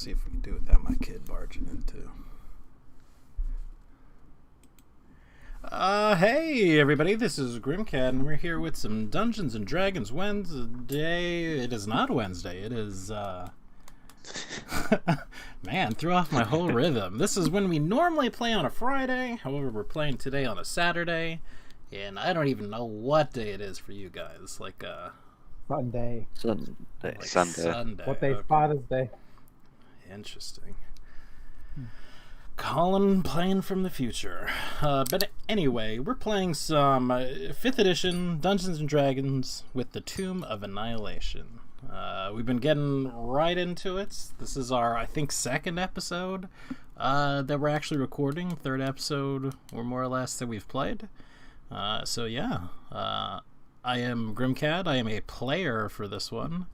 see if we can do without my kid barging in too. Hey everybody, this is Grimcat, and we're here with some Dungeons and Dragons Wednesday. It is not Wednesday, it is, man, threw off my whole rhythm. This is when we normally play on a Friday, however we're playing today on a Saturday, and I don't even know what day it is for you guys, Sunday. Sunday. What day's Father's Day? Interesting. Colin playing from the future. But anyway, we're playing some 5th edition Dungeons and Dragons with the Tomb of Annihilation. We've been getting right into it. This is our, I think, 2nd episode that we're actually recording. 3rd episode, or more or less, that we've played. So yeah, I am Grimcat. I am a player for this one.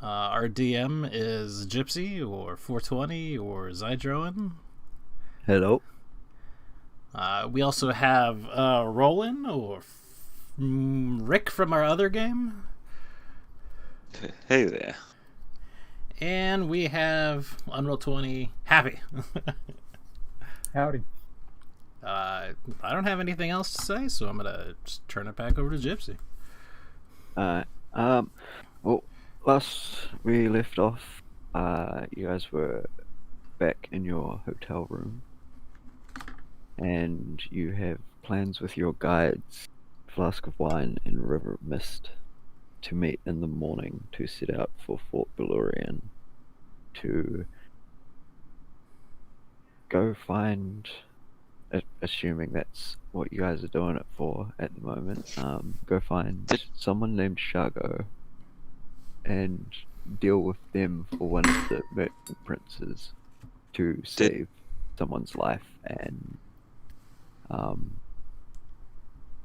Our DM is Gypsy, or 420, or Zydroan. Hello. We also have Roland, or Rick from our other game. Hey there. And we have Unroll 20, Happy. Howdy. I don't have anything else to say, so I'm going to just turn it back over to Gypsy. Well, last we left off, you guys were back in your hotel room, and you have plans with your guides, Flask of Wine and River of Mist, to meet in the morning to set out for Fort Belurian to go find, assuming that's what you guys are doing it for at the moment, go find someone named Shargo and deal with them for one of the merchant princes to save someone's life and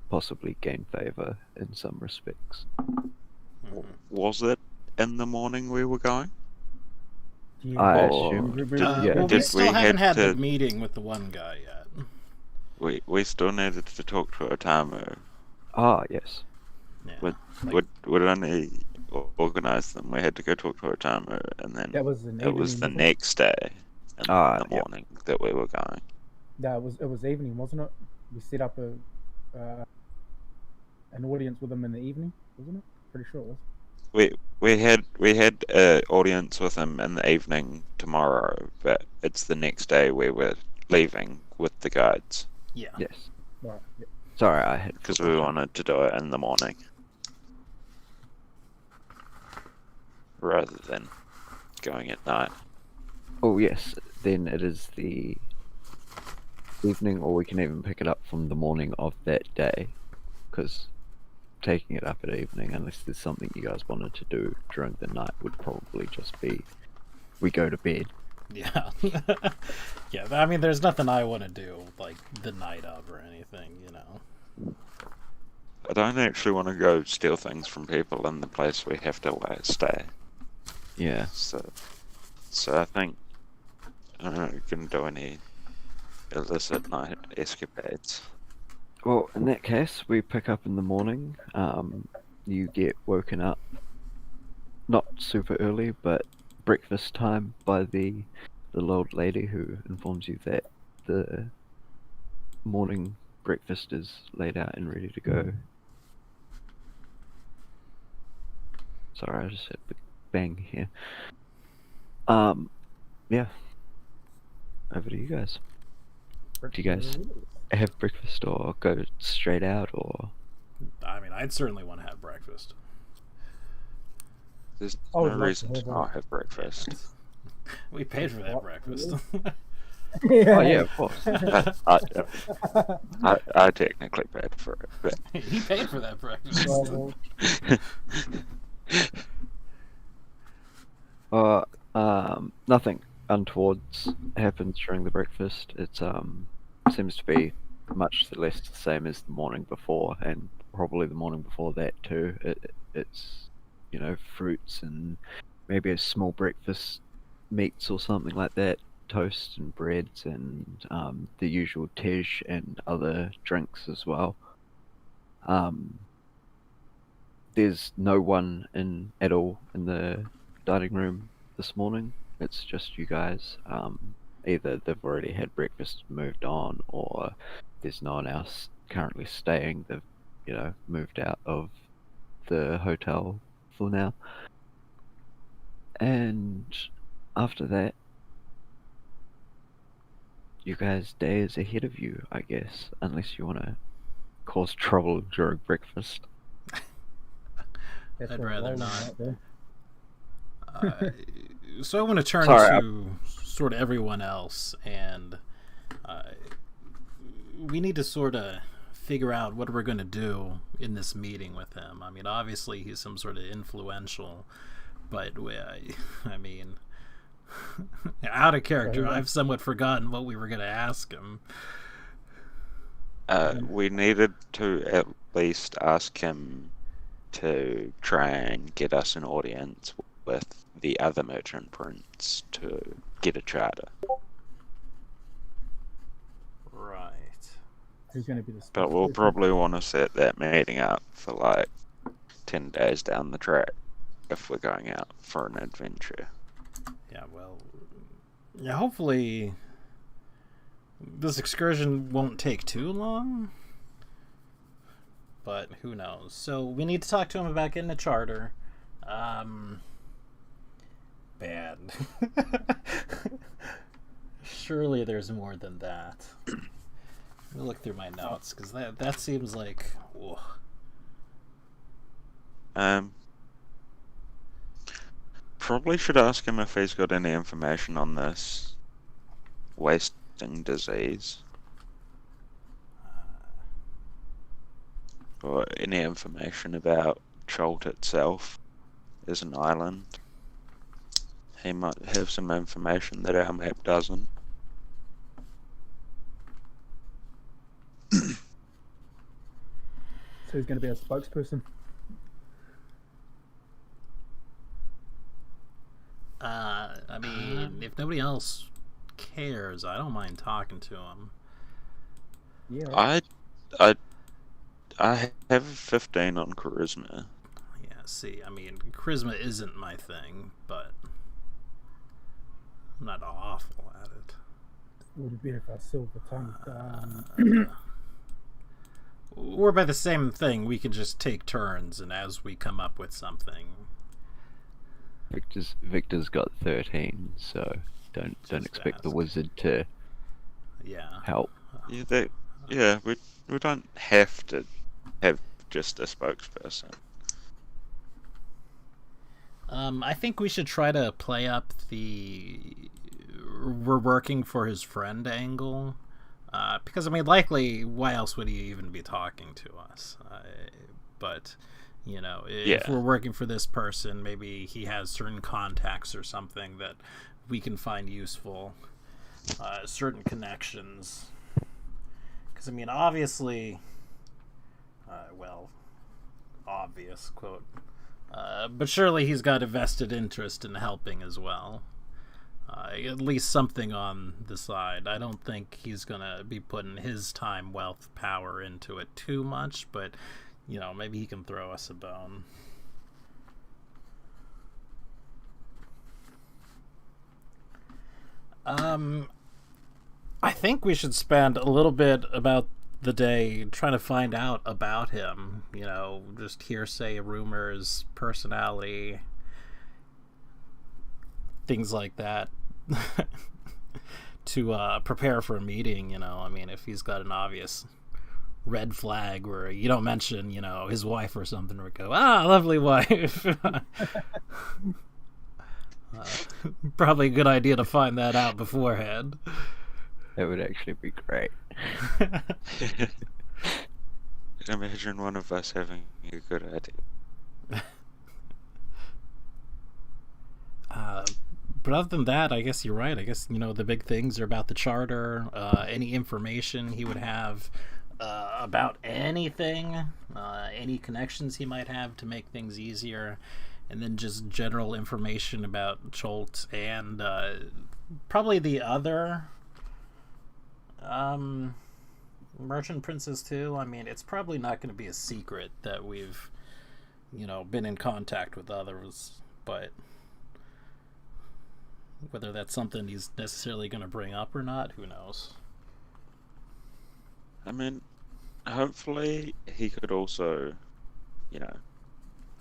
possibly gain favor in some respects. Was it in the morning we were going? I assume. Well, we still haven't had the meeting with the one guy yet. We still needed to talk to Otamu. Ah, yes. Yeah. Would only organise them. We had to go talk to Otamu, and then That was it was the next day in the morning that we were going. It was evening, wasn't it? We set up an audience with them in the evening, wasn't it? Pretty sure it was. We had an audience with him in the evening tomorrow, but it's the next day we were leaving with the guides. Yeah. Yes. Right. Yeah. Sorry, I had Because we wanted to do it in the morning rather than going at night. Oh yes, then it is the evening, or we can even pick it up from the morning of that day, because taking it up at evening, unless there's something you guys wanted to do during the night, would probably just be we go to bed. Yeah. Yeah, I mean, there's nothing I want to do, like, the night of or anything, you know. I don't actually want to go steal things from people in the place we have to stay. Yeah. So I think I don't know, we can do any illicit night escapades. Well, in that case, we pick up in the morning. You get woken up, not super early, but breakfast time by the old lady who informs you that the morning breakfast is laid out and ready to go. Sorry, I just had a bang here. Yeah. Over to you guys. Do you guys have breakfast or go straight out, or? I mean, I'd certainly want to have breakfast. There's Oh, no I'd like reason to to have not have breakfast. We paid for that breakfast. Oh yeah, of course. I technically paid for it, but He paid for that breakfast. Nothing untowards happens during the breakfast. It seems to be much less the same as the morning before, and probably the morning before that too. It's fruits and maybe a small breakfast, meats or something like that, toast and breads, and the usual tej and other drinks as well. There's no one at all in the dining room this morning. it's just you guys. Either they've already had breakfast, moved on, or there's no one else currently staying. They've, moved out of the hotel for now. And after that, you guys' day is ahead of you, I guess, unless you want to cause trouble during breakfast. That's I'd all rather rolling not. right there. So I want to turn Sorry, to sort of everyone else, and we need to sort of figure out what we're going to do in this meeting with him. I mean, obviously he's some sort of influential, but I mean, out of character, I've somewhat forgotten what we were going to ask him. We needed to at least ask him to try and get us an audience with the other merchant prince to get a charter. Right. Who's going to be the But we'll spokesperson? probably want to set that meeting up for like 10 days down the track if we're going out for an adventure. Yeah, well, yeah, hopefully this excursion won't take too long, but who knows. So we need to talk to him about getting a charter. Bad. Surely there's more than that. Let me look through my notes, because that seems like... Ugh. Probably should ask him if he's got any information on this wasting disease. Or any information about Cholt itself as an island. He might have some information that our map doesn't. So who's going to be a spokesperson? I mean, if nobody else cares, I don't mind talking to him. Yeah. Right. I have 15 on charisma. Yeah, see, I mean, charisma isn't my thing, but I'm not awful at it. Would it be if I silver tongue? Or by the same thing, we could just take turns, and as we come up with something. Victor's got 13, so don't expect the wizard to help. Yeah, we don't have to have just a spokesperson. I think we should try to play up the we're working for his friend angle. Because, I mean, likely, why else would he even be talking to us? But, if we're working for this person, maybe he has certain contacts or something that we can find useful. Certain connections. Because, I mean, obviously, obvious, quote. But surely he's got a vested interest in helping as well. At least something on the side. I don't think he's going to be putting his time, wealth, power into it too much, but, maybe he can throw us a bone. I think we should spend a little bit about the day trying to find out about him. Just hearsay, rumors, personality, things like that. To prepare for a meeting, I mean, if he's got an obvious red flag where you don't mention, his wife or something, or go, lovely wife. Probably a good idea to find that out beforehand. That would actually be great. Imagine one of us having a good idea. But other than that, I guess you're right. I guess, the big things are about the charter, any information he would have about anything, any connections he might have to make things easier, and then just general information about Cholt and probably the other merchant princes too. I mean, it's probably not going to be a secret that we've, been in contact with others, but... Whether that's something he's necessarily going to bring up or not, who knows? I mean, hopefully he could also, you know,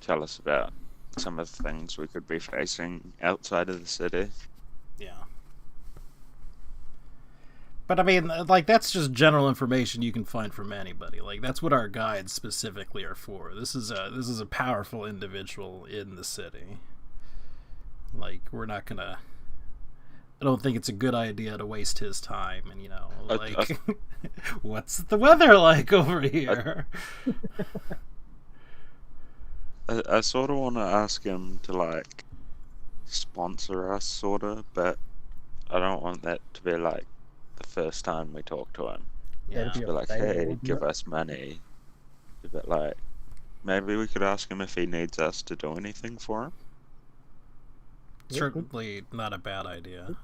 tell us about some of the things we could be facing outside of the city. Yeah. But I mean, like, that's just general information you can find from anybody. Like, that's what our guides specifically are for. This is a powerful individual in the city. Like, we're not gonna. I don't think it's a good idea to waste his time. And like, what's the weather like over here? I sort of want to ask him to, like, sponsor us, sort of, but I don't want that to be, like, the first time we talk to him. Yeah. That'd Be like, favour, hey, wouldn't give it? us money. But, like, maybe we could ask him if he needs us to do anything for him. Certainly not a bad idea.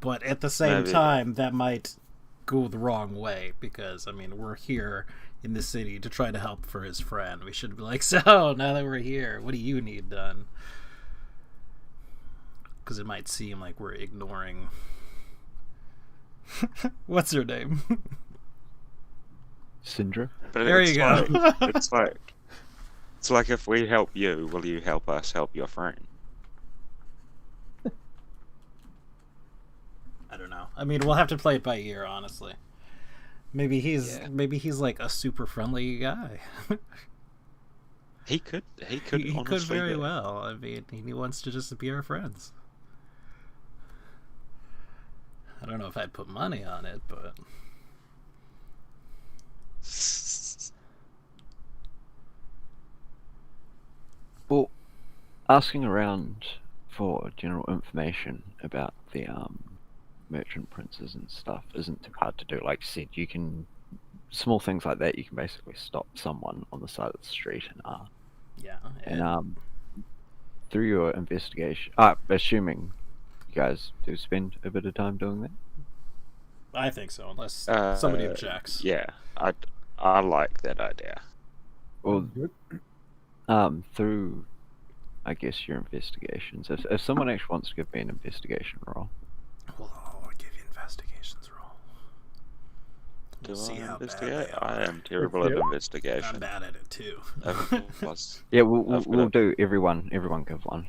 But at the same Maybe. time, that might go the wrong way because, I mean, we're here in the city to try to help for his friend. We should be like, so, now that we're here, what do you need done? Because it might seem like we're ignoring... What's her name? Syndra? But There it's you go. Like, it's like if we help you, will you help us help your friend? I don't know. I mean, we'll have to play it by ear, honestly. Maybe he's like a super friendly guy. He could He could honestly very be. well. I mean, he wants to just be our friends. I don't know if I'd put money on it, but Well, asking around for general information about the merchant princes and stuff isn't too hard to do. Like you said, you can small things like that. You can basically stop someone on the side of the street and yeah. and through your investigation, assuming you guys do spend a bit of time doing that. I think so, unless somebody objects. Yeah, I like that idea. Well, Good. through, I guess, your investigations. If someone actually wants to give me an investigation roll, Well, I'll give you investigations roll. Do We'll see I how bad investigate? they are. I am terrible at Yeah. I'm investigation. bad at it too. Plus, yeah, I've we'll got do everyone give one,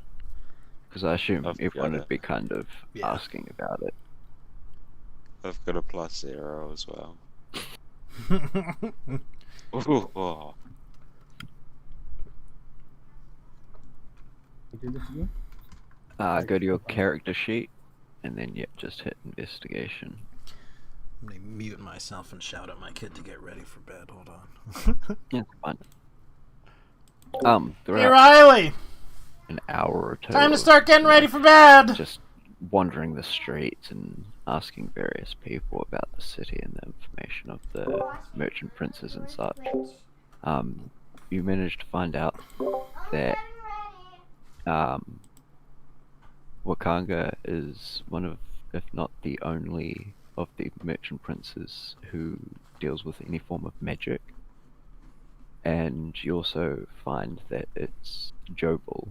because I assume I've everyone got would be kind of Yeah. asking about it. I've got a +0 as well. Oh. You do this again? Go to your character sheet, and then just hit investigation. I'm gonna mute myself and shout at my kid to get ready for bed. Hold on. Yeah, fine. Hey Throughout Riley! an hour or two, Time to start getting ready for bed! just wandering the streets and asking various people about the city and the information of the merchant princes and such. You managed to find out that Wakanga is one of, if not the only, of the merchant princes who deals with any form of magic. And you also find that it's Jobel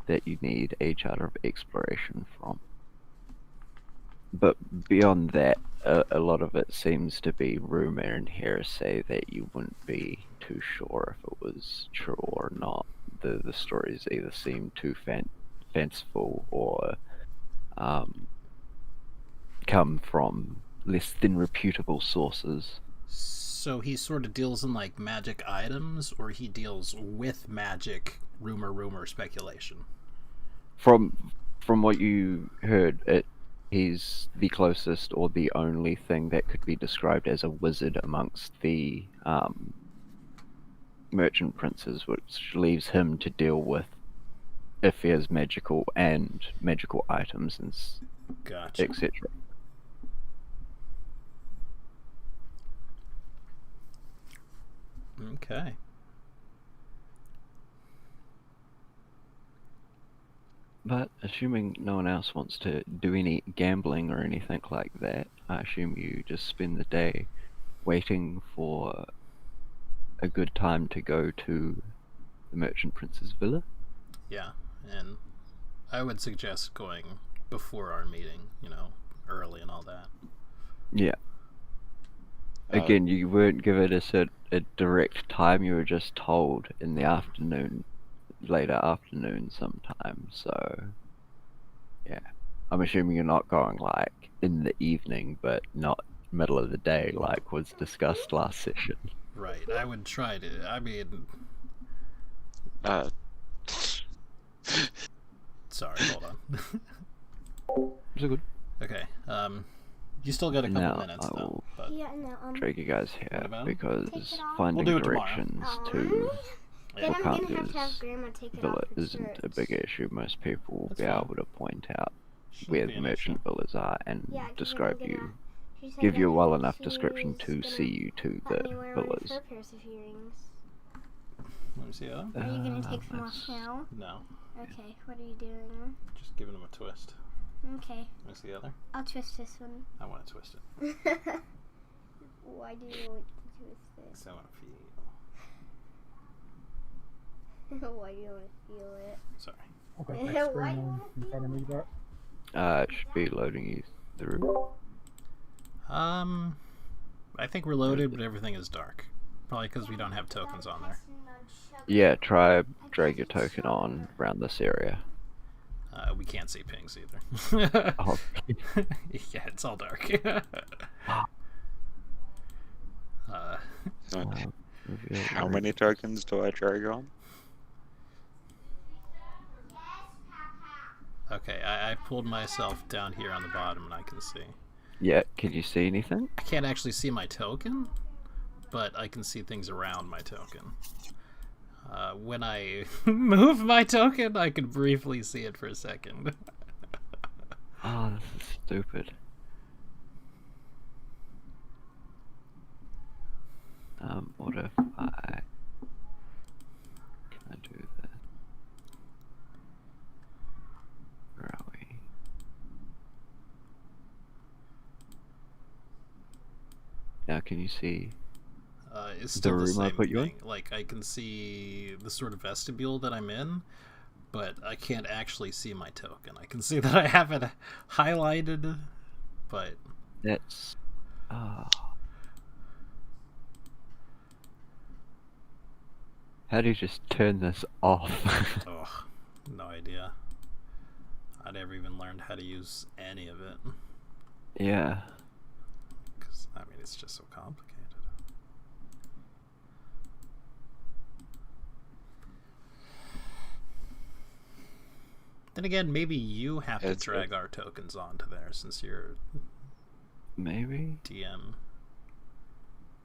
that you need a charter of exploration from. But beyond that, a lot of it seems to be rumor and hearsay that you wouldn't be too sure if it was true or not. The stories either seem too fanciful or come from less than reputable sources. So he sort of deals in like magic items, or he deals with magic rumor, speculation? From what you heard, he's the closest or the only thing that could be described as a wizard amongst the merchant princes, which leaves him to deal with affairs magical and magical items and Gotcha. etc. Okay. But assuming no one else wants to do any gambling or anything like that, I assume you just spend the day waiting for a good time to go to the merchant prince's villa. Yeah, and I would suggest going before our meeting, early and all that. Yeah. Again, you weren't given a direct time. You were just told in the afternoon, later afternoon sometime. So, yeah. I'm assuming you're not going like in the evening, but not middle of the day like was discussed last session. Right. I would try to. I mean, sorry. Hold on. It's good. Okay. You still got a couple Now minutes I though. will But Yeah, no, drag you guys What here about? because Take it off. finding We'll do it tomorrow. directions Aw. to Then I'm gonna have to Wakanda's have Grandma take it villa off. isn't a big issue. Most people will That's be fine. able to point out shouldn't where be the an merchant issue. villas are and Yeah, 'cause I'm describe gonna- you, she said give you a that well enough she description to was see you to gonna the let me wear one of villas. her pairs of earrings. Let me see that. Are you gonna take them that's- off now? No, Okay, what are you doing? just giving them a twist. Okay, Let me see the other. I'll twist this one. I want to twist it. Why do you want to twist this? So I want to feel. Why do you want to feel it? Sorry. Okay, Why next do screen you on wanna in front of me, Bert. It should be loading you through. I think we're loaded, but everything is dark. Probably because we don't have tokens on there. Yeah, try drag your token on around this area. We can't see pings either. Oh, Yeah, it's all dark. reveal How area. many tokens do I drag on? Okay, I pulled myself down here on the bottom and I can see. Yeah, can you see anything? I can't actually see my token, but I can see things around my token. When I move my token, I can briefly see it for a second. Oh, this is stupid. What if I... Can I do that? Where are we? Now can you see? It's still the room I same put you in? thing. Like, I can see the sort of vestibule that I'm in, but I can't actually see my token. I can see that I have it highlighted, but That's... Oh. How do you just turn this off? oh, no idea. I never even learned how to use any of it. Yeah. Because, I mean, it's just so complicated. Then again, maybe you have to It's- drag our tokens onto there since you're Maybe? DM.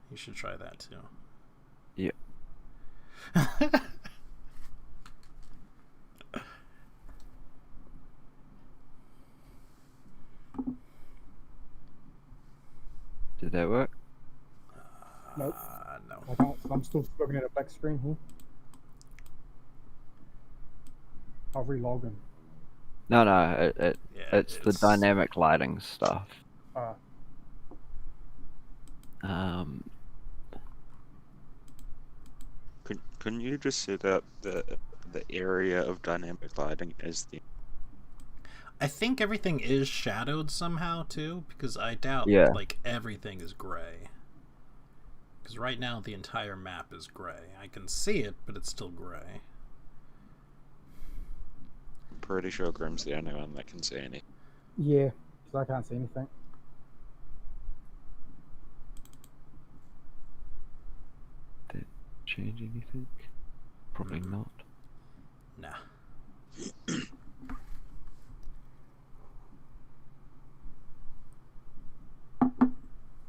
You should try that too. Yeah. Did that work? Nope. No. I can't. I'm still looking at a black screen here. I'll relog in. No, Yeah, it's the dynamic lighting stuff. Um, Couldn't you just set up the area of dynamic lighting as the I think everything is shadowed somehow too, because I doubt Yeah. like everything is gray. Because right now the entire map is gray. I can see it, but it's still gray. I'm pretty sure Grim's the only one that can see any. Yeah, because I can't see anything. did it change anything? Probably not. Nah.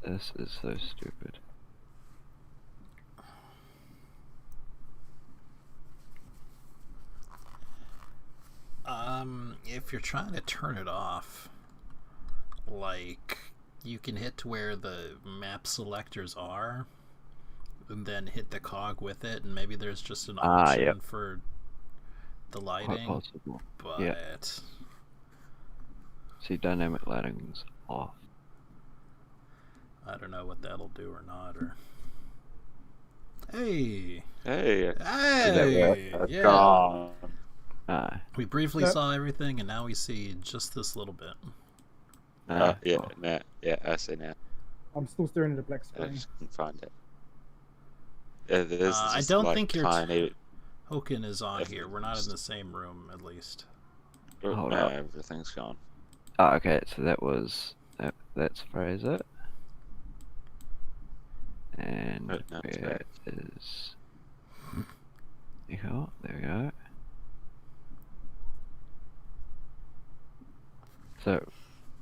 This is so stupid. If you're trying to turn it off, like, you can hit to where the map selectors are, and then hit the cog with it, and maybe there's just an option yep. for the Quite lighting. possible. But yeah. See, dynamic lighting's off. I don't know what that'll do or not. Or hey, Hey, hey, work? yeah. gone. We briefly Yep. saw everything, and now we see just this little bit. Yeah, well, now, yeah, I see now. I'm still staring at the black I screen. just couldn't find it. There's I just, don't like, think your tiny. token is on here. We're not in Evidence. the same room, at least. Hold No, up. everything's gone. Okay, so that's Fraser. And Right, no, it's where back. is Nico? There we go. So,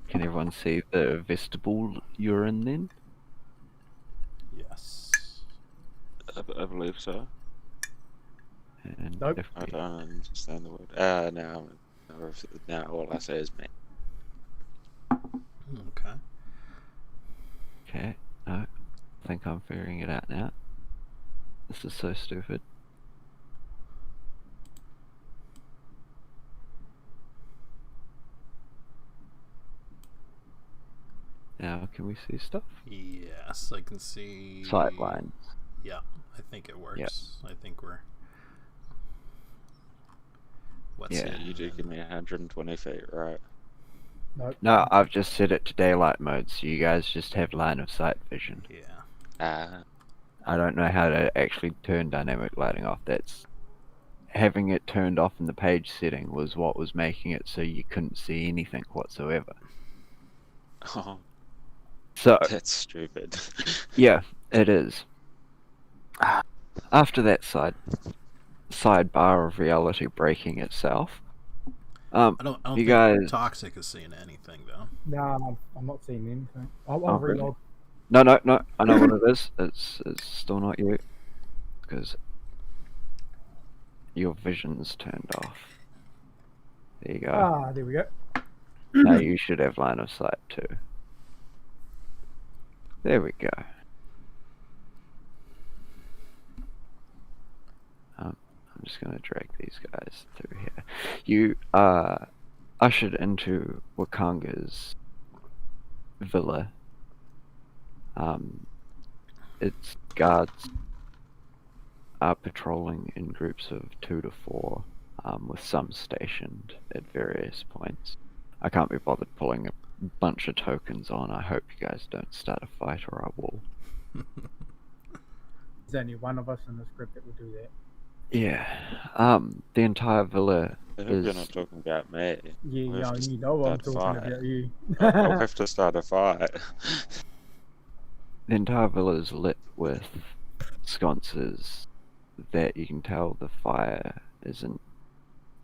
can everyone see the vestibule you're in then? Yes. I believe so. And Nope. if I we, don't understand the word. Now all I say is me. Okay. okay, no, I think I'm figuring it out now. This is so stupid. Now, can we see stuff? Yes, I can see. Sightlines. Yeah, I think it works. I think we're. What's Yeah. it? You do give me 120 feet, right? Nope. No, I've just set it to daylight mode, so you guys just have line of sight vision. Yeah. I don't know how to actually turn dynamic lighting off. That's having it turned off in the page setting was what was making it so you couldn't see anything whatsoever. Oh, So that's stupid. yeah, it is. After that sidebar of reality breaking itself, I don't you think guys. Toxic is seeing anything though. Nah, I'm not seeing anything. I'll Oh, really? reload. No, I know what it is. It's still not you, because your vision's turned off. There you go. Ah, there we go. Now you should have line of sight too. There we go. I'm just gonna drag these guys through here. You are ushered into Wakanga's villa. Its guards are patrolling in groups of 2 to 4, with some stationed at various points. I can't be bothered pulling a bunch of tokens on. I hope you guys don't start a fight or I will. There's only one of us in the script that will do that. Yeah. The entire villa I hope you're is not talking about me. Yeah, We'll yeah, have to you know I'm start a talking fight. about you. I'll have to start a fight. the entire villa is lit with sconces that you can tell the fire isn't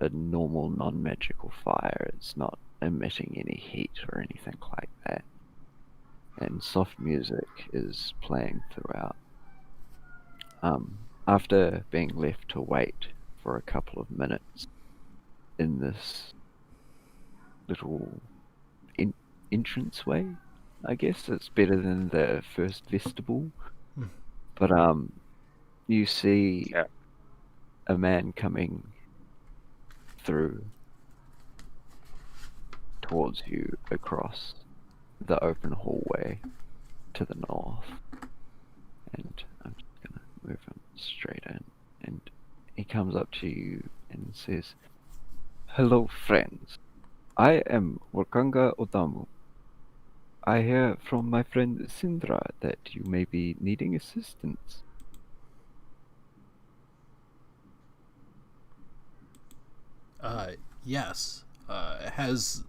a normal non-magical fire. It's not emitting any heat or anything like that. And soft music is playing throughout. After being left to wait for a couple of minutes in this little entranceway, I guess it's better than the first vestibule. Hmm. But you see Yeah. a man coming through towards you across the open hallway to the north. And I'm just gonna move him straight in. And he comes up to you and says, "Hello, friends. I am Wakanga Odamu. I hear from my friend Sindra that you may be needing assistance." Yes. Has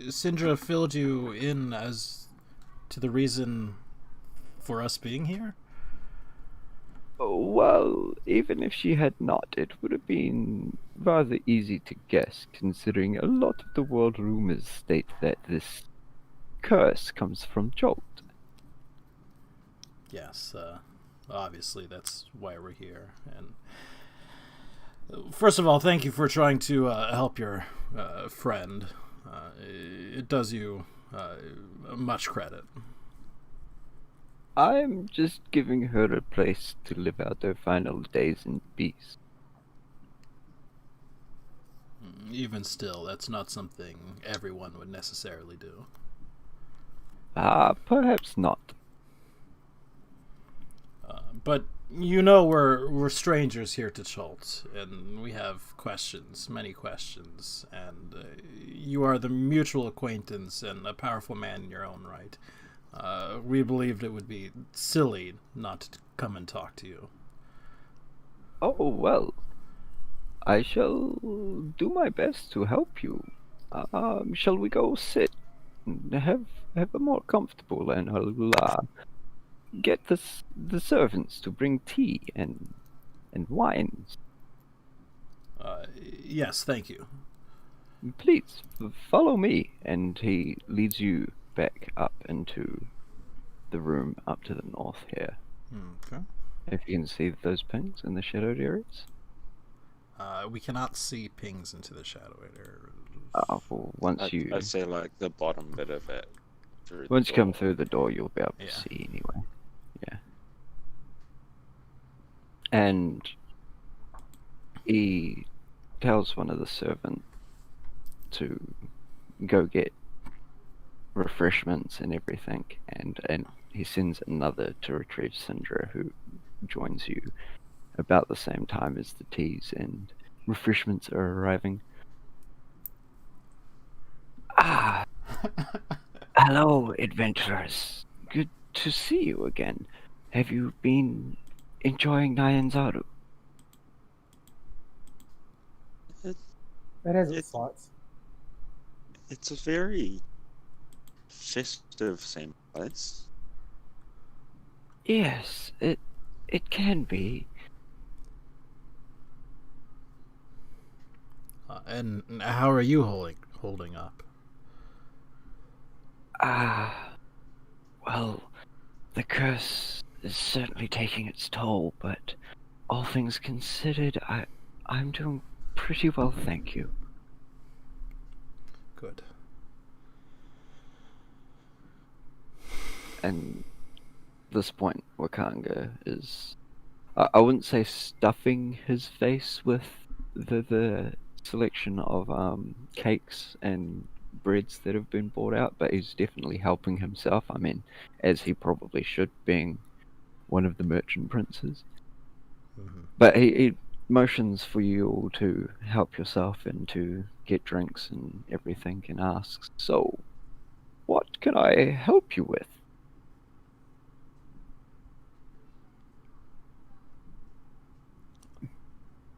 Sindra filled you in as to the reason for us being here? Well, even if she had not, it would have been rather easy to guess, considering a lot of the world rumors state that this curse comes from Jolt. Yes. Obviously, that's why we're here. And first of all, thank you for trying to help your friend. It does you much credit. I'm just giving her a place to live out her final days in peace. Even still, that's not something everyone would necessarily do. Perhaps not. But You know we're strangers here to Schultz, and we have questions, many questions, and you are the mutual acquaintance and a powerful man in your own right. We believed it would be silly not to come and talk to you. Oh, well, I shall do my best to help you. Shall we go sit and have a more comfortable, and I'll get the servants to bring tea and wines. Yes, thank you. Please follow me, and he leads you back up into the room up to the north here. Okay. If you can see those pings in the shadowed areas. We cannot see pings into the shadow area. Well, once you I'd say like the bottom bit of it. once you come through the door, you'll be able to Yeah. see anyway. Yeah. And he tells one of the servants to go get refreshments and everything, and he sends another to retrieve Syndra, who joins you about the same time as the teas and refreshments are arriving. Ah, hello, adventurers. Good to see you again. Have you been enjoying Nyanzaru? It has its It's- slots. It's a very festive same place. Yes, it can be. And how are you holding up? Well, the curse is certainly taking its toll, but all things considered, I'm doing pretty well, thank you. Good. And at this point, Wakanga is, I wouldn't say stuffing his face with the selection of cakes and breads that have been brought out, but he's definitely helping himself. I mean, as he probably should, being one of the merchant princes. Mm-hmm. But he motions for you all to help yourself and to get drinks and everything, and asks, "So, what can I help you with?"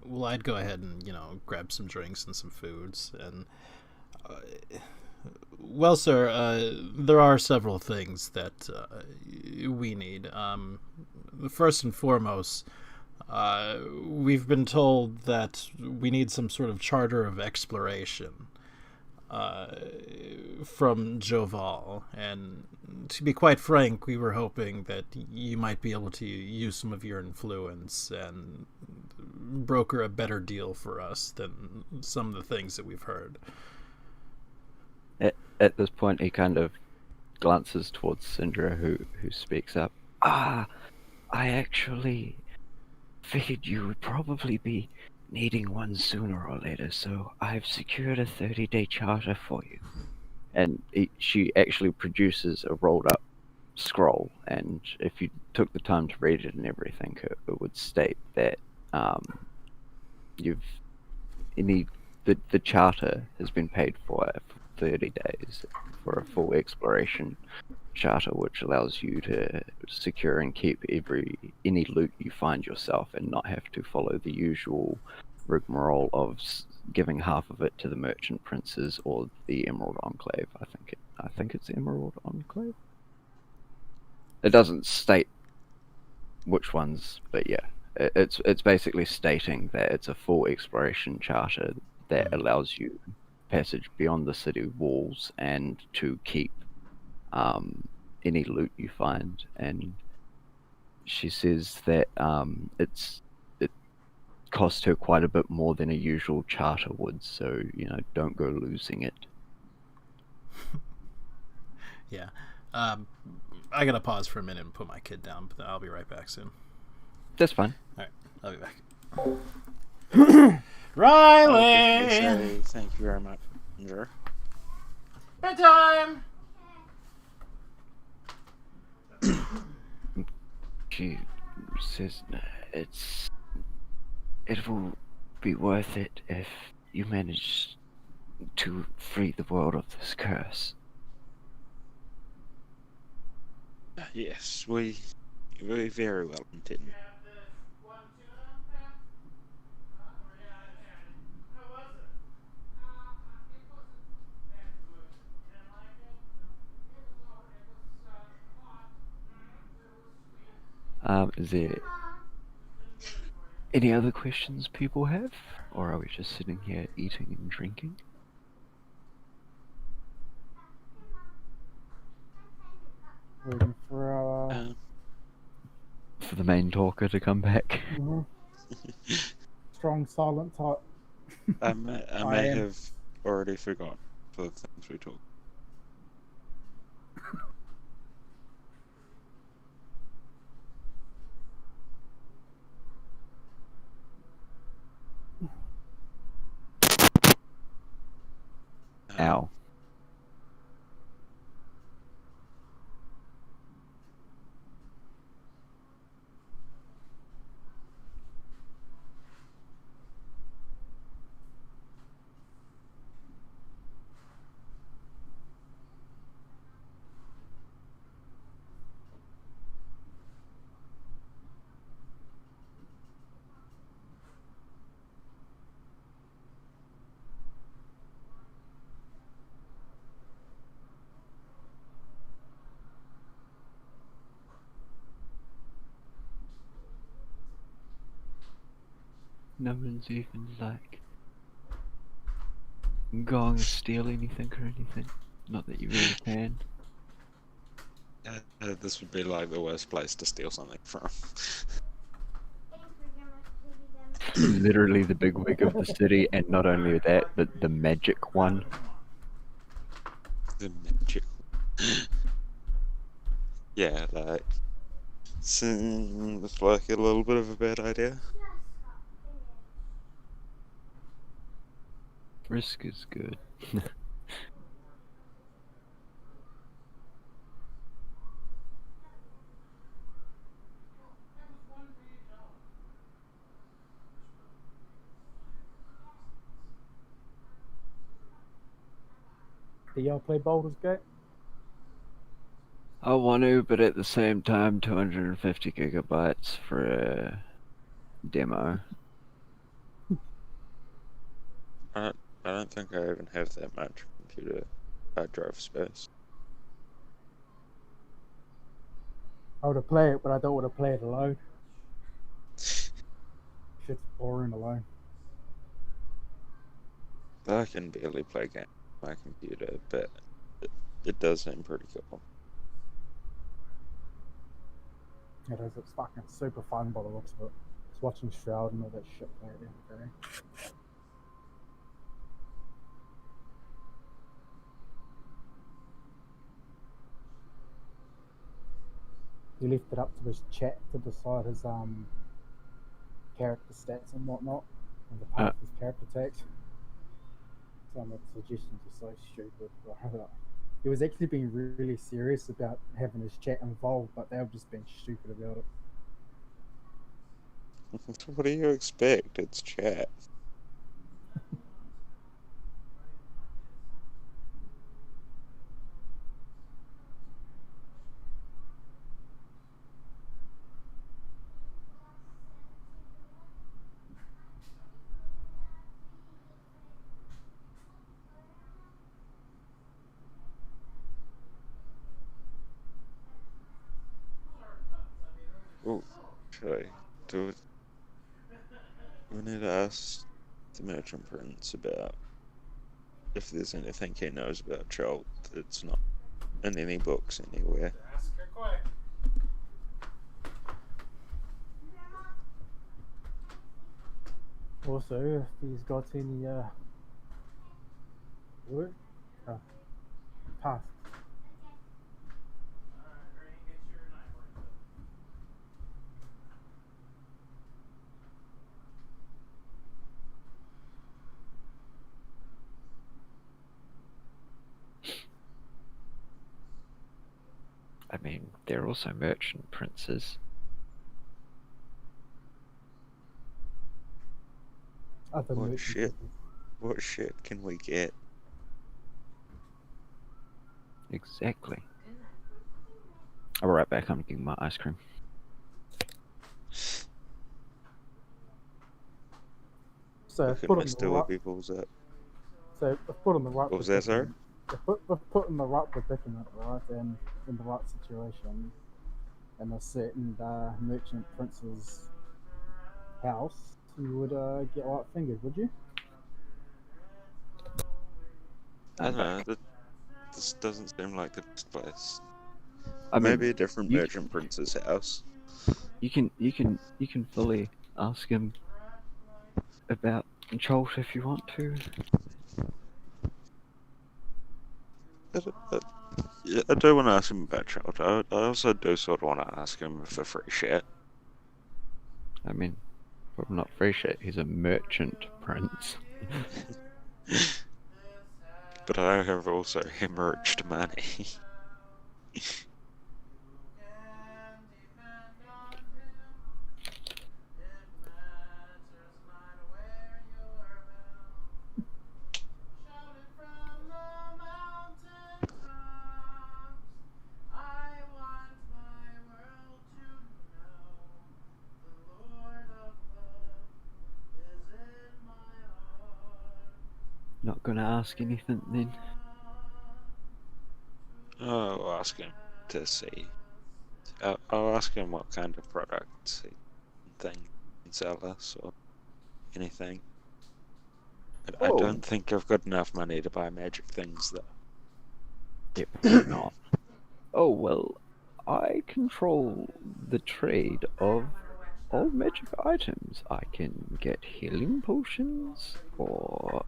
Well, I'd go ahead and grab some drinks and some foods, and well, sir, there are several things that we need. First and foremost, we've been told that we need some sort of charter of exploration from Joval, and to be quite frank, we were hoping that you might be able to use some of your influence and broker a better deal for us than some of the things that we've heard. At this point, he kind of glances towards Syndra, who speaks up. I actually figured you would probably be needing one sooner or later, so I've secured a 30-day charter for you. And she actually produces a rolled-up scroll, and if you took the time to read it and everything, it would state that the charter has been paid for 30 days for a full exploration charter, which allows you to secure and keep any loot you find yourself and not have to follow the usual rigmarole of giving half of it to the merchant princes or the Emerald Enclave. I think it's the Emerald Enclave. It doesn't state which ones, but yeah, it's basically stating that it's a full exploration charter that allows you passage beyond the city walls and to keep any loot you find. And she says that it cost her quite a bit more than a usual charter would, so don't go losing it. Yeah. I gotta pause for a minute and put my kid down, but I'll be right back soon. That's fine. Alright, I'll be back. Riley! Thank you very much. Sure. Bedtime! She says it will be worth it if you manage to free the world of this curse. Yes, we very well intend. Is there any other questions people have? Or are we just sitting here eating and drinking? Waiting for For the main talker to come back? strong silent type. I may I am. have already forgotten the things we talked. Ow. No one's even like going to steal anything or anything. Not that you really can. This would be like the worst place to steal something from. Literally the bigwig of the city, and not only that, but the magic one. The magic. Yeah, like seems like a little bit of a bad idea. Risk is good. Do y'all play Baldur's Gate? I want to, but at the same time, 250 gigabytes for a demo. I don't think I even have that much computer hard drive space. I would have played it, but I don't want to play it alone. Shit's boring alone. I can barely play games on my computer, but it does seem pretty cool. It is. It's fucking super fun by the looks of it. Just watching Shroud and all that shit there at the end of the day. He left it up to his chat to decide his character stats and whatnot, and the path his character takes. Some of the suggestions are so stupid. He was actually being really serious about having his chat involved, but they were just being stupid about it. What do you expect? It's chat. Oh, actually, we need to ask the merchant prince about if there's anything he knows about Jolt that's not in any books anywhere. Ask her quick. Also, if he's got any work, tasks. I mean, they're also merchant princes. Other What merchant shit? princes. What shit can we get? Exactly. I'll be right back. I'm getting my ice cream. So Look I've at put on the Mr. right. Whippy balls up. So I've put on the right What was that, sir? predicament. I've put in the right predicament, right, and in the right situation, in a certain merchant prince's house, you would get white fingered, would you? I I'm don't know. back. This doesn't seem like the best place. I mean, Maybe a different you, merchant prince's house. you can fully ask him about Jolt if you want to. Yeah, I do want to ask him about Child. I also do sort of want to ask him for free shit. I mean, probably not free shit. He's a merchant prince. But I have also hemorrhaged money. Not gonna ask anything then. I'll ask him to see. I'll ask him what kind of products he can sell us or anything. I Oh. don't think I've got enough money to buy magic things though. Yep, probably not. Oh well, I control the trade of all magic items. I can get healing potions or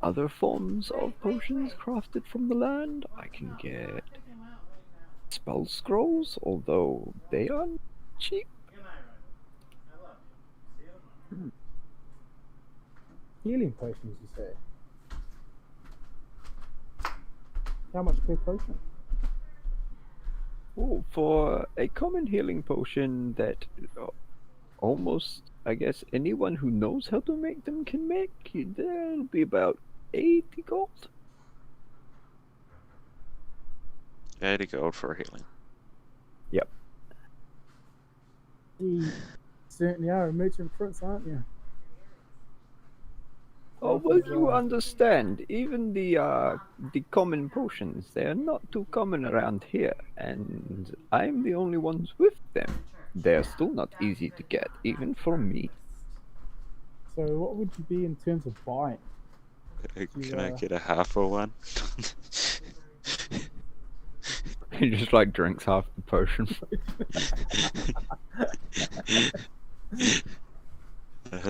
other forms of potions crafted from the land. I can get spell scrolls, although they are cheap. Healing potions, you say? How much per potion? Oh, for a common healing potion that almost, I guess, anyone who knows how to make them can make, there'll be about 80 gold. 80 gold for a healing. Yep. You certainly are a merchant prince, aren't you? Oh, well, you understand, even the common potions, they're not too common around here, and I'm the only ones with them. They're still not easy to get, even for me. So what would you be in terms of buying? Can I get a half or one? He just like drinks half the potion.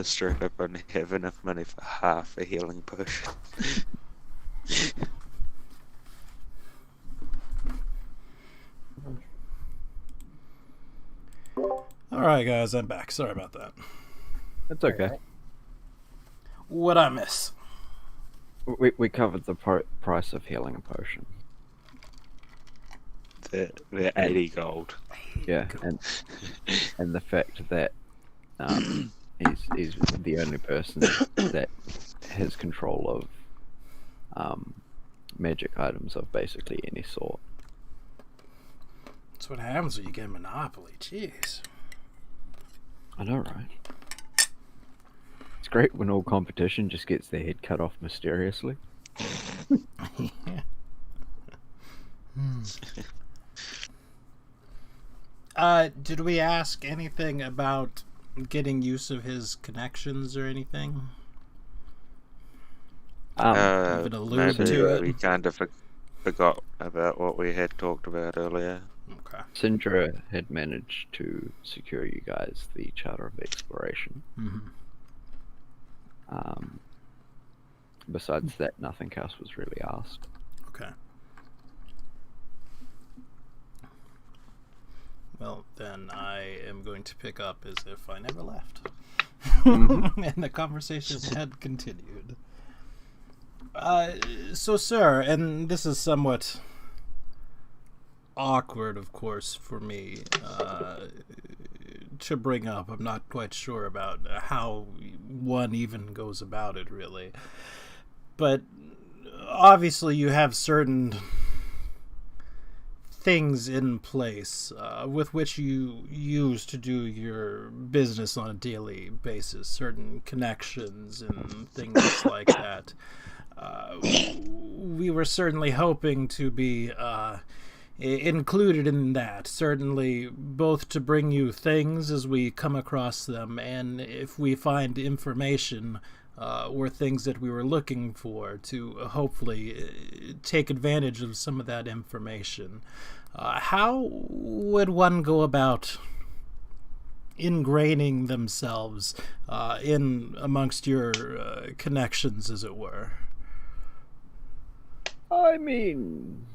Straight up, only have enough money for half a healing potion. Alright, guys, I'm back. Sorry about that. That's okay. What'd I miss? We covered the price of healing potion. They're 80 gold. Yeah, and the fact that he's the only person that has control of magic items of basically any sort. That's what happens when you get a monopoly. Jeez. I know, right? It's great when all competition just gets their head cut off mysteriously. Did we ask anything about getting use of his connections or anything? Even allude Maybe to it? we kind of forgot about what we had talked about earlier. Okay. Syndra had managed to secure you guys the Charter of Exploration. Mm-hmm. Besides that, nothing else was really asked. Okay. Well, then I am going to pick up as if I never left. And the conversation had continued. So, sir, and this is somewhat awkward, of course, for me to bring up. I'm not quite sure about how one even goes about it, really. But obviously you have certain things in place with which you use to do your business on a daily basis, certain connections and things like that. We were certainly hoping to be included in that, certainly both to bring you things as we come across them, and if we find information or things that we were looking for, to hopefully take advantage of some of that information. How would one go about ingraining themselves in amongst your connections, as it were? I mean,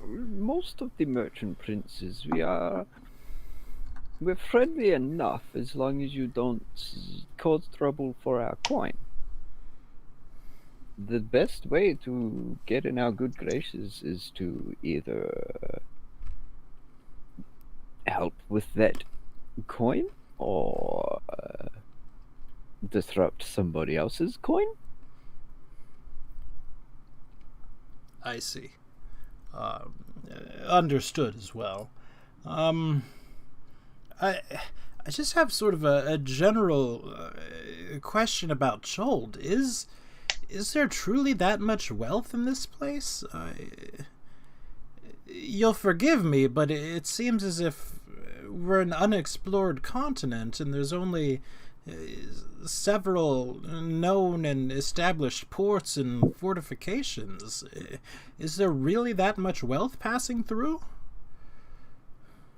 most of the merchant princes, we're friendly enough as long as you don't cause trouble for our coin. The best way to get in our good graces is to either help with that coin or disrupt somebody else's coin. I see. Understood as well. I just have sort of a general question about Chold. Is there truly that much wealth in this place? You'll forgive me, but it seems as if we're an unexplored continent and there's only several known and established ports and fortifications. Is there really that much wealth passing through?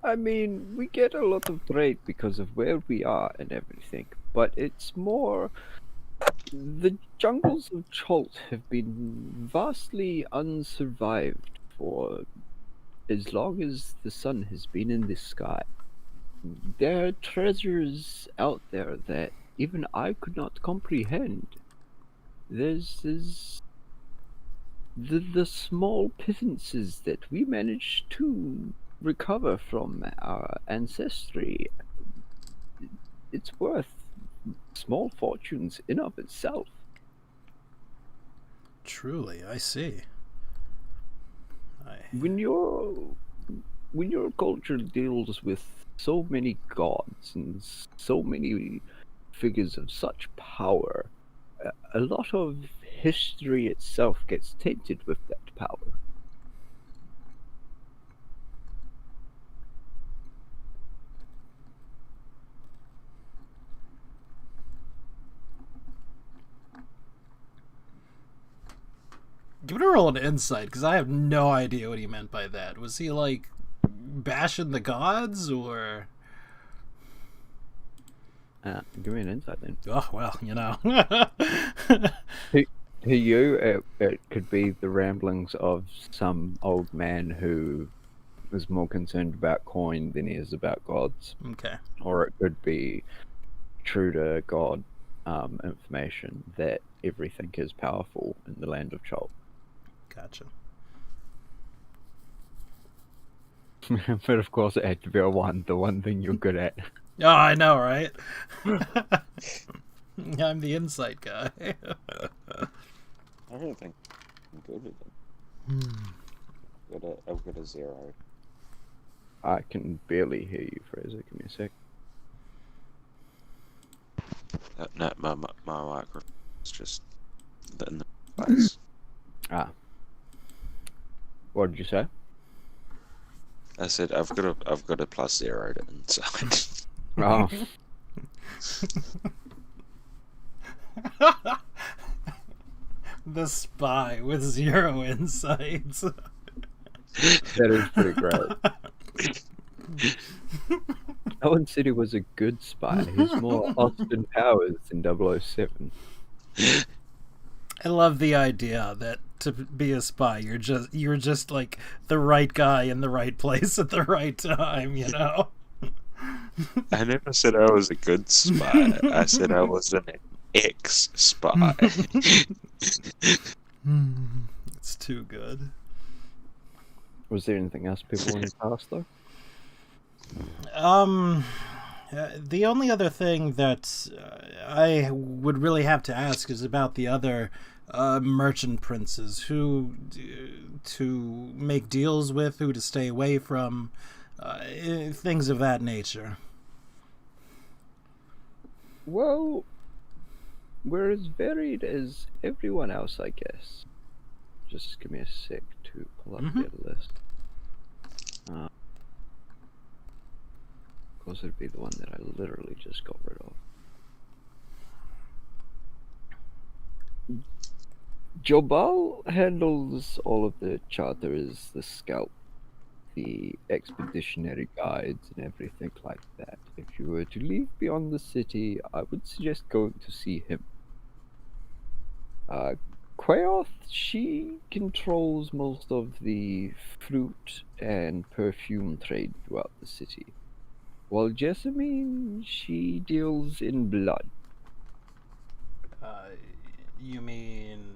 I mean, we get a lot of trade because of where we are and everything, but it's more... The jungles of Cholt have been vastly unsurvived for as long as the sun has been in the sky. There are treasures out there that even I could not comprehend. There's the small pittances that we managed to recover from our ancestry. It's worth small fortunes in of itself. Truly, I see. When your culture deals with so many gods and so many figures of such power, a lot of history itself gets tainted with that power. Give it a roll an insight, because I have no idea what he meant by that. Was he, like, bashing the gods, or... Give me an insight then. Oh, well, you know. To you, it could be the ramblings of some old man who is more concerned about coin than he is about gods. Okay. Or it could be true to God information that everything is powerful in the land of Chol. Gotcha. But of course it had to be a 1, the one thing you're good at. Oh, I know, right? I'm the insight guy. I don't think I'm good with it. I've got a 0. I can barely hear you, Fraser. Give me a sec. No, my microphone's just in the place. What did you say? I said I've got a +0 to insight. Oh. The spy with 0 insights. That is pretty great. No one said he was a good spy. He's more Austin Powers than 007. I love the idea that to be a spy, you're just like the right guy in the right place at the right time, you know? I never said I was a good spy. I said I was an ex-spy. It's too good. Was there anything else people wanted to ask, though? The only other thing that I would really have to ask is about the other merchant princes, who to make deals with, who to stay away from, things of that nature. Well, we're as varied as everyone else, I guess. Just give me a sec to pull up their list. Of course, it'd be the one that I literally just got rid of. Jobal handles all of the charters, the scout, the expeditionary guides, and everything like that. If you were to leave beyond the city, I would suggest going to see him. Quaoth, she controls most of the fruit and perfume trade throughout the city, while Jessamine, she deals in blood. You mean...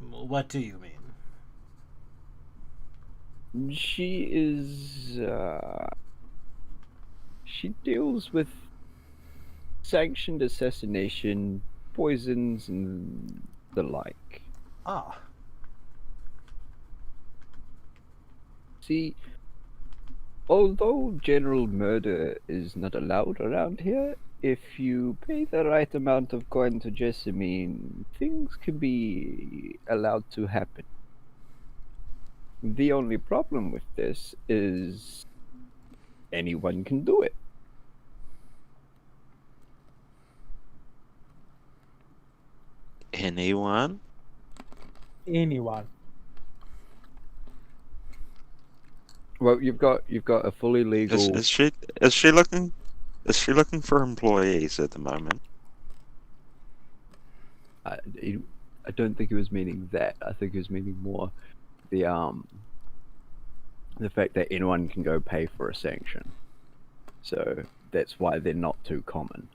What do you mean? She is, she deals with sanctioned assassination, poisons, and the like. Ah. See, although general murder is not allowed around here, if you pay the right amount of coin to Jessamine, things can be allowed to happen. The only problem with this is anyone can do it. Anyone? Anyone. Well, you've got a fully legal. Is she looking for employees at the moment? I don't think he was meaning that. I think he was meaning more the fact that anyone can go pay for a sanction. So that's why they're not too common.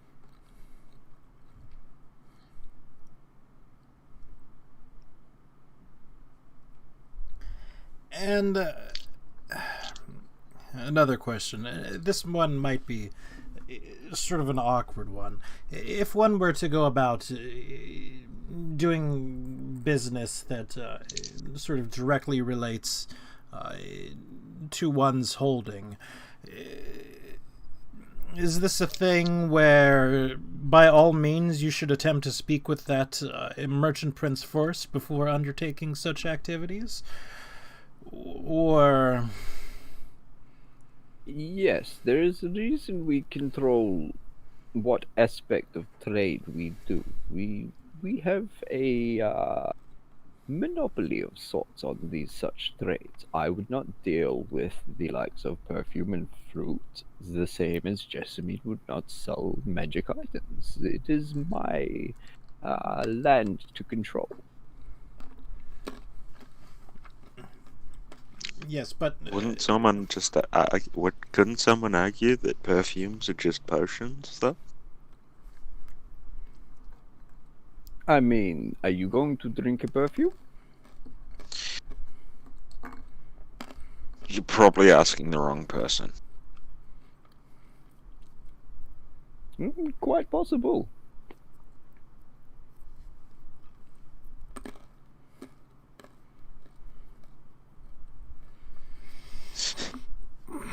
And another question. This one might be sort of an awkward one. If one were to go about doing business that sort of directly relates to one's holding, is this a thing where, by all means, you should attempt to speak with that merchant prince first before undertaking such activities? Or... Yes, there is a reason we control what aspect of trade we do. We have a monopoly of sorts on these such trades. I would not deal with the likes of perfume and fruit the same as Jessamine would not sell magic items. It is my land to control. Yes, but Wouldn't someone just couldn't someone argue that perfumes are just potions, though? I mean, are you going to drink a perfume? You're probably asking the wrong person. Quite possible.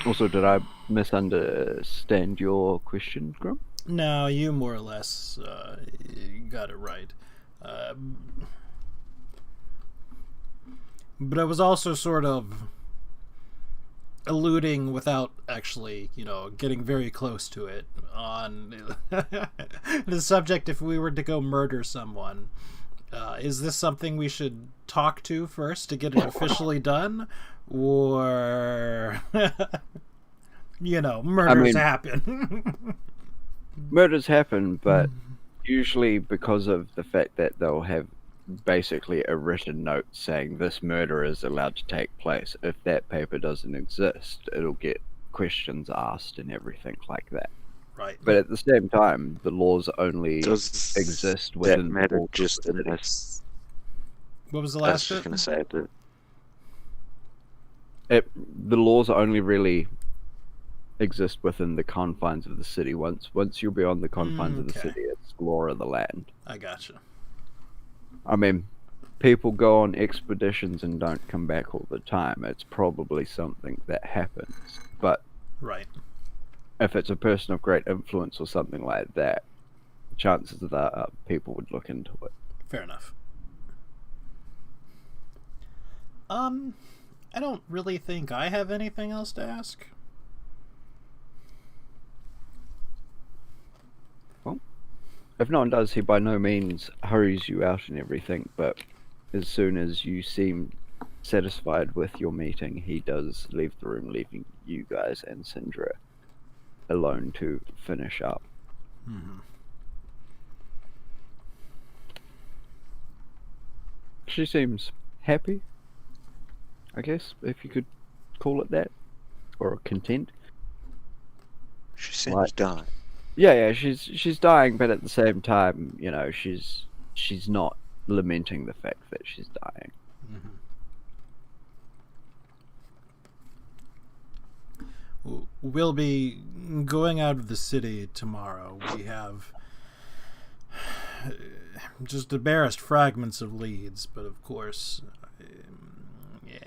Also, did I misunderstand your question, Grum? no, you more or less got it right. But I was also sort of alluding, without actually, getting very close to it, on the subject if we were to go murder someone. Is this something we should talk to first to get it officially done? Or, murders happen. Murders happen, but usually because of the fact that they'll have basically a written note saying this murder is allowed to take place. If that paper doesn't exist, it'll get questions asked and everything like that. Right. But at the same time, the laws only Does exist that within the matter walls of just the in city. this? What was the I was last just bit? going to say that The laws only really exist within the confines of the city. Once you're beyond the confines of the Okay. city, it's law of the land. I gotcha. I mean, people go on expeditions and don't come back all the time. It's probably something that happens. But Right. if it's a person of great influence or something like that, chances are people would look into it. Fair enough. I don't really think I have anything else to ask. If no one does, he by no means hurries you out and everything, but as soon as you seem satisfied with your meeting, he does leave the room, leaving you guys and Syndra alone to finish up. Mm-hmm. She seems happy, I guess, if you could call it that, or content. She seems Right. dying. Yeah, she's dying, but at the same time, you know, she's not lamenting the fact that she's dying. Mm-hmm. We'll be going out of the city tomorrow. We have just the barest fragments of leads, but of course,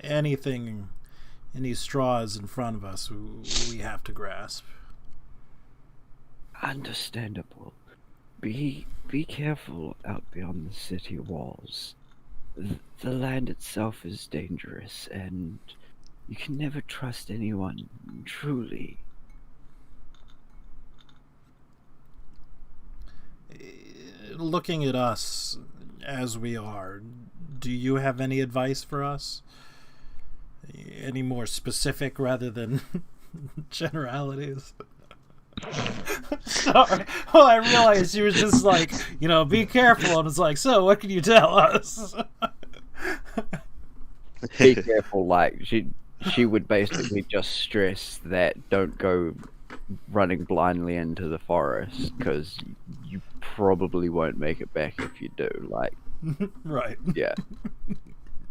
anything, any straws in front of us, we have to grasp. Understandable. Be careful out beyond the city walls. The land itself is dangerous, and you can never trust anyone, truly. Looking at us as we are, do you have any advice for us? Any more specific rather than generalities? Sorry. Well, I realized she was just like, be careful. And it's like, so what can you tell us? Be careful, like, she would basically just stress that don't go running blindly into the forest, because you probably won't make it back if you do. Like, right. Yeah.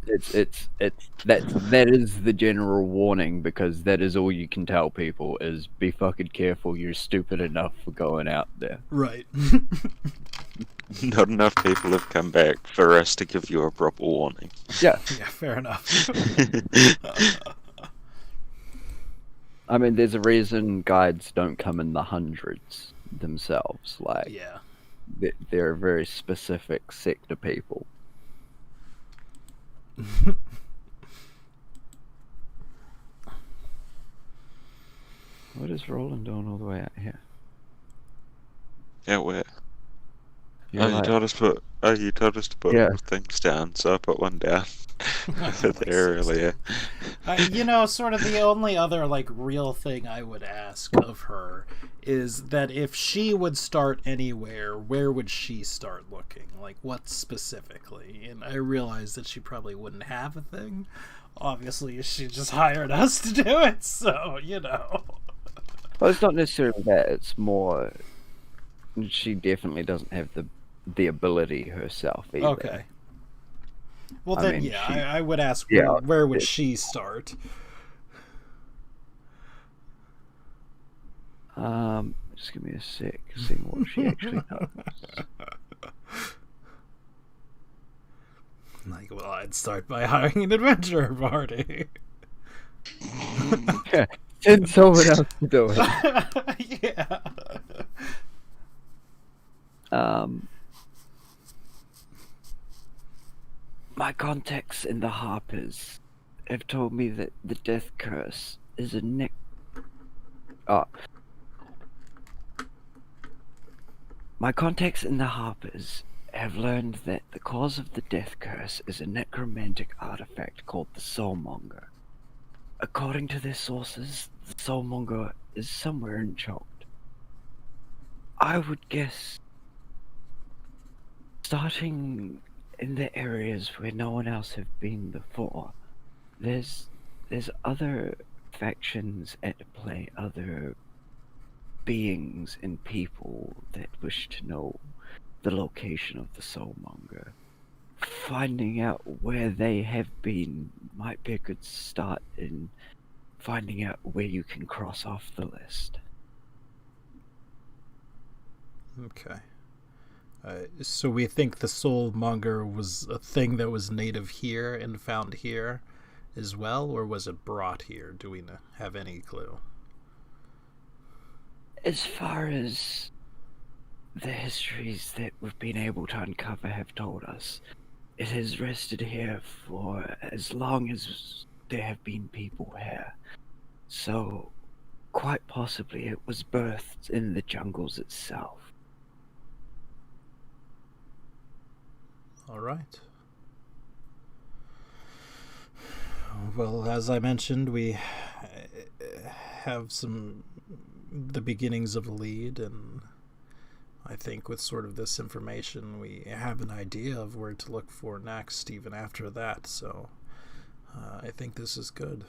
That is the general warning, because that is all you can tell people is be fucking careful, you're stupid enough for going out there. Right. Not enough people have come back for us to give you a proper warning. Yeah. Yeah, fair enough. I mean, there's a reason guides don't come in the hundreds themselves. Like, yeah. They're a very specific sect of people. What is Roland doing all the way out here? Yeah, where? You're You told us to put Yeah. things down, so I put one down there earlier. Sort of the only other real thing I would ask of her is that if she would start anywhere, where would she start looking? Like, what specifically? And I realize that she probably wouldn't have a thing. Obviously, she just hired us to do it, so Well, it's not necessarily that. It's more, she definitely doesn't have the ability herself either. Okay. Well, then, mean, I would ask, Yeah, where would she start? Just give me a sec, seeing what she actually does. Well, I'd start by hiring an adventurer party. Send someone else to do it. Yeah. My contacts in the Harpers have told me that the death curse is a My contacts in the Harpers have learned that the cause of the death curse is a necromantic artifact called the Soulmonger. According to their sources, the Soulmonger is somewhere in Choked. I would guess starting in the areas where no one else have been before. There's other factions at play, other beings and people that wish to know the location of the Soulmonger. Finding out where they have been might be a good start in finding out where you can cross off the list. Okay. So we think the soulmonger was a thing that was native here and found here as well, or was it brought here? Do we have any clue? As far as the histories that we've been able to uncover have told us, it has rested here for as long as there have been people here. So, quite possibly it was birthed in the jungles itself. All right. Well, as I mentioned, we have the beginnings of a lead, and I think with sort of this information, we have an idea of where to look for next, even after that. So, I think this is good.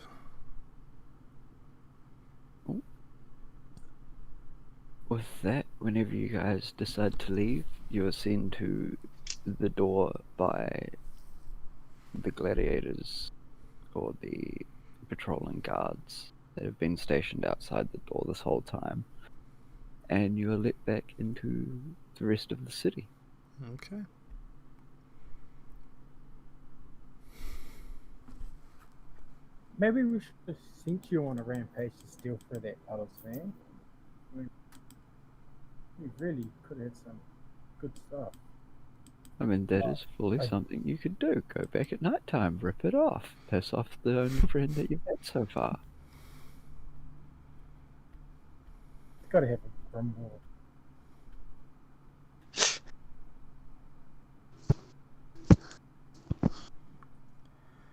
With that, whenever you guys decide to leave, you are seen to the door by the gladiators or the patrolling guards that have been stationed outside the door this whole time, and you are let back into the rest of the city. Okay. Maybe we should have sent you on a rampage to steal for that other thing. I mean, we really could have had some good stuff. I mean, that is fully something you could do. Go back at night time, rip it off, piss off the only friend that you've had so far. It's gotta have a grumble.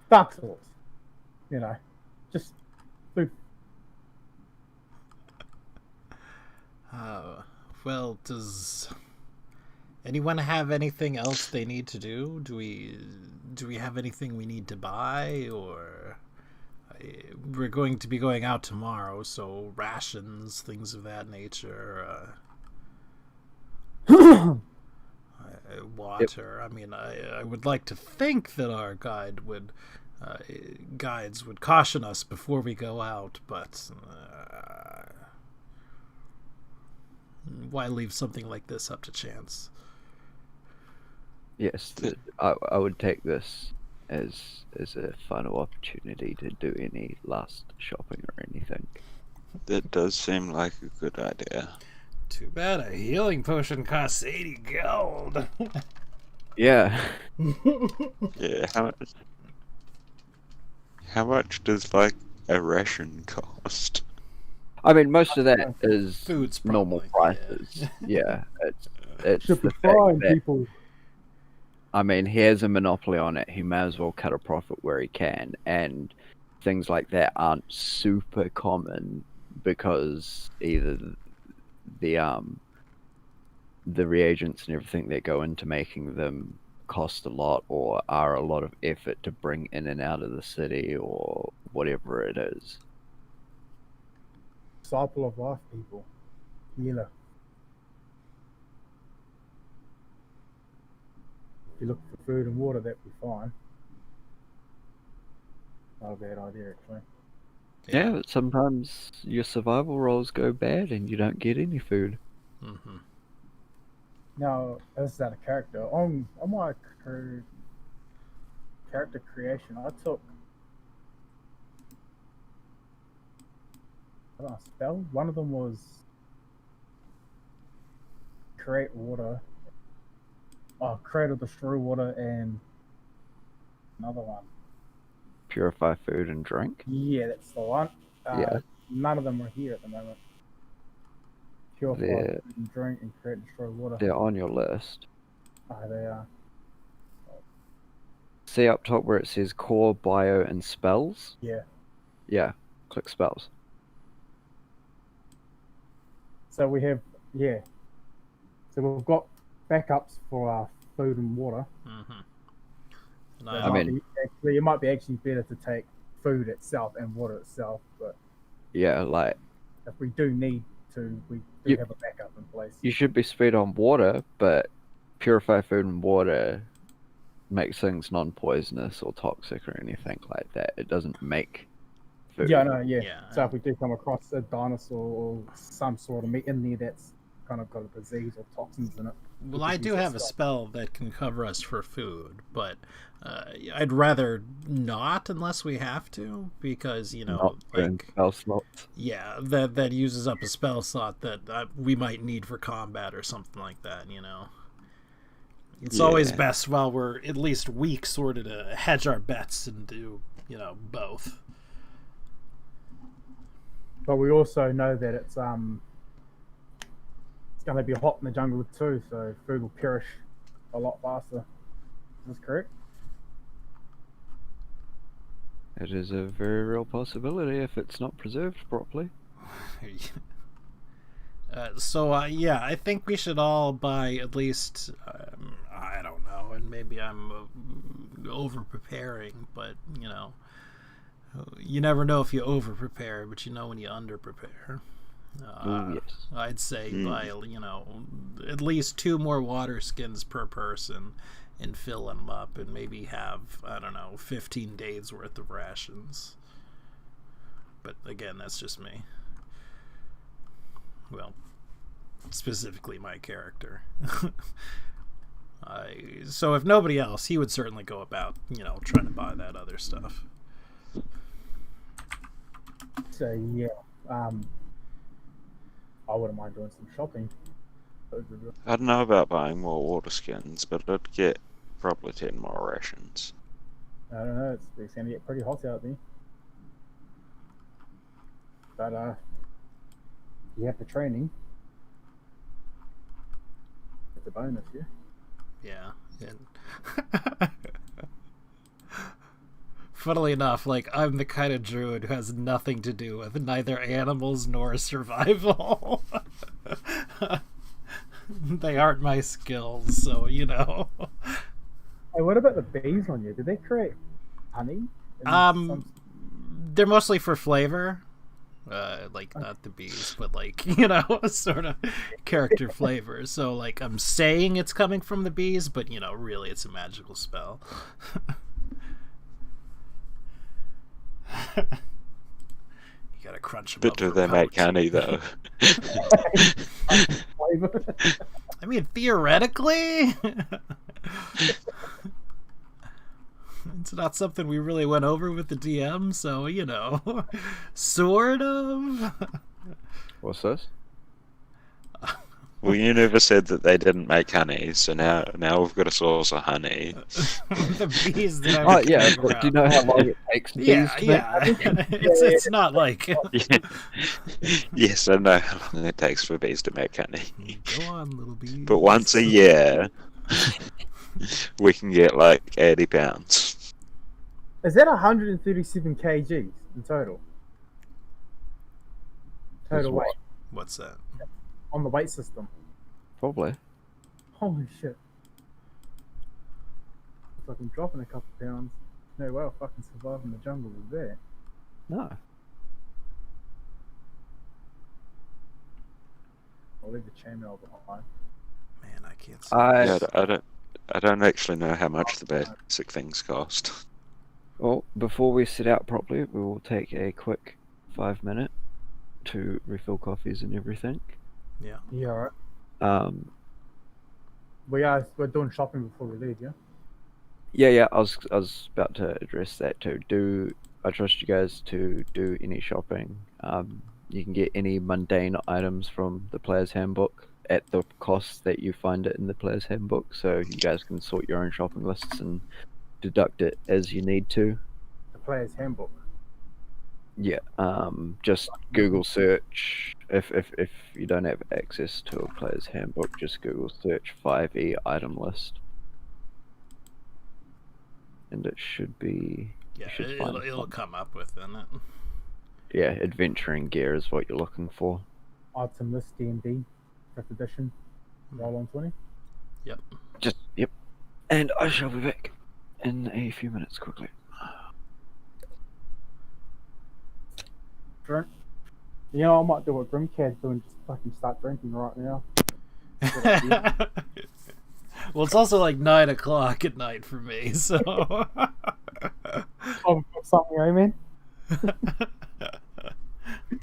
Dark Souls. You know, just food. Well, does anyone have anything else they need to do? Do we have anything we need to buy, or we're going to be going out tomorrow, so rations, things of that nature, water. Yep. I mean, I would like to think that our guides would caution us before we go out, but why leave something like this up to chance? Yes, I would take this as a final opportunity to do any last shopping or anything. That does seem like a good idea. Too bad a healing potion costs 80 gold. Yeah. Yeah, how much does like a ration cost? I mean, most of that is food's normal prices. Yeah, it's Should the be fact fine, that, people. I mean, he has a monopoly on it. He may as well cut a profit where he can, and things like that aren't super common because either the reagents and everything that go into making them cost a lot, or are a lot of effort to bring in and out of the city, or whatever it is. Disciple of life, people. Healer. If you look for food and water, that'd be fine. Not a bad idea, actually. Yeah, but sometimes your survival rolls go bad and you don't get any food. Mm-hmm. Now, as that a character, on my character creation, I took a spell. One of them was create water, create or destroy water, and another one. Purify food and drink? Yeah, that's the one. Yeah. None of them are here at the moment. Purify food and drink and create and destroy water. They're on your list. They are. See up top where it says core, bio, and spells? Yeah. Yeah, click spells. So we have, yeah. So we've got backups for our food and water. Mm-hmm. It might be actually better to take food itself and water itself, but yeah, like if we do need to, we do have a backup in place. You should be speed on water, but purify food and water makes things non-poisonous or toxic or anything like that. It doesn't make food. Yeah, no, yeah. Yeah. So if we do come across a dinosaur or some sort of meat in there that's kind of got a disease or toxins in it. Well, we I could do use that have a stuff. spell that can cover us for food, but I'd rather not unless we have to, because Not during like spell slots. yeah, that uses up a spell slot that we might need for combat or something like that. It's always Yeah. best while we're at least weak, sort of, to hedge our bets and do both. But we also know that it's going to be hot in the jungle too, so food will perish a lot faster. Is this correct? It is a very real possibility if it's not preserved properly. Yeah, I think we should all buy at least, I don't know, and maybe I'm over preparing, but you never know if you over prepare, but you know when you under prepare. Ooh, yes. I'd say buy at least 2 more water skins per person and fill them up, and maybe have, I don't know, 15 days worth of rations. But again, that's just me. Well, specifically my character. So if nobody else, he would certainly go about, trying to buy that other stuff. So yeah, I wouldn't mind doing some shopping. I don't know about buying more water skins, but I'd get probably 10 more rations. I don't know. It's going to get pretty hot out there. But you have the training. It's a bonus, yeah. Yeah. And funnily enough, I'm the kind of druid who has nothing to do with neither animals nor survival. They aren't my skills, so Hey, what about the bees on you? Did they create honey? They're mostly for flavor. Not the bees, but sort of character flavor. So I'm saying it's coming from the bees, but really it's a magical spell. You gotta crunch them But up do for they make potency. honey, though? Flavor? I mean, theoretically, it's not something we really went over with the DM, so sort of. What's this? Well, you never said that they didn't make honey, so now we've got a source of honey. The bees that I Oh was yeah, carrying but do you around. know how long it takes bees Yeah, to yeah. make honey? It's not like Yeah. Yes, I know how long it takes for bees to make honey. go on, little bees. But once a year, we can get 80 pounds. Is that 137 kgs in total? That's Total what? weight What's that? on the weight system. Probably. Holy shit. Looks like I'm dropping a couple pounds. No way I'll fucking survive in the jungle with that. No. I'll leave the chainmail behind. Man, I can't see. Yeah, I don't actually know how much the basic things cost. Well, before we sit out properly, we will take a quick 5 minute to refill coffees and everything. Yeah. Yeah, alright. We're doing shopping before we leave, yeah? Yeah. I was about to address that too. I trust you guys to do any shopping. You can get any mundane items from the player's handbook at the cost that you find it in the player's handbook, so you guys can sort your own shopping lists and deduct it as you need to. The player's handbook. Yeah, just Google search. If you don't have access to a player's handbook, just Google search 5e item list, and it should be. Yeah, you should find it'll something. come up within it. Yeah, adventuring gear is what you're looking for. Item list D&D, 5th edition. Roll on 20. Yep. Yep. And I shall be back in a few minutes quickly. Drink. You know, I might do what Grimcad's doing, just fucking start drinking right now. Well, it's also 9 o'clock at night for me, so. Oh, something, eh, man? I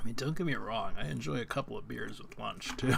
mean, don't get me wrong. I enjoy a couple of beers with lunch too.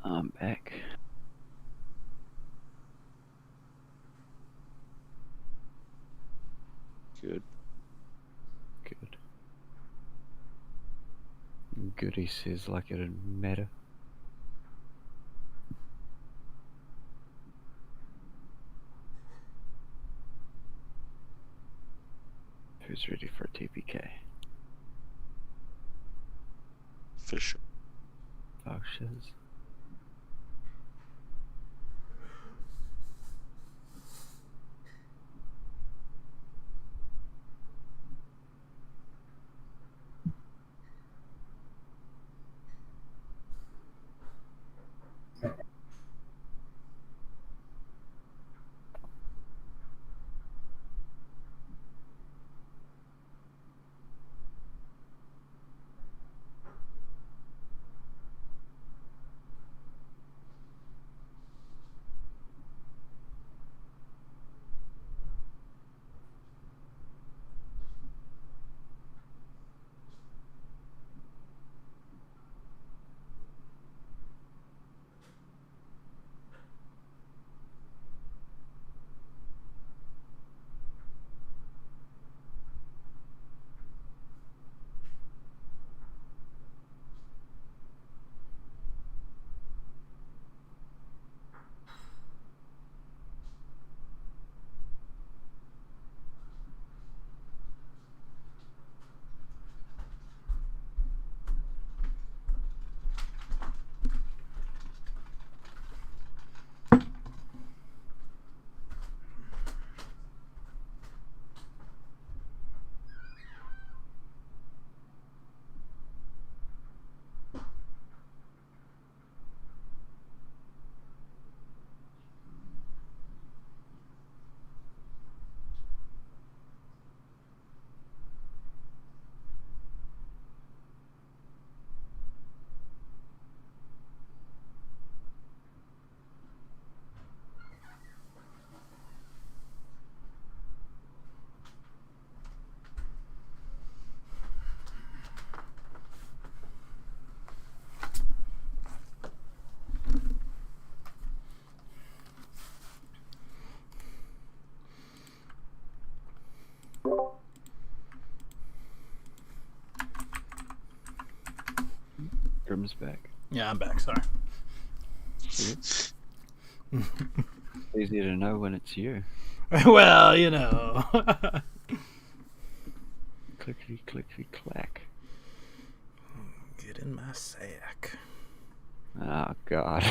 I'm back. Good. Good. Good, he says, like it didn't matter. Who's ready for a TPK? For sure. Oh, shiz. Tim's back. Yeah, I'm back. Sorry. Easier to know when it's you. Well, you know. Clickety clickety clack. Get in my sack. Oh god.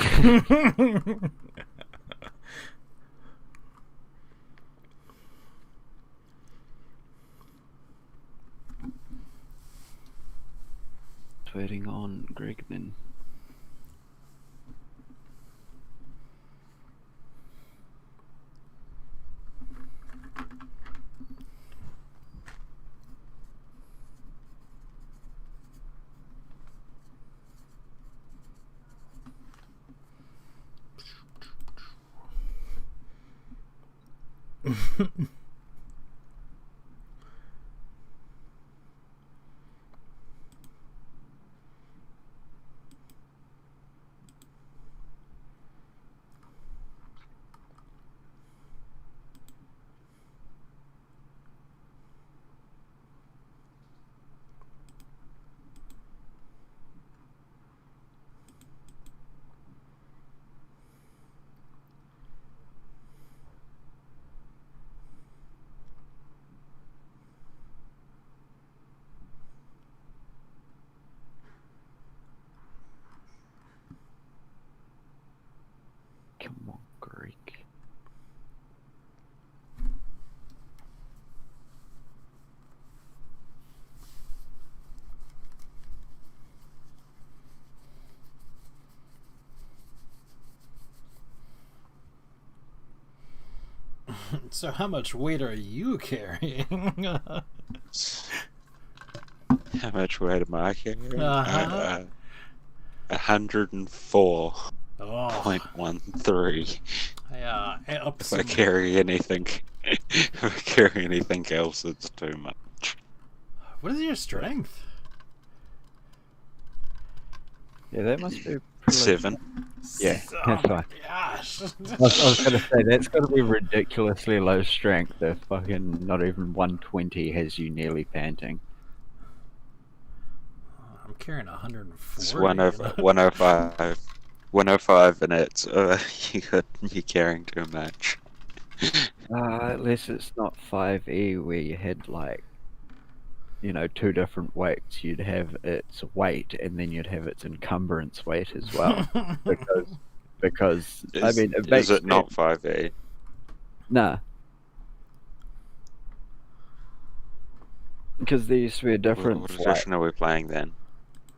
Waiting on Greg then. Come on, Greg. So how much weight are you carrying? How much weight am I carrying? Uh-huh. 104.13. Yeah, up If some... I carry anything, if I carry anything else, it's too much. What is your strength? Yeah, that must be pretty 7. Yeah, Oh that's my fine. gosh. I was gonna say that's gotta be ridiculously low strength if fucking not even 120 has you nearly panting. I'm carrying 140. It's 105. 105, and it's you're carrying too much. Unless it's not 5e where you had like, you know, 2 different weights. You'd have its weight and then you'd have its encumbrance weight as well. because I mean it makes Is it not 5e? Nah. Because there used to be a difference. What Like, edition are we playing then?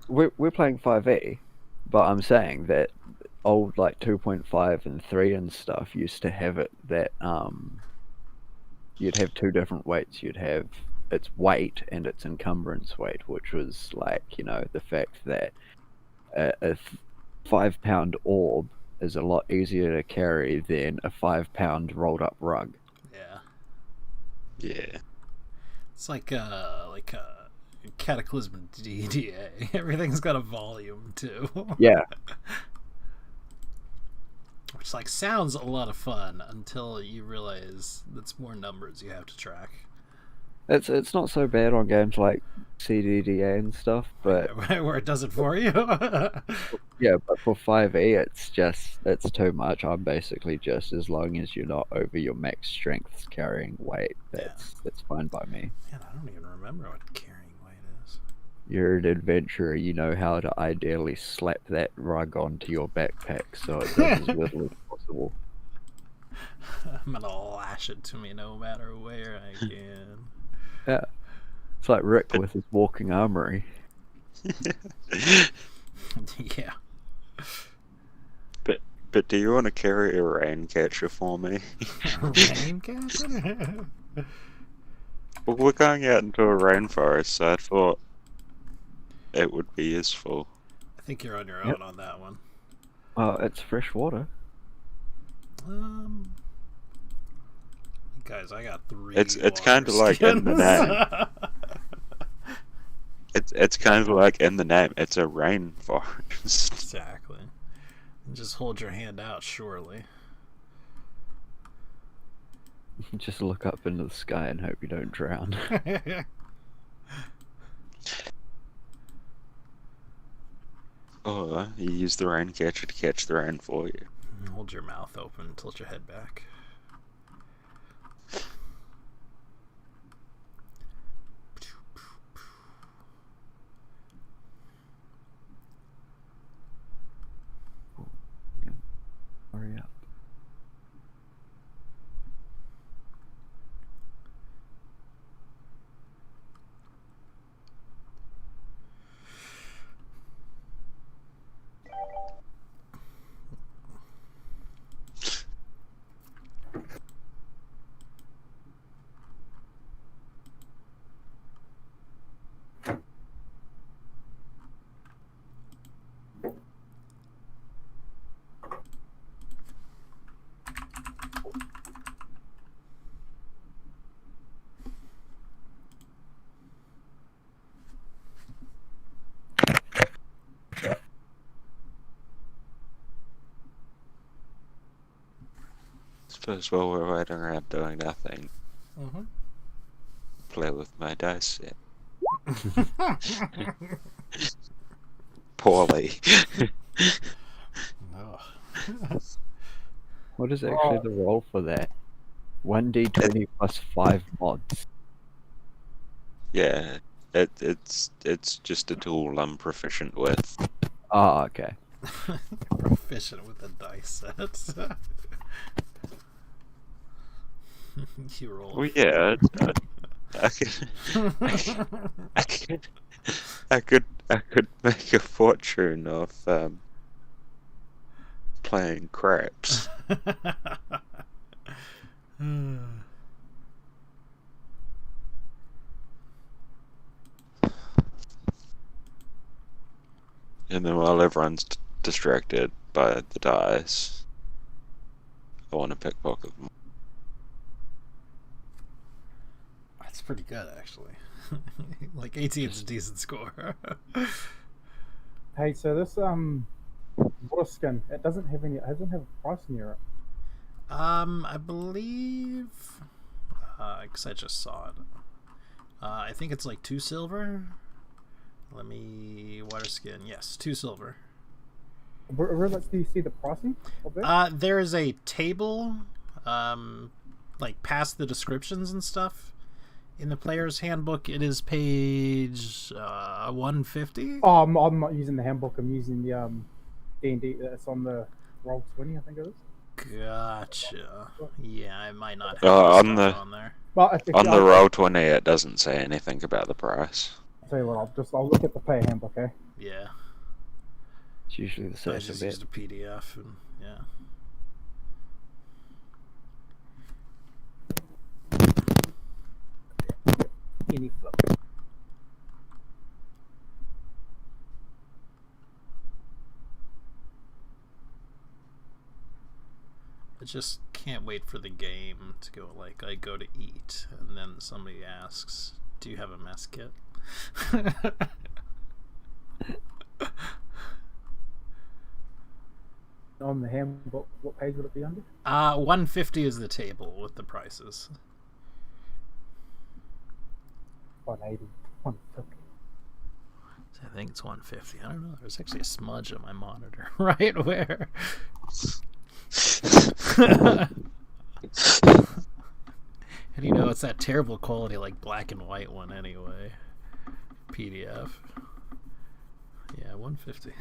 we're playing 5e, but I'm saying that old like 2.5 and 3 and stuff used to have it that you'd have 2 different weights. You'd have its weight and its encumbrance weight, which was like, you know, the fact that a 5-pound orb is a lot easier to carry than a 5-pound rolled up rug. Yeah. Yeah. It's like Cataclysm DDA. Everything's got a volume too. Yeah. Which like sounds a lot of fun until you realize that's more numbers you have to track. It's not so bad on games like CDDA and stuff, but Where it does it for you. yeah, but for 5e it's too much. I'm basically just, as long as you're not over your max strength carrying weight, that's fine by me. Man, I don't even remember what carrying weight is. You're an adventurer, you know how to ideally slap that rug onto your backpack so it does as little as possible. I'm gonna lash it to me no matter where I can. Yeah. It's like Rick with his walking armory. Yeah. But do you want to carry a rain catcher for me? Rain catcher? Well, we're going out into a rainforest, so I thought it would be useful. I think you're on your own on that one. Well, it's fresh water. Guys, I got 3. It's kind of like in the name. It's kind of like in the name. It's a rainforest. Exactly. And just hold your hand out, surely. Just look up into the sky and hope you don't drown. Or you use the rain catcher to catch the rain for you. Hold your mouth open, tilt your head back. Hurry up. Suppose while we're riding around doing nothing, Mm-hmm. play with my dice set. Poorly. Oh. What is actually the roll for that? 1d20 plus 5 mods. Yeah, it's just a tool I'm proficient with. Ah, okay. Proficient with the dice sets. You roll. Well, yeah, I could make a fortune off playing craps. And then while everyone's distracted by the dice, I want to pickpocket them. That's pretty good, actually. Like 18 is a decent score. Hey, so this water skin, it doesn't have any. It doesn't have a price near it. I believe, because I just saw it. I think it's like 2 silver. Let me water skin. Yes, 2 silver. Whereabouts do you see the pricing of that? There is a table, like past the descriptions and stuff. In the player's handbook, it is page 150. Oh, I'm not using the handbook. I'm using the D&D. It's on the Roll20, I think it is. Gotcha. Yeah, I might not have On stuff the- on there. Well, On the Roll20, it doesn't say anything about the price. I'll tell you what. I'll look at the player handbook. Okay. Yeah, It's usually the I safer just bet. used a PDF, and yeah. Any flip. I just can't wait for the game to go, like, I go to eat, and then somebody asks, do you have a mess kit? On the handbook, what page would it be under? 150 is the table with the prices. 180, 150. I think it's 150. I don't know. There's actually a smudge on my monitor right where. And you know, it's that terrible quality, like black and white one anyway. PDF. Yeah, 150.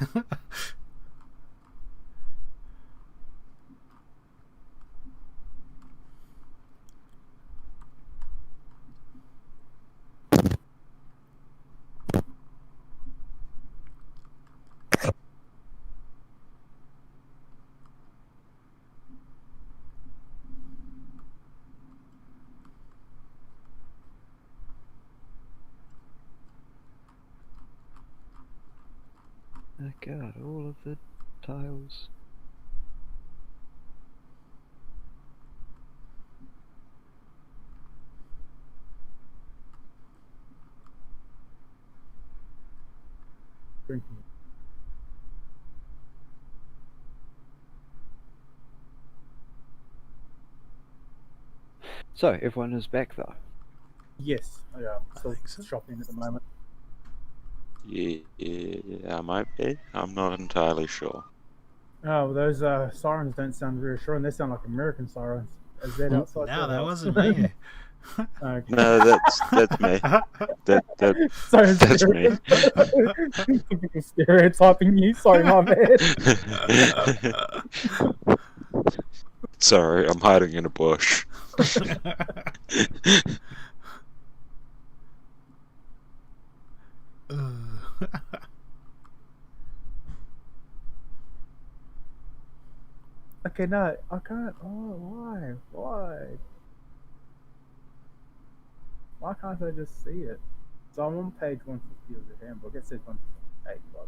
Oh god, all of the tiles. Drinking. So, everyone is back though. Yes, yeah, I'm I still think so. shopping at the moment. Yeah, I might be. I'm not entirely sure. Oh, well, those sirens don't sound reassuring. They sound like American sirens. Is that outside No, your that house? wasn't me. Okay. No, that's me. That So that's me. typical stereotyping you. Sorry, my bad. Sorry, I'm hiding in a bush. Okay, no, I can't. Oh, why? Why? Why can't I just see it? So I'm on page 150 of the handbook. It says 158, by the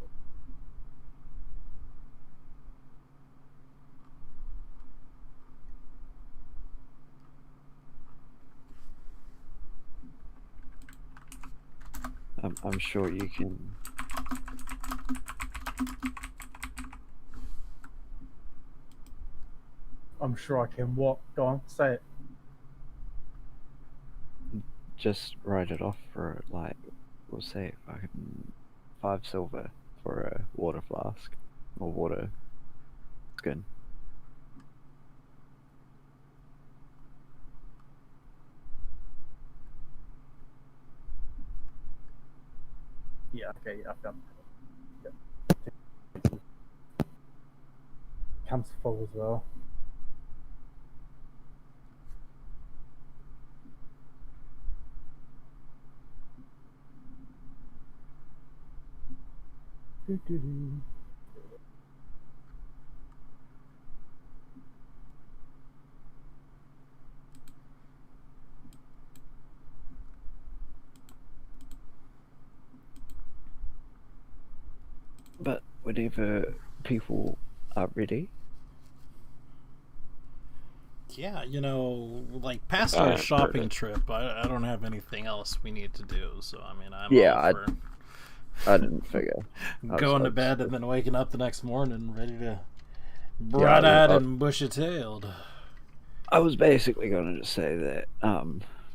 way. I'm sure you can. I'm sure I can. What? Go on, say it. Just write it off for, like, we'll say fucking 5 silver for a water flask or water skin. Yeah, okay, yeah, I've done it. Yep. Comes full as well. Doo-doo-doo. But whenever people are ready, Yeah, like past I our am shopping ready. trip, I don't have anything else we need to do. So I mean, I'm Yeah, all for I didn't figure. going to I bed and then waking up the next morning ready to Yeah, bright-eyed and bushy-tailed. I was basically going to just say that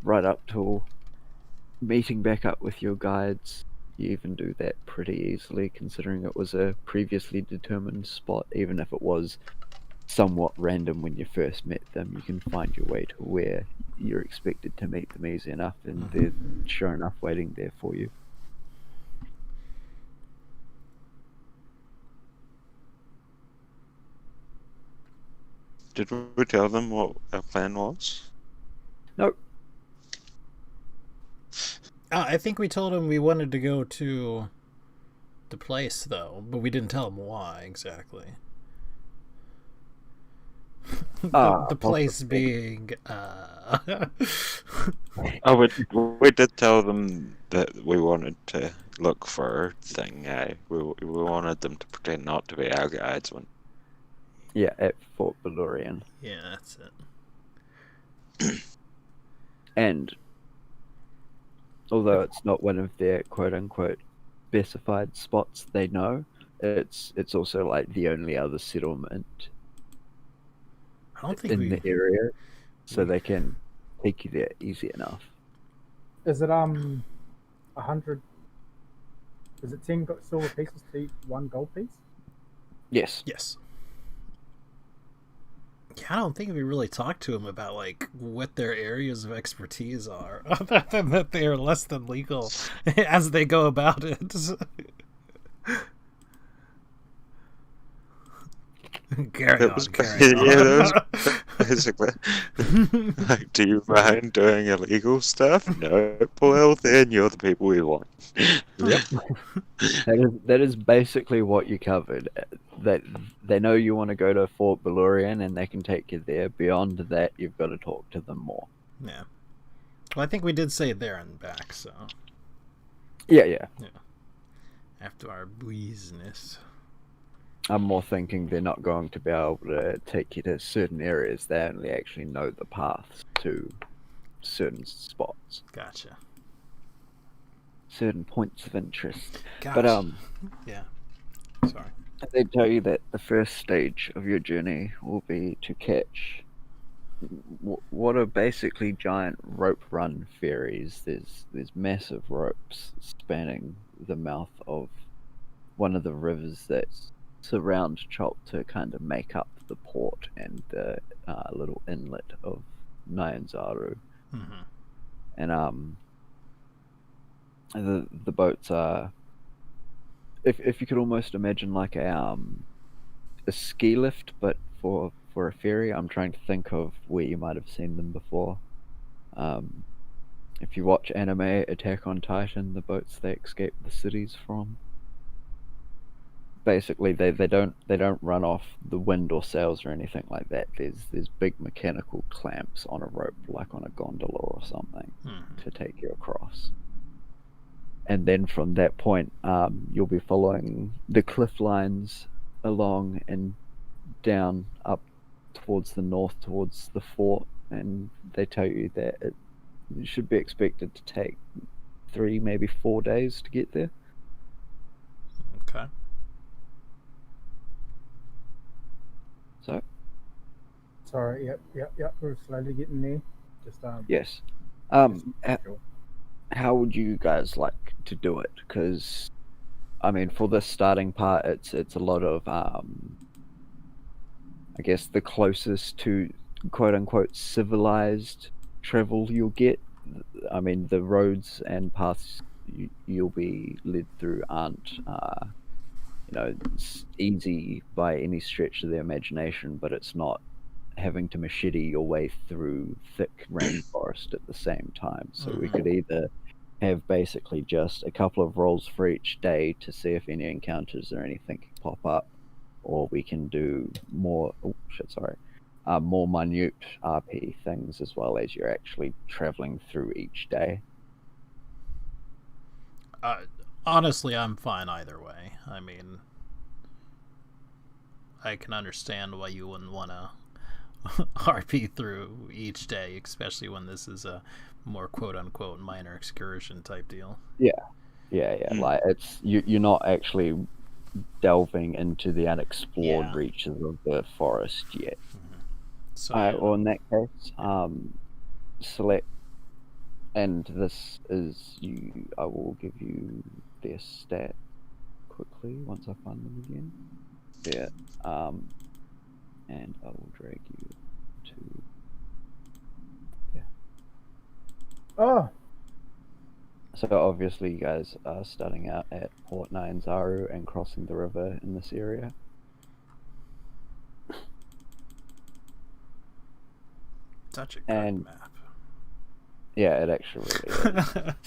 right up till meeting back up with your guides, you even do that pretty easily, considering it was a previously determined spot. Even if it was somewhat random when you first met them, you can find your way to where you're expected to meet them easy enough, and they're sure enough waiting there for you. Did we tell them what our plan was? Nope. I think we told him we wanted to go to the place, though, but we didn't tell him why exactly. The place Possibly. being Oh, we did tell them that we wanted to look for a thing. We wanted them to pretend not to be our guides when. Yeah, at Fort Valorian. Yeah, that's it. And although it's not one of their quote-unquote specified spots they know, it's also like the only other settlement I don't think in the area, so they can take you there easy enough. Is it 100? Is it 10 silver pieces to each 1 gold piece? Yes. Yes. Yeah, I don't think we really talked to him about like what their areas of expertise are, other than that they are less than legal as they go about it. Carry on. That was basically. Like, do you mind doing illegal stuff? No. Well, then you're the people we want. Yep. that is basically what you covered. That they know you want to go to Fort Valorian and they can take you there. Beyond that, you've got to talk to them more. Yeah. Well, I think we did say there and back, so. Yeah. After our business. I'm more thinking they're not going to be able to take you to certain areas. They only actually know the paths to certain spots. Gotcha. Certain points of interest. Gotcha. But yeah. Sorry. they tell you that the first stage of your journey will be to catch what are basically giant rope run ferries. There's massive ropes spanning the mouth of one of the rivers that surround Chop to kind of make up the port and the little inlet of Nyanzaru. Mm-hmm. And the boats are, if you could almost imagine like a ski lift, but for a ferry. I'm trying to think of where you might have seen them before. If you watch anime Attack on Titan, the boats they escape the cities from, basically they don't run off the wind or sails or anything like that. There's big mechanical clamps on a rope, like on a gondola or something, to take you across. And then from that point, you'll be following the cliff lines along and down up towards the north, towards the fort, and they tell you that it should be expected to take 3, maybe 4 days to get there. Okay. So, Sorry, yep. We're slowly getting there. Just yes. sure. How would you guys like to do it? Because, I mean, for this starting part, it's a lot of, I guess, the closest to quote-unquote civilized travel you'll get. I mean, the roads and paths you'll be led through aren't, easy by any stretch of the imagination, but it's not having to machete your way through thick rainforest at the same time. So we could either have basically just a couple of rolls for each day to see if any encounters or anything can pop up, or we can do more more minute RP things as well as you're actually traveling through each day. Honestly, I'm fine either way. I mean, I can understand why you wouldn't want to RP through each day, especially when this is a more quote-unquote minor excursion type deal. Yeah. Like, it's you're not actually delving into the unexplored reaches of the forest yet. So, well, in that case, select, and this is you. I will give you their stat quickly once I find them again. There, and I will drag you to. Yeah. Oh, So obviously, you guys are starting out at Port Nyanzaru and crossing the river in this area. such a good And- map. Yeah, it actually really is.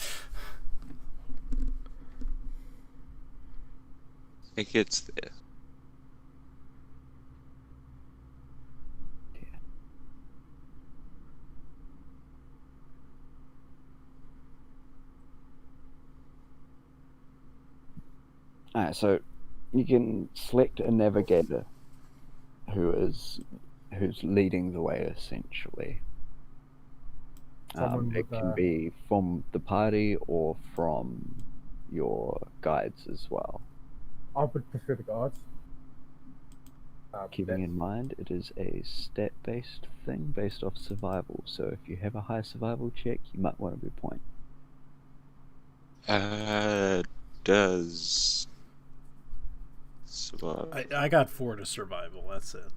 It gets there. Alright, so you can select a navigator who's leading the way, essentially. Someone It with, can be from the party or from your guides as well. I would prefer the guards. Keeping in mind, it is a stat-based thing based off survival, so if you have a high survival check, you might want to be point. Does I got 4 to survival. That's it.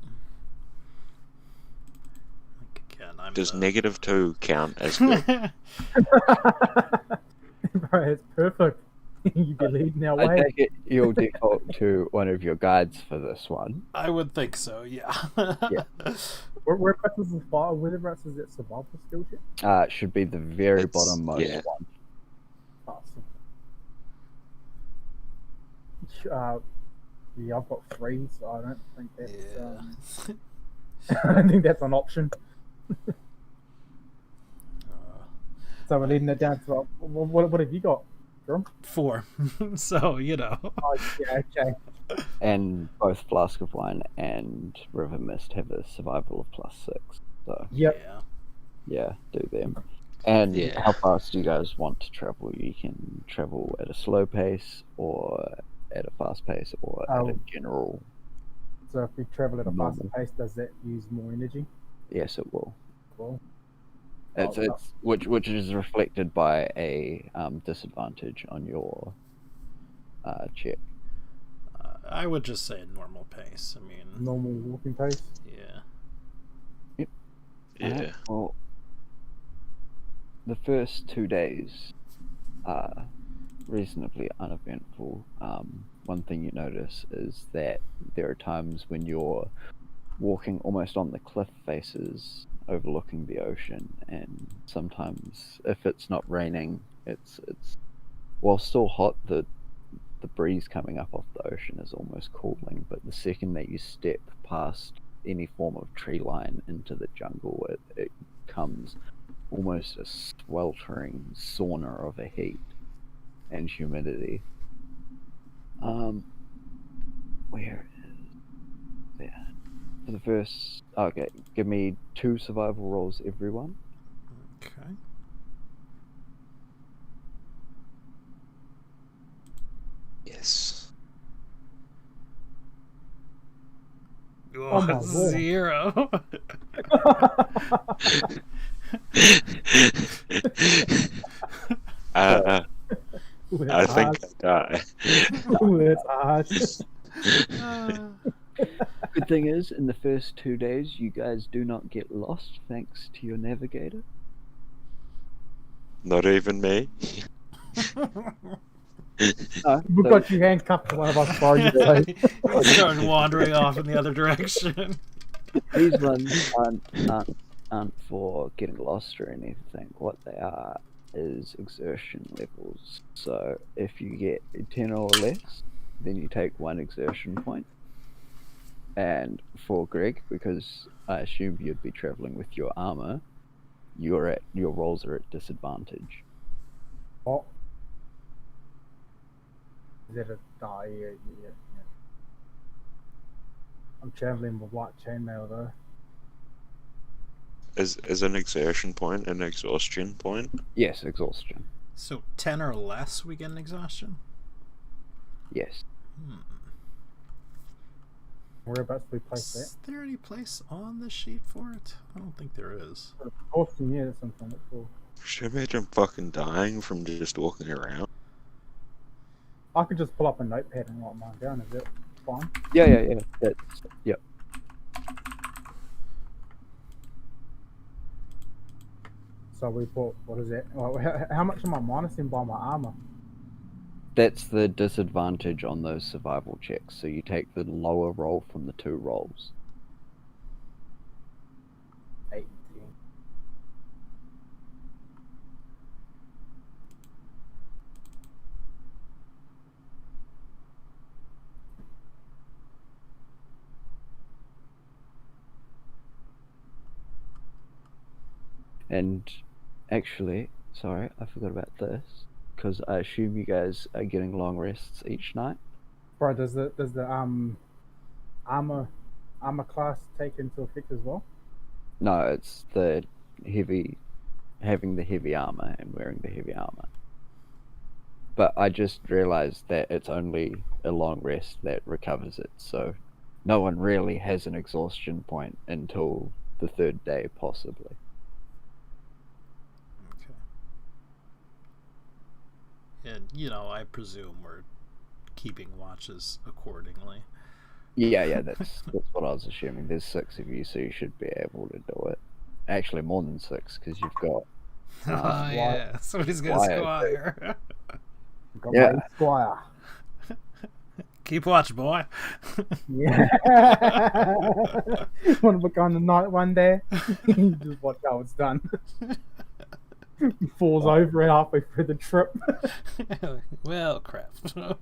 Again, I'm does -2 count as good? Bro, it's perfect. You be leading our I way. take it you'll default to one of your guides for this one. I would think so. Yeah. Yeah. Whereabouts is the fire? Whereabouts is that survival skill check? It should be the very It's- bottommost yeah. one. Awesome. Yeah, I've got 3, so I don't think that's. I don't think that's an option. So we're leading it down to what have you got, Jerome? 4. So Oh, yeah, okay. And both Flask of Wine and River Mist have a survival of +6. So Yep. yeah, do them. And Yeah. how fast do you guys want to travel? You can travel at a slow pace or at a fast pace or at a general. So if we travel at a faster Normal. pace, does that use more energy? Yes, it will. Well, It's which is reflected by a disadvantage on your check. I would just say normal pace. I mean, Normal walking pace. yeah. Yeah. Well, the first 2 days are reasonably uneventful. One thing you notice is that there are times when you're walking almost on the cliff faces overlooking the ocean, and sometimes if it's not raining, it's while still hot, the breeze coming up off the ocean is almost cooling, but the second that you step past any form of tree line into the jungle, it comes almost a sweltering sauna of a heat and humidity. Where is there? For the first, okay, give me 2 survival rolls, everyone. Okay. Yes. Oh my lord. 0. Ooh, I that's think harsh. I die. Ooh, that's harsh. Good thing is, in the first 2 days, you guys do not get lost thanks to your navigator. Not even me. We've got you handcuffed to one of us, bro. You say. He started wandering off in the other direction. These ones aren't for getting lost or anything. What they are is exertion levels. So if you get 10 or less, then you take 1 exertion point. And for Greg, because I assume you'd be traveling with your armor, your rolls are at disadvantage. Oh. Is that a die? Yeah. I'm traveling with white chainmail though. Is an exertion point an exhaustion point? Yes, exhaustion. So 10 or less, we get an exhaustion? Yes. Whereabouts do we place that? Is there any place on the sheet for it? I don't think there is. Austin, yeah, that's something that's cool. Should you imagine fucking dying from just walking around? I could just pull up a notepad and write mine down. Is that fine? Yeah. Yep. So we put, what is that? Well, how much am I minusing by my armor? That's the disadvantage on those survival checks. So you take the lower roll from the 2 rolls. 18. And actually, sorry, I forgot about this, because I assume you guys are getting long rests each night. Bro, does the armor class take into effect as well? No, it's the having the heavy armor and wearing the heavy armor. But I just realized that it's only a long rest that recovers it, so no one really has an exhaustion point until the 3rd day, possibly. Okay. And, I presume we're keeping watches accordingly. Yeah, that's what I was assuming. There's 6 of you, so you should be able to do it. Actually, more than 6, because you've got... Oh, yeah. Somebody's got a squire. Got Yeah. my squire. Keep watch, boy. Yeah. Want to book on the night one day? Just watch how it's done. He falls over halfway through the trip. Well, crap. How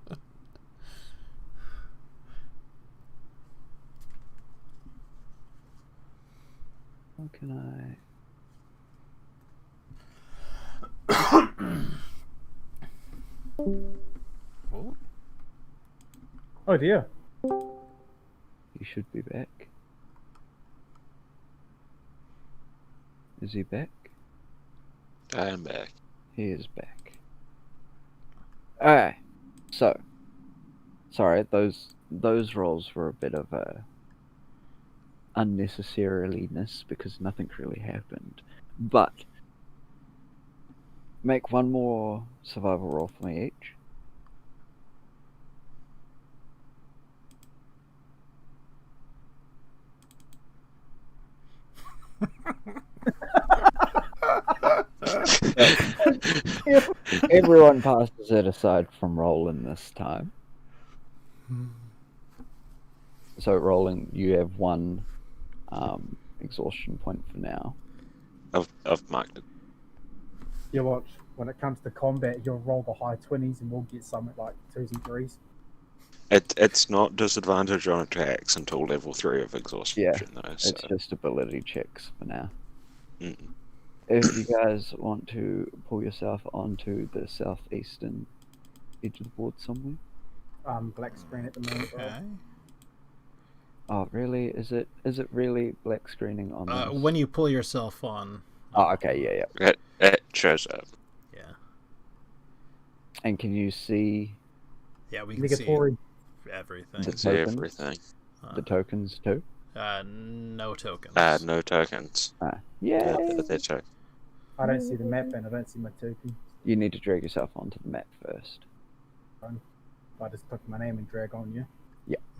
can I... Oh, Oh dear. You should be back. Is he back? I am back. He is back. Alright. So, sorry, those rolls were a bit of a unnecessariness because nothing really happened. But make 1 more survival roll for me each. Everyone passes it aside from Roland this time. So Roland, you have one exhaustion point for now. I've marked it. You watch, when it comes to combat, you'll roll the high 20s and we'll get some at like 2s and 3s. It's not disadvantage on attacks until level 3 of exhaustion, Yeah, though. So. It's just ability checks for now. Mm. If you guys want to pull yourself onto the southeastern edge of the board somewhere. Black screen at the moment, bro. Okay. Oh, really? Is it really black screening on this? When you pull yourself on. Oh, okay, yeah. It shows up. Yeah. And can you see Yeah, we can see Negatory. everything. The It's everything. the tokens too? No tokens. No tokens. Yeah. That's okay. I don't see the map and I don't see my token. You need to drag yourself onto the map first. I just click my name and drag on you.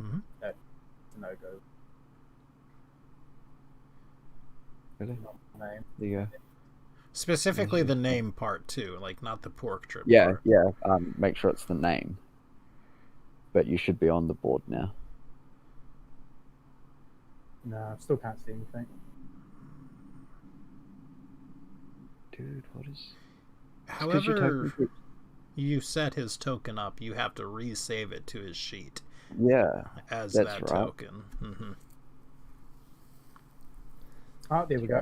Mhm. That's a no-go. Really? Not my name. There you go. Specifically the name part too, like not the pork trip Yeah, part. yeah. Make sure it's the name. But you should be on the board now. No, I still can't see anything. Dude, what is... However, you set his token up, you have to resave it to his sheet Yeah, as that's that right. token. Mm-hmm. Oh, there we go.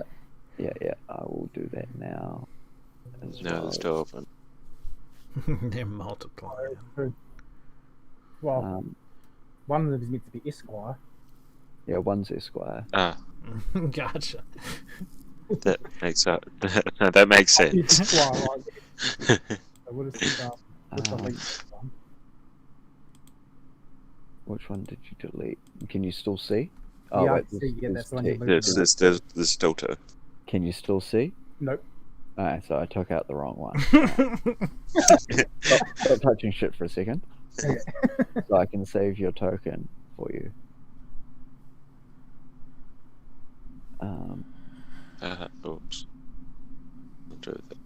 yeah. I will do that now. As No, well. it's still open. They're multiplying. Well, one of them is meant to be Esquire. Yeah, one's Esquire. Gotcha. That makes up. No, that makes sense. Esquire, right? I would have said which one Um, leads one. Which one did you delete? Can you still see? Yeah, I wait, can see, yeah, that's the one two. you deleted. There's still 2. Can you still see? Nope. Alright, so I took out the wrong one. Stop touching shit for a second. Okay. So I can save your token for you. Oops. I'll do that.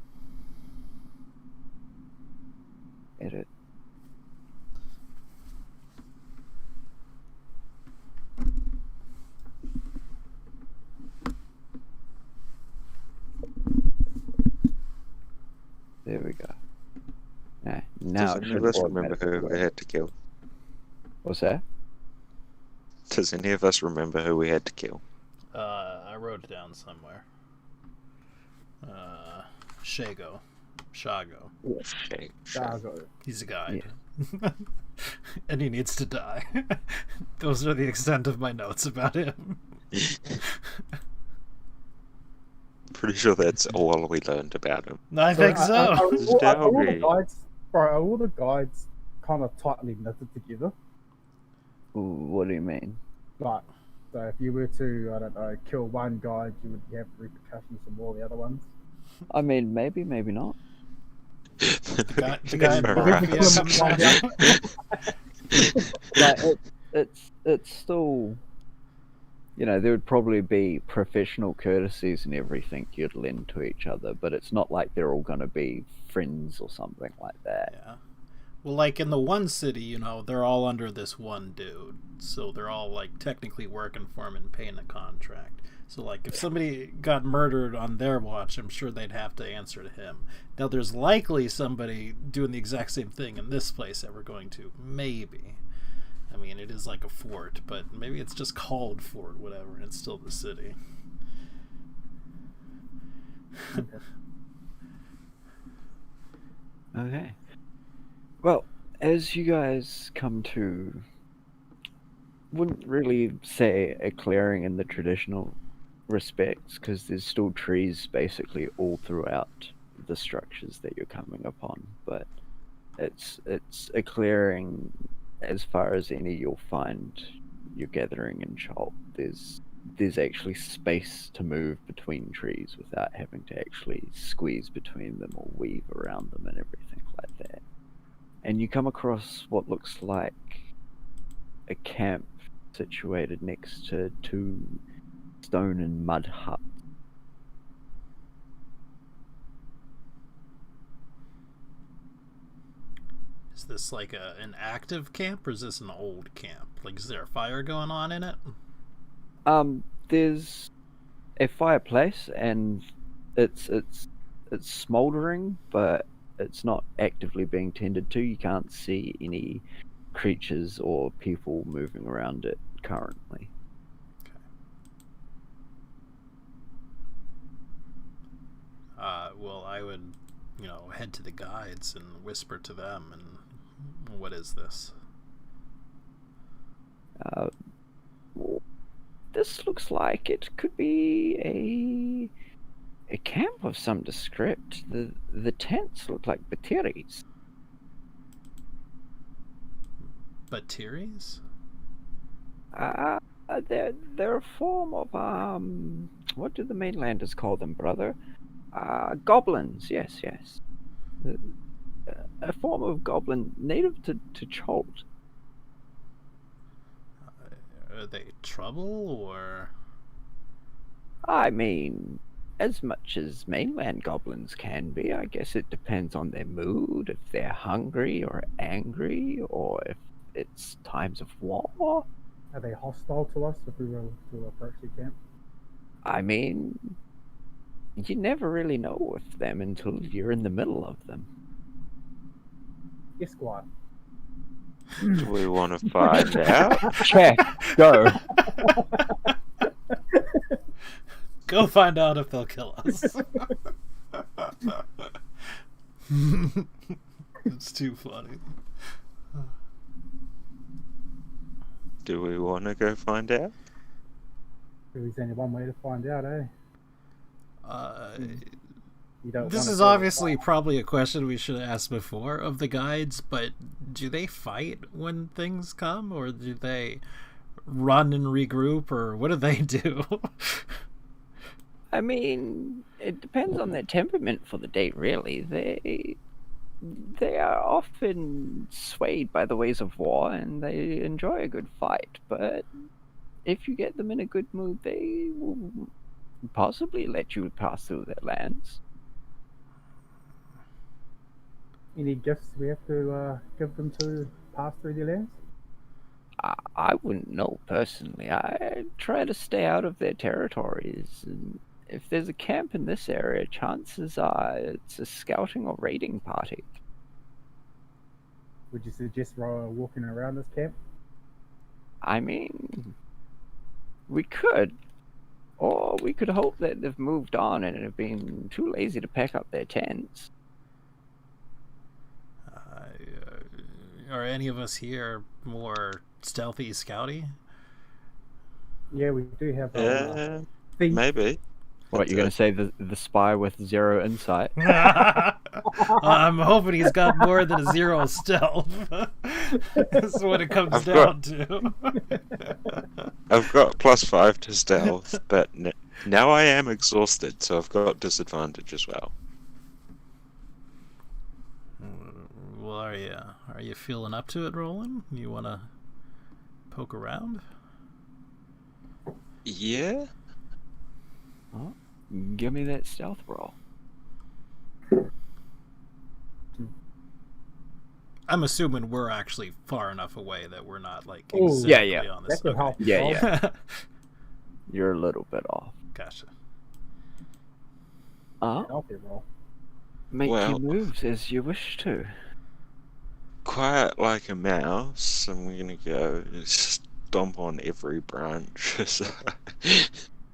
Edit. There we go. Now Does it any should of us remember automatically who we work. had to kill? What's that? Does any of us remember who we had to kill? I wrote it down somewhere. Shago. Dargo. He's a guide. And he needs to die. Those are the extent of my notes about him. Pretty sure that's all we learned about him. I think so. Are all the Dowry. guides, bro, are all the guides kind of tightly knitted together? Ooh, what do you mean? Like, so if you were to, I don't know, kill one guide, you would have repercussions from all the other ones. I mean, maybe, maybe not. The guy in Mafia comes Like it's still, you know, there would probably be professional courtesies and everything you'd lend to each other, but it's not like they're all going to be friends or something like that. Yeah. Well, like in the one city, you know, they're all under this one dude. So they're all, like, technically working for him and paying a contract. So, like, if somebody got murdered on their watch, I'm sure they'd have to answer to him. Now, there's likely somebody doing the exact same thing in this place that we're going to. Maybe. I mean, it is like a fort, but maybe it's just called fort, whatever, and it's still the city. Okay. Well, as you guys come to, wouldn't really say a clearing in the traditional respects, because there's still trees basically all throughout the structures that you're coming upon, but it's a clearing as far as any you'll find you're gathering in Chult. There's actually space to move between trees without having to actually squeeze between them or weave around them and everything like that. And you come across what looks like a camp situated next to two stone and mud huts this like an active camp, or is this an old camp? Like, is there a fire going on in it? There's a fireplace, and it's smoldering, but it's not actively being tended to. You can't see any creatures or people moving around it currently. Well, I would, head to the guides and whisper to them. And what is this? This looks like it could be a camp of some descript. The tents look like bateries. Bateries? They're a form of what do the mainlanders call them, brother? Goblins. Yes. A form of goblin native to Cholt. Are they trouble, or? I mean, as much as mainland goblins can be, I guess it depends on their mood, if they're hungry or angry, or if it's times of war. Are they hostile to us if we were to approach the camp? I mean, you never really know with them until you're in the middle of them. Yes, squad. Do we want to find out? Check, go. Go find out if they'll kill us. It's too funny. Do we want to go find out? There's only one way to find out, eh? You don't This wanna is go obviously far. probably a question we should have asked before of the guides, but do they fight when things come, or do they run and regroup, or what do they do? I mean, it depends on their temperament for the day, really. They are often swayed by the ways of war, and they enjoy a good fight, but if you get them in a good mood, they will possibly let you pass through their lands. Any gifts we have to give them to pass through their lands? I wouldn't know personally. I try to stay out of their territories. And if there's a camp in this area, chances are it's a scouting or raiding party. Would you suggest walking around this camp? I mean, we could. Or we could hope that they've moved on and have been too lazy to pack up their tents. Are any of us here more stealthy, scouty? Yeah, we do have Yeah, thief. maybe. What, you're going to say the spy with 0 insight? I'm hoping he's got more than a 0 stealth. That's what it comes down to. I've got +5 to stealth, but now I am exhausted, so I've got disadvantage as well. Well, are you feeling up to it, Roland? You want to poke around? Yeah? Oh, give me that stealth roll. I'm assuming we're actually far enough away that we're not like Oh, exactly yeah. on this. That could help. Yeah. You're a little bit off. Gotcha. Healthy roll. Make Well- your moves as you wish to. Quiet like a mouse, I'm gonna go stomp on every branch. So-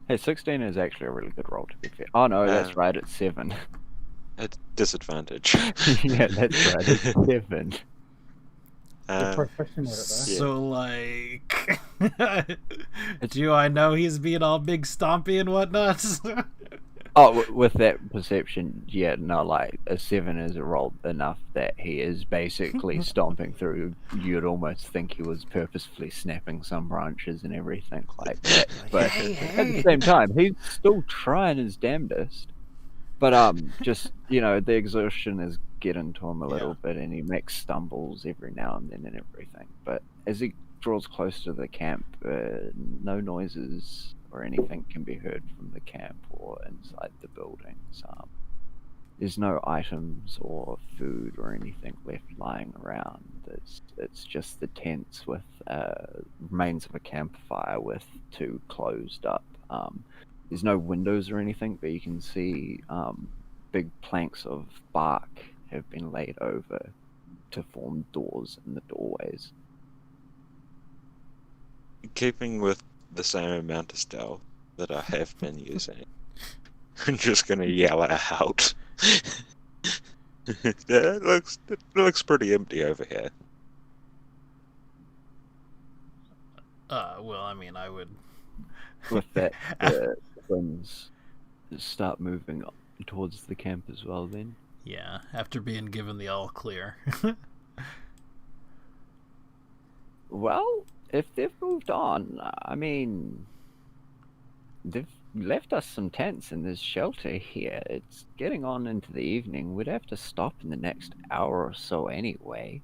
Hey, 16 is actually a really good roll, to be fair. Oh no, that's right, it's 7. At disadvantage. Yeah, that's right, it's 7. Good profession with it, though. So, like, do I know he's being all big stompy and whatnot? Oh, with that perception, yeah, no, like, a 7 is a roll enough that he is basically stomping through. You'd almost think he was purposefully snapping some branches and everything like that. But at the same time, he's still trying his damnedest. But, just, the exhaustion is getting to him a little bit, and he makes stumbles every now and then and everything. But as he draws close to the camp, no noises or anything can be heard from the camp or inside the buildings. there's no items or food or anything left lying around. It's just the tents with remains of a campfire with two closed up. There's no windows or anything, but you can see big planks of bark have been laid over to form doors in the doorways. Keeping with the same amount of stealth that I have been using, I'm just gonna yell out. It looks pretty empty over here. Well, I mean, I would. With that, the twins start moving towards the camp as well then. Yeah, after being given the all clear. Well, if they've moved on, I mean, they've left us some tents and there's shelter here. It's getting on into the evening. We'd have to stop in the next hour or so anyway.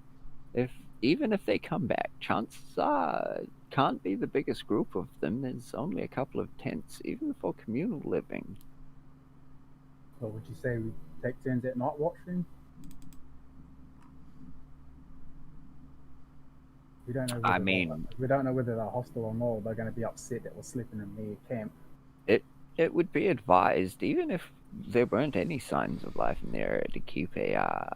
Even if they come back, chances are it can't be the biggest group of them. There's only a couple of tents, even for communal living. Well, would you say we take turns at night watching? We don't know. We don't know whether they're hostile or not. They're going to be upset that we're sleeping in their camp. It would be advised, even if there weren't any signs of life in the area, to keep a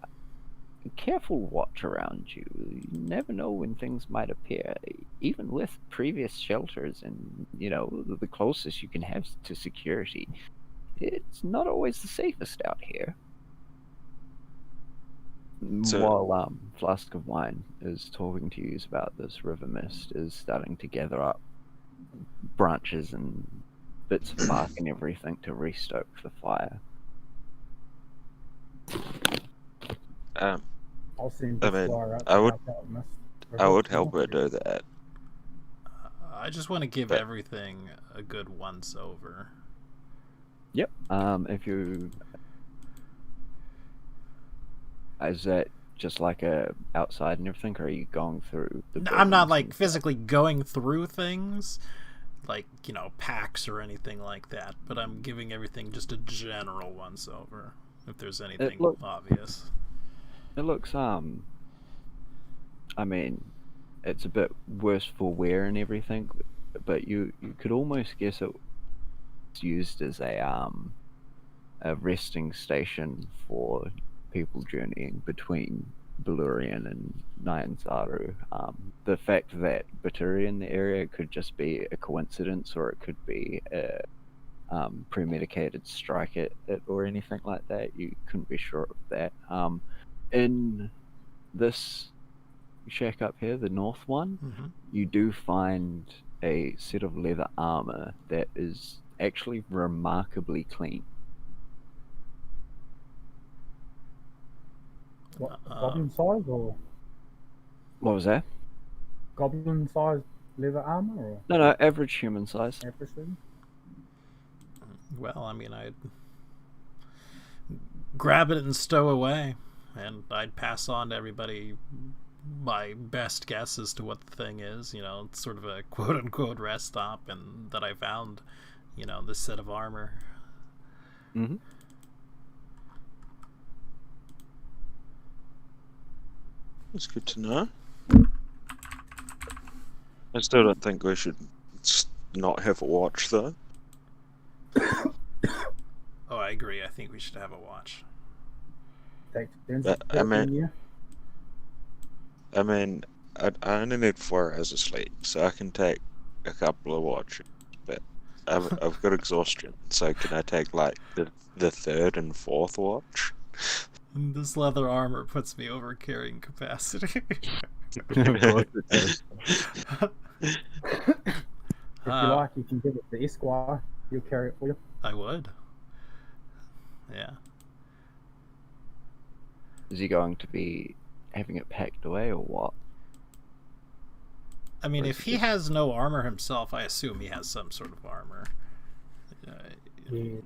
careful watch around you. You never know when things might appear. Even with previous shelters and, the closest you can have to security, it's not always the safest out here. So- While Flask of Wine is talking to you about this, River Mist is starting to gather up branches and bits of bark and everything to restoke the fire. I'll send I this mean, fire out I to would- help out Mist. I would help her do that. I just want to give But- everything a good once over. Yep. If you... Is that just like outside and everything, or are you going through the I'm not buildings like and- physically going through things, like, packs or anything like that, but I'm giving everything just a general once over, if there's anything obvious. It looks, I mean, it's a bit worse for wear and everything, but you could almost guess it's used as a resting station for people journeying between Belurian and Nyanzaru. The fact that Baturi in the area could just be a coincidence, or it could be a premedicated strike at it or anything like that. You couldn't be sure of that. In this shack up here, the north one, Mm-hmm. you do find a set of leather armor that is actually remarkably clean. What, goblin size or What was that? goblin size leather armor or No, average human size. everything? Well, I mean, I'd grab it and stow away, and I'd pass on to everybody my best guess as to what the thing is. It's sort of a quote-unquote rest stop, and that I found, this set of armor. Mm-hmm. That's good to know. I still don't think we should not have a watch, though. Oh, I agree. I think we should have a watch. Take turns. But, at I mean- yeah. I only need 4 hours of sleep, so I can take a couple of watches. But I've got exhaustion, so can I take like the third and fourth watch? This leather armor puts me over carrying capacity. Of course it does. If you like, you can give it to Esquire. He'll carry it for you. I would. Yeah. Is he going to be having it packed away or what? I mean, Or if is he it- has no armor himself, I assume he has some sort of armor. Yeah.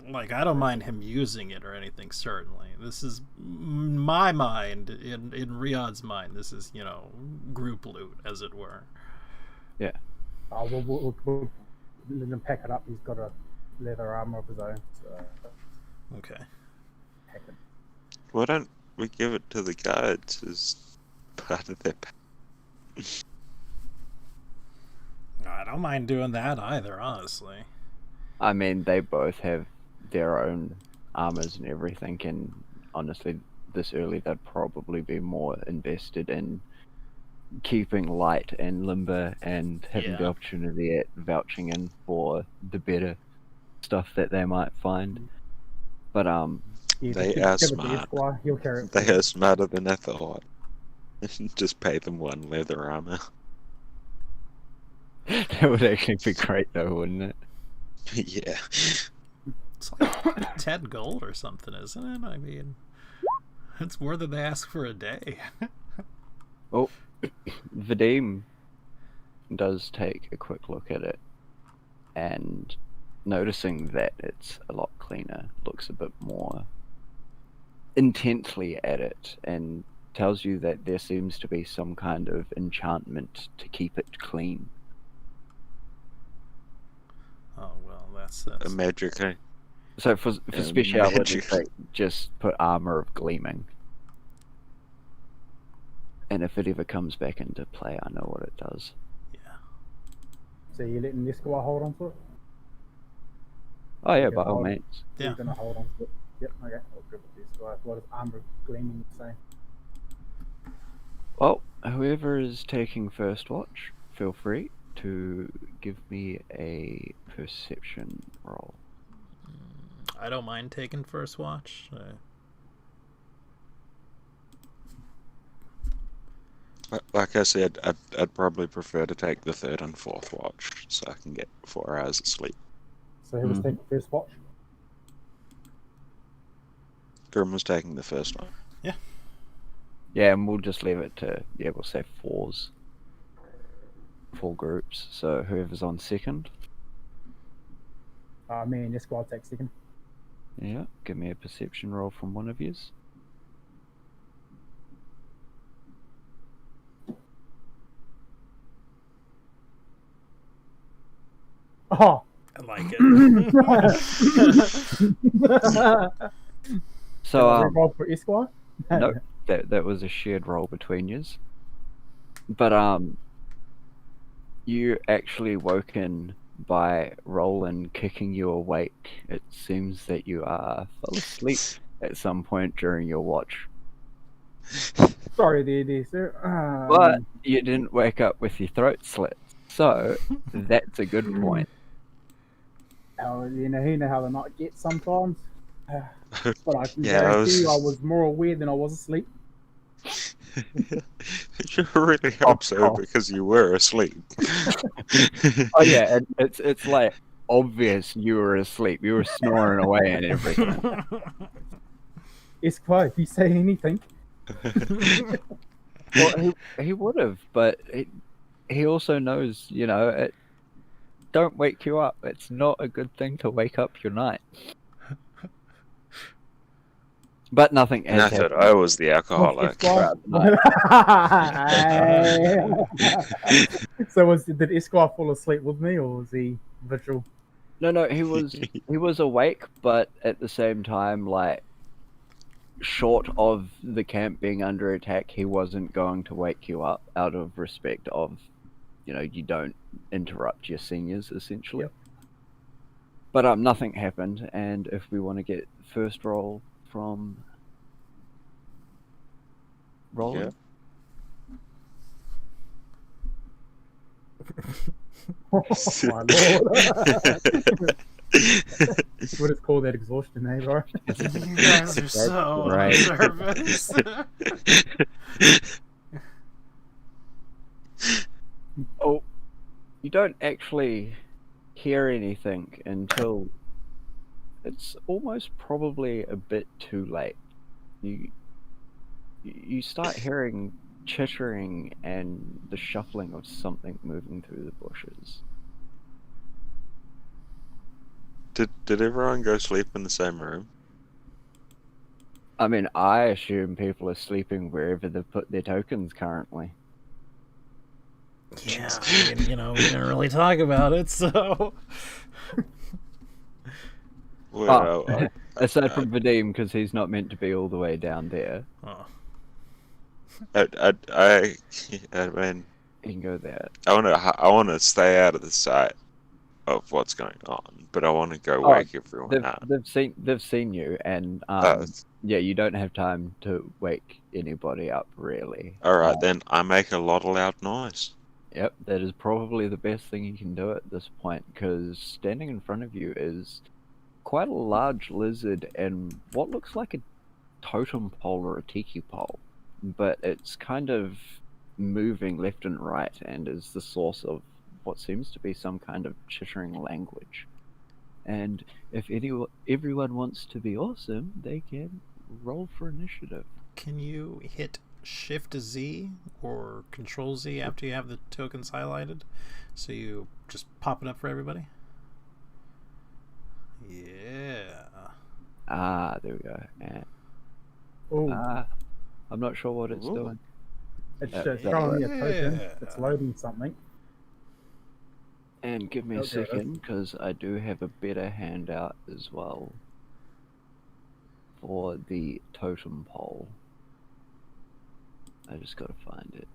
Like, I don't mind him using it or anything, certainly. This is my mind, in Riyadh's mind, this is, group loot, as it were. We'll let him pack it up. He's got a leather armor of his own. So Okay. pack it. Why don't we give it to the guards as part of their I don't mind doing that either, honestly. I mean, they both have their own armors and everything, and honestly, this early they'd probably be more invested in keeping light and limber and having the Yeah. opportunity at vouching in for the better stuff that they might find. But Yeah, They give are it to smart. Esquire, he'll carry it. They are smarter than I thought. Just pay them one leather armor. that would actually be great, though, wouldn't it? Yeah. It's like 10 gold or something, isn't it? I mean, it's more than they ask for a day. Oh, Vadim does take a quick look at it, and noticing that it's a lot cleaner, looks a bit more intently at it, and tells you that there seems to be some kind of enchantment to keep it clean. Oh, well, that's A magic, eh? So for speciality, magic. like, just put armor of gleaming. And if it ever comes back into play, I know what it does. yeah. So you're letting Esquire hold on to it? Oh yeah, Okay, by all hold- means. Yeah. You're gonna hold on to it. Yep, okay. I'll give it to Esquire. What does Armor Gleaming say? Well, whoever is taking first watch, feel free to give me a perception roll. I don't mind taking first watch. Like I said, I'd probably prefer to take the third and fourth watch so I can get 4 hours of sleep. So who was Mhm. taking first watch? Grim was taking the first one. Yeah, and we'll just leave it to, yeah, we'll say 4s. 4 groups, so whoever's on second. Me and Esquire take second. Yeah, give me a perception roll from one of yous. Oh! I like it. So, roll for Esquire? no, that was a shared roll between yous. But, you actually woken by Roland kicking you awake. It seems that you fell asleep at some point during your watch. Sorry there, sir. But you didn't wake up with your throat slit. So, that's a good point. You know how the night gets sometimes. But I can Yeah, guarantee you I was more aware than I was asleep. You really hope so Oh. because you were asleep. Oh yeah, and it's like obvious you were asleep. You were snoring away and everything. Esquire, if you say anything, Well, he would have, but he also knows, don't wake you up. It's not a good thing to wake up your night. But nothing And I has thought happened. I was the alcoholic. Esquire. Right. So did Esquire fall asleep with me, or was he virtual? No, he was awake, but at the same time, like, short of the camp being under attack, he wasn't going to wake you up out of respect of, you don't interrupt your seniors, essentially. Yep. But nothing happened, and if we want to get first roll from Roland. Oh my lord! What is called that exhaustion, eh, bro? You guys are so right. nervous. Oh, you don't actually hear anything until it's almost probably a bit too late. You start hearing chittering and the shuffling of something moving through the bushes. Did everyone go sleep in the same room? I mean, I assume people are sleeping wherever they've put their tokens currently. Yeah, I mean, we didn't really talk about it, so. Well, Aside from Vadim, because he's not meant to be all the way down there. Oh. I mean, He can go there. I wanna stay out of the sight of what's going on, but I want to go Oh, wake everyone up. They've seen you, and yeah, you don't have time to wake anybody up really. All right, then I make a lot of loud noise. Yep, that is probably the best thing you can do at this point, because standing in front of you is quite a large lizard and what looks like a totem pole or a tiki pole, but it's kind of moving left and right and is the source of what seems to be some kind of chittering language. And if everyone wants to be awesome, they can roll for initiative. Can you hit Shift Z or Control Z after you have the tokens highlighted? So you just pop it up for everybody? Yeah. There we go. And, Oh, I'm not sure what it's Ooh. doing. it's yeah. showing me a token. Yeah. It's loading something. And give me a Okay, second, because I do have a better handout as well for the totem pole. I just gotta find it.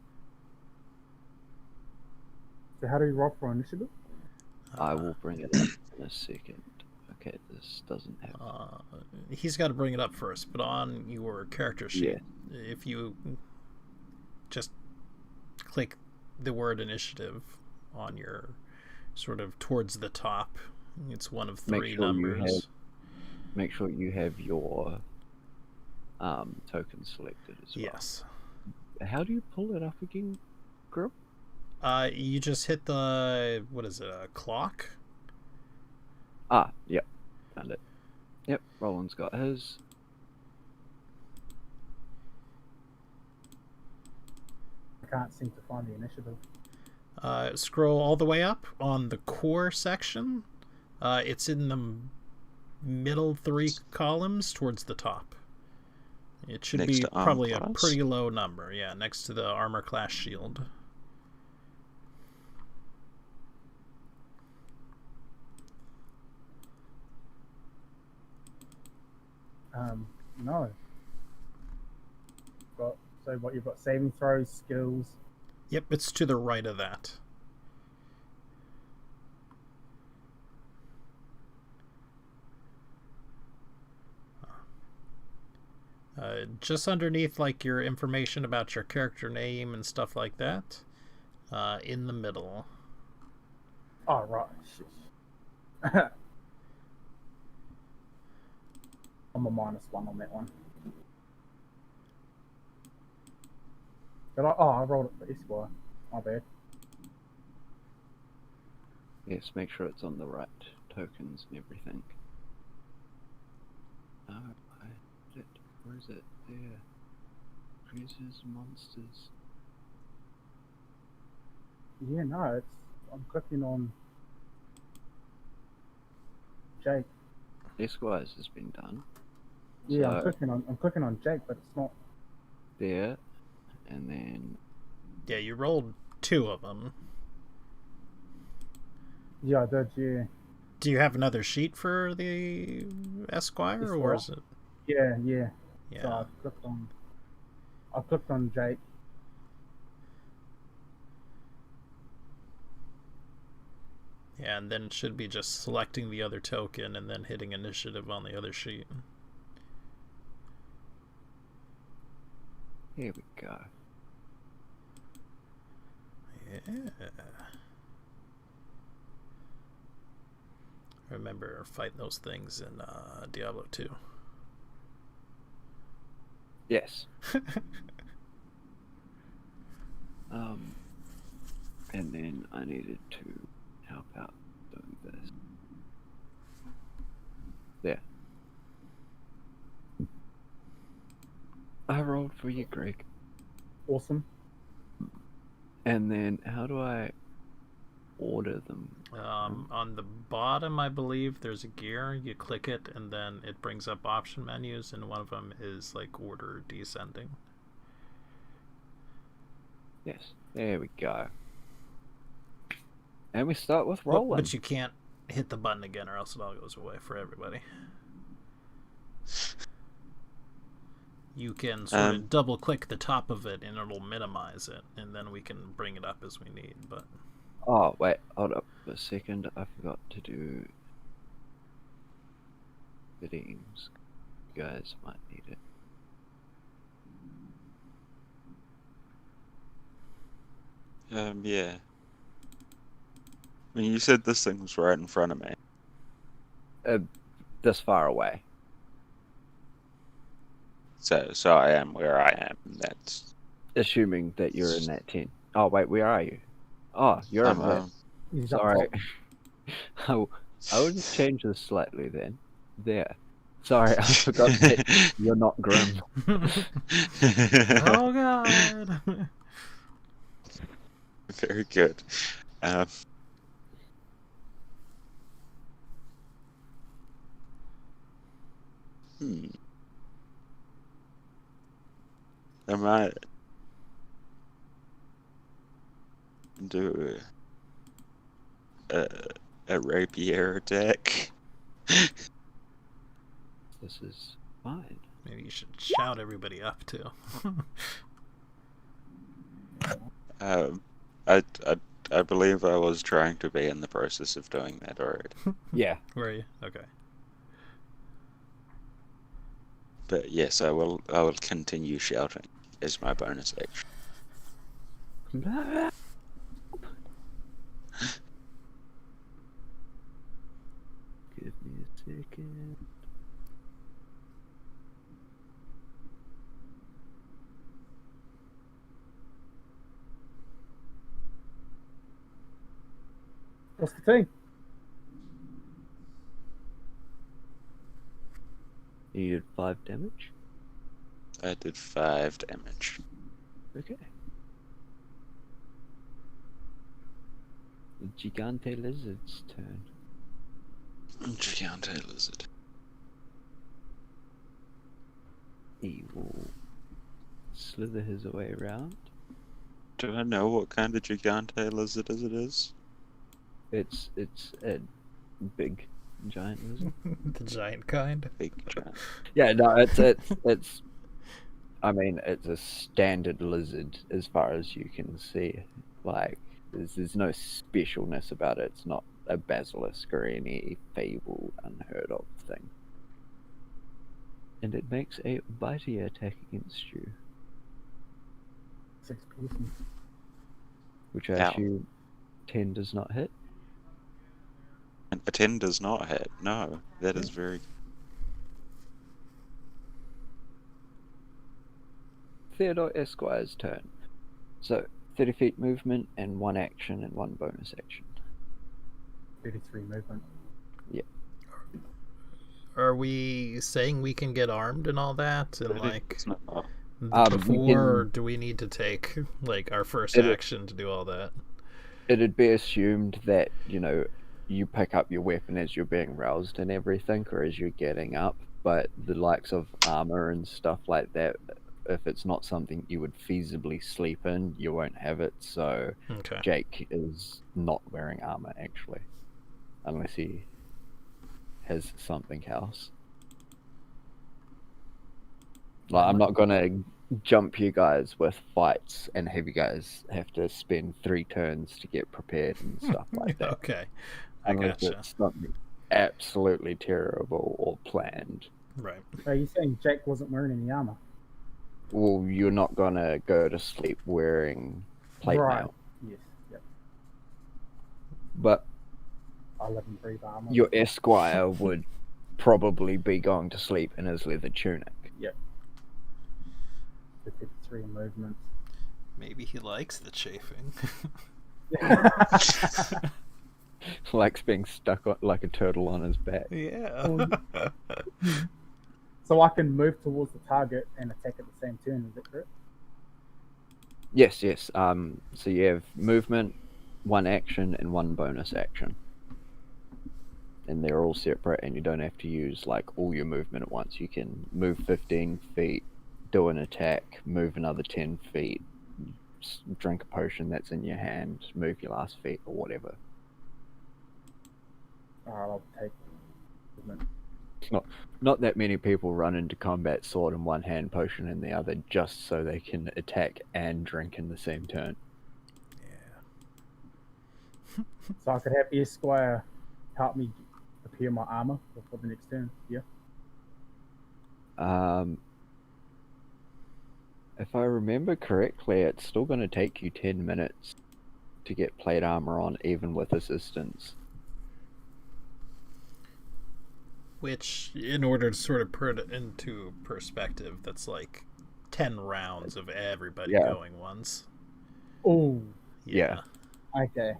So how do you roll for initiative? I will bring it up in a second. Okay, this doesn't have... He's got to bring it up first, but on your character sheet, if you just click the word initiative on your sort of towards the top, it's one of three numbers. Make sure you have your token selected as well. Yes. How do you pull it up again, Grill? You just hit the, what is it, a clock? Yep. Found it. Yep, Roland's got his. I can't seem to find the initiative. Scroll all the way up on the core section. It's in the middle 3 columns towards the top. It should Next be to armor probably class? a pretty low number. Yeah, next to the armor class shield. No. So what you've got saving throws, skills. Yep, it's to the right of that. Just underneath, like, your information about your character name and stuff like that, in the middle. Oh right. I'm a -1 on that one. But I rolled it for Esquire. My bad. Yes, make sure it's on the right tokens and everything. Where is it? There. Creatures, monsters. Yeah, no, I'm clicking on Jake. Esquires has been done. Yeah, So, I'm clicking on Jake, but it's not. there, and then Yeah, you rolled 2 of them. Yeah, I did. Yeah. Do you have another sheet for the Esquire, or is it? Yeah. So Yeah. I clicked on Jake. Yeah, and then it should be just selecting the other token and then hitting initiative on the other sheet. here we go. Yeah. Remember fighting those things in Diablo 2. Yes. And then I needed to help out doing this. There. I rolled for you, Greg. Awesome. And then how do I order them? On the bottom, I believe there's a gear. You click it, and then it brings up option menus, and one of them is like order descending. Yes, there we go. And we start with rolling. But you can't hit the button again, or else it all goes away for everybody. You can sort of double click the top of it and it'll minimize it, and then we can bring it up as we need. But Oh, wait, hold up a second. I forgot to do settings. You guys might need it. Yeah. I mean, you said this thing was right in front of me. This far away. So I am where I am. That's Assuming that you're in that tent. Oh, wait, where are you? Oh, you're in there. He's up Sorry. top. I would change this slightly then. There. Sorry, I forgot that you're not grim. oh god. Very good. I might do a rapier attack. This is fine. Maybe you should shout everybody up too. I believe I was trying to be in the process of doing that already. Yeah. Where are you? Okay. But yes, I will continue shouting as my bonus action. Give me a second. What's the team? You did 5 damage? I did 5 damage. Okay. The Gigante Lizard's turn. Gigante lizard. He will slither his way around. Do I know what kind of Gigante lizard it is? It's a big giant lizard. The giant kind. Big giant. Yeah, no, it's I mean, it's a standard lizard as far as you can see. Like, there's no specialness about it. It's not a basilisk or any fable, unheard of thing. And it makes a bitey attack against you, 6 piercing. which I Ow. assume 10 does not hit. A 10 does not hit. No, that is very. Theodore Esquire's turn. So, 30 feet movement and 1 action and 1 bonus action. 33 movement. Are we saying we can get armed and all that, and like It's not. before, or do we need to take like our first action to do all that? It'd be assumed that, you know, you pick up your weapon as you're being roused and everything, or as you're getting up, but the likes of armor and stuff like that, if it's not something you would feasibly sleep in, you won't have it, so Okay. Jake is not wearing armor, actually. Unless he has something else. Like, I'm not gonna jump you guys with fights and have you guys have to spend 3 turns to get prepared and stuff like that. Okay. I Unless gotcha. it's something absolutely terrible or planned. Right. Are you saying Jack wasn't wearing any armor? Well, you're not gonna go to sleep wearing plate Right. mail. Yes. Yep. But I live and breathe armor. your esquire would probably be going to sleep in his leather tunic. Yep. 53 movement. Maybe he likes the chafing. Likes being stuck on, like a turtle on his back. Yeah. So I can move towards the target and attack at the same turn, is that correct? Yes. So you have movement, 1 action, and 1 bonus action. And they're all separate, and you don't have to use like all your movement at once. You can move 15 feet, do an attack, move another 10 feet, drink a potion that's in your hand, move your last feet, or whatever. Alright, I'll take movement. Not that many people run into combat sword in one hand, potion in the other, just so they can attack and drink in the same turn. Yeah. So I could have Esquire help me repair my armor for the next turn. Yeah. If I remember correctly, it's still going to take you 10 minutes to get plate armor on, even with assistance. Which, in order to sort of put it into perspective, that's like 10 rounds of everybody Yeah. going once. Oh. Yeah. Okay.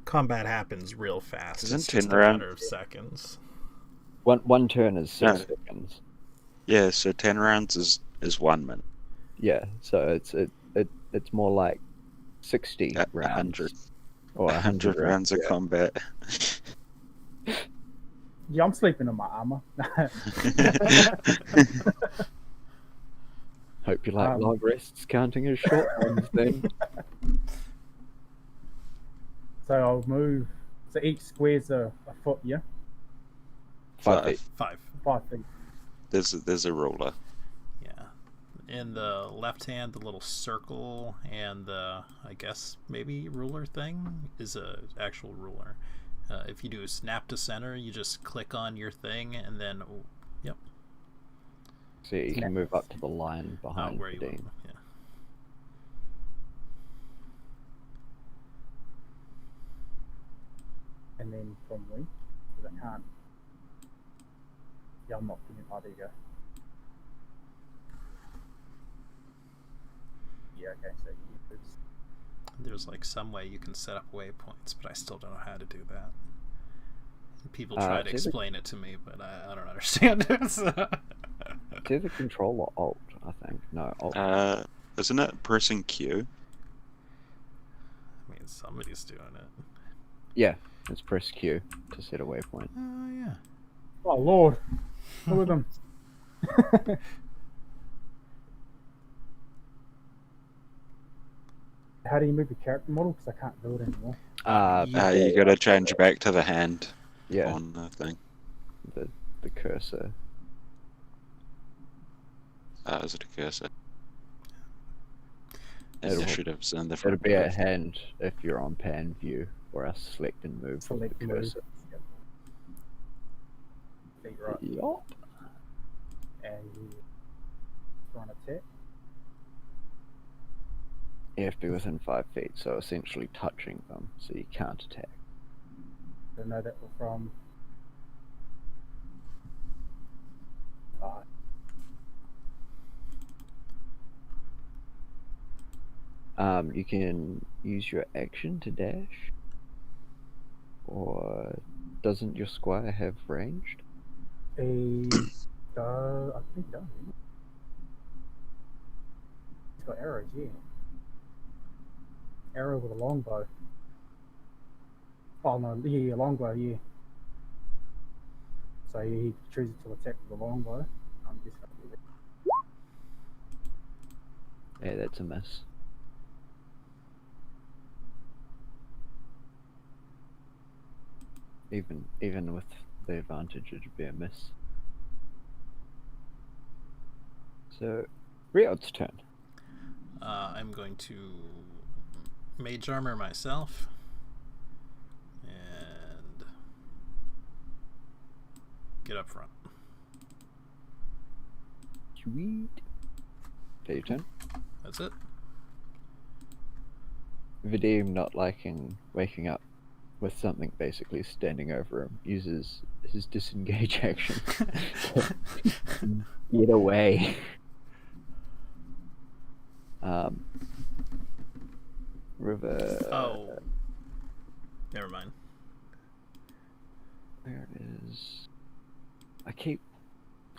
Combat happens real fast. Isn't It's just 10 a round- matter of seconds. One turn is 6 No. seconds. Yeah, so 10 rounds is 1 minute. Yeah, so it's more like 60 A rounds. 100. Or 100 rounds of yeah. combat. Yeah, I'm sleeping in my armor. Hope you like long rests counting as short ones then. So I'll move. So each square's a foot, yeah? 5 feet. 5. 5 feet. There's a ruler. Yeah. In the left hand, the little circle and the, I guess, maybe ruler thing is a actual ruler. If you do a snap to center, you just click on your thing and then, yep. So you can move up to the line behind where you Dean. want. Yeah. And then from me, because I can't. Yeah, I'm not feeling. Oh, there you go. Yeah, okay, so it's There's like some way you can set up waypoints, but I still don't know how to do that. People try to explain it to me, but I don't understand it. So. It's either Control or Alt, I think. No, Alt. Isn't it pressing Q? I mean, somebody's doing it. Yeah, it's press Q to set a waypoint. Oh, yeah. oh Lord, look at them. How do you move your character model? Because I can't do it anymore. You gotta change back to the hand Yeah, on the thing. the cursor. Is it a cursor? It'll- Initiatives in the It'll front. be a hand if you're on pan view, or else select and move with Select the move. cursor. Yep. Think right. Yup. And you try and attack. You have to be within 5 feet, so essentially touching them, so you can't attack. I know that from. You can use your action to dash, or doesn't your squire have ranged? I think does. He's got arrows, yeah. Arrow with a longbow. Oh no, yeah, longbow, yeah. So yeah, he chooses to attack with a longbow. I'm just gonna do that. Yeah, that's a miss. Even with the advantage, it'd be a miss. So, Riot's turn. I'm going to mage armor myself. And get up front. Sweet. Okay, your turn. That's it. Vadim, not liking waking up with something basically standing over him, uses his disengage action. Get away. River. Oh. Never mind. There it is. I keep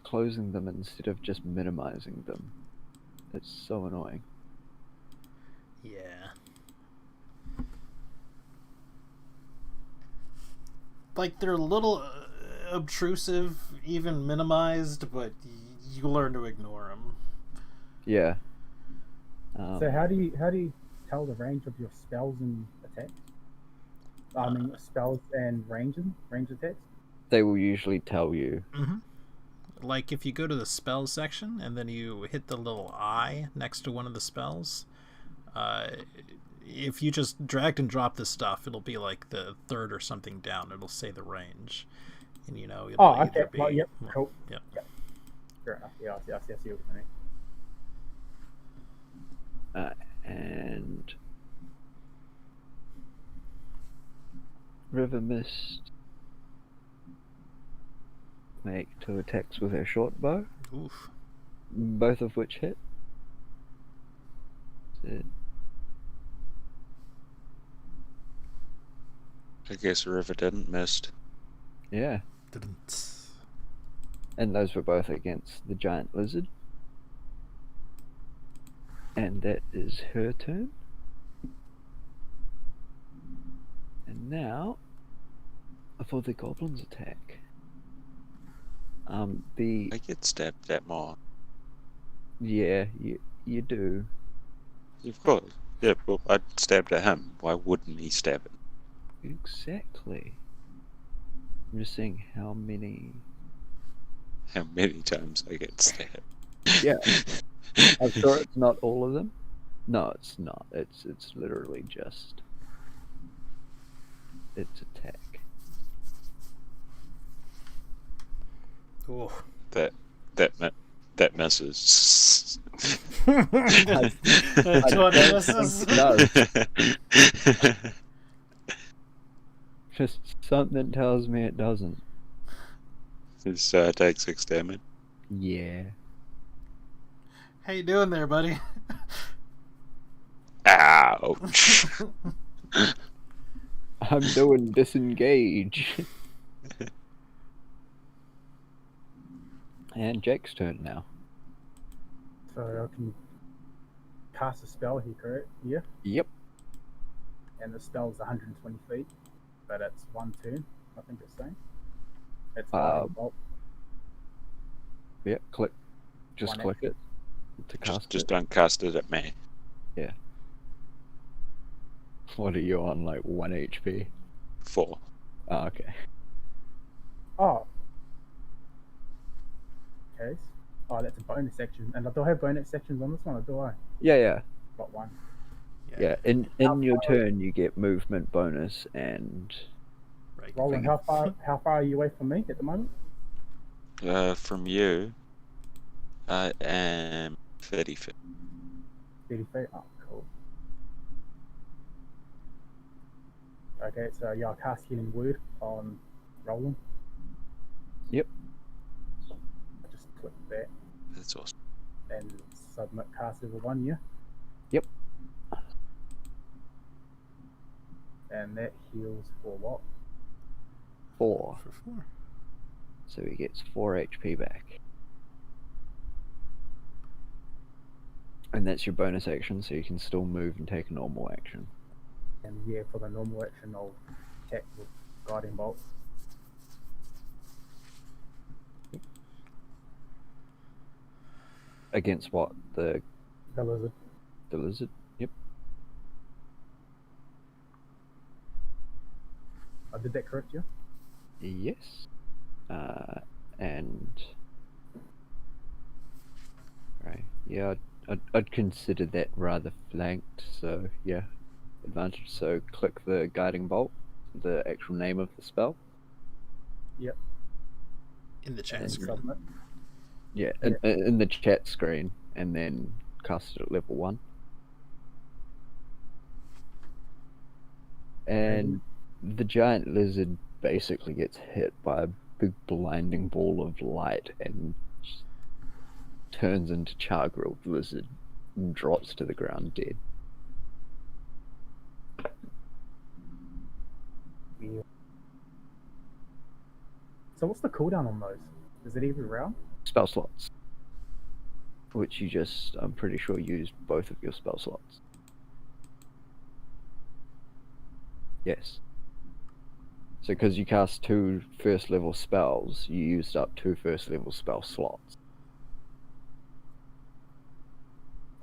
closing them instead of just minimizing them. It's so annoying. Yeah. Like, they're a little obtrusive, even minimized, but you learn to ignore them. Yeah. So how do you tell the range of your spells and attacks? I mean spells and range attacks. They will usually tell you. Like if you go to the spells section and then you hit the little eye next to one of the spells, if you just dragged and dropped this stuff, it'll be like the third or something down. It'll say the range, and it'll Okay. either be. Well, yep. Cool. Yep. Fair enough. Yeah, I see what you mean. And River Mist make 2 attacks with her short bow, Oof. both of which hit. I guess River didn't missed. Yeah, and those were both against the giant lizard. And that is her turn. And now, for the goblin's attack. I get stabbed at more. Yeah, you do. Of course. Yeah, well, I stabbed at him. Why wouldn't he stab it? Exactly. I'm just seeing how many. How many times I get stabbed? Yeah. I'm sure it's not all of them. No, it's not. It's literally just its attack. Ooh. That misses. That's what it misses. It does. Just something tells me it doesn't. So I take 6 damage. Yeah. How you doing there, buddy? Ouch. I'm doing disengage. And Jake's turn now. So I can cast a spell here, correct? Yeah. Yep. And the spell's 120 feet, but it's 1 turn. I think it's saying. It's bolt. Yeah, click. Just One click action. it to cast Just it. don't cast it at me. What are you on, like 1 HP? 4. Oh, okay. Oh. Okay. Oh, that's a bonus action. And do I have bonus actions on this one, or do I? Yeah. Got one. Yeah. In your turn, you get movement bonus and. Right. Roland, how far are you away from me at the moment? From you, I am 30 feet. 30 feet. Oh, cool. Okay, so yeah, I'll cast Healing Word on Roland. Yep. I just click that That's awesome. and submit cast level 1, yeah? Yep. And that heals for what? 4. For 4. So he gets 4 HP back. And that's your bonus action, so you can still move and take a normal action. And yeah, for the normal action, I'll attack with Guiding Bolt. Against what? The The lizard. lizard? Yep. I did that correct, yeah? Yes. And. Right. Yeah, I'd consider that rather flanked, so yeah. Advantage. So click the guiding bolt, the actual name of the spell. In the chat And screen. submit. Yeah, in the chat screen, and then cast it at level 1. And the giant lizard basically gets hit by a big blinding ball of light and turns into char-grilled lizard and drops to the ground dead. Yeah. So what's the cooldown on those? Is it every round? Spell slots, which you just, I'm pretty sure, used both of your spell slots. Yes. So because you cast 2 first level spells, you used up 2 first level spell slots.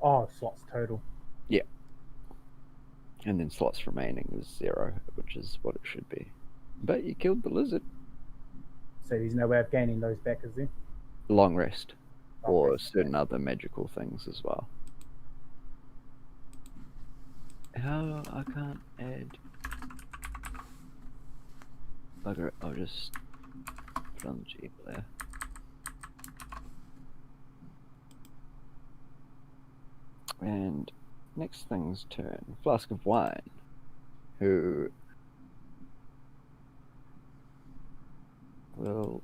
Oh, slots total. And then slots remaining is 0, which is what it should be. But you killed the lizard. So there's no way of gaining those back, is there? Long rest, or Okay. certain other magical things as well. How I can't add. Bugger it, I'll just put on the G player. And next thing's turn. Flask of Wine, who will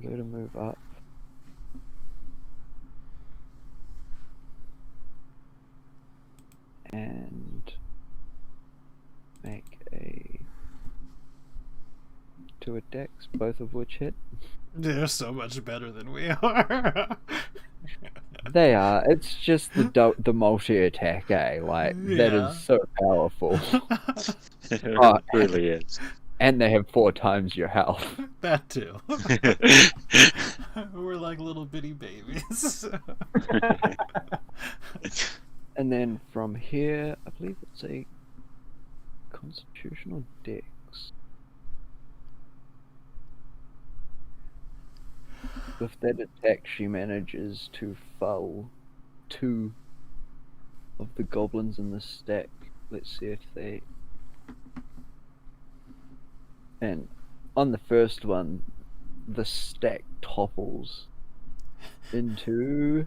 go to move up. And make a 2 attacks, both of which hit. They're so much better than we are. They are. It's just the multi attack, eh? Like that Yeah. is so powerful. It Oh, really is. And they have 4 times your health. That too. We're like little bitty babies. And then from here, I believe it's a constitutional dex. With that attack, she manages to fell 2 of the goblins in the stack. Let's see if they... And on the first one, the stack topples into...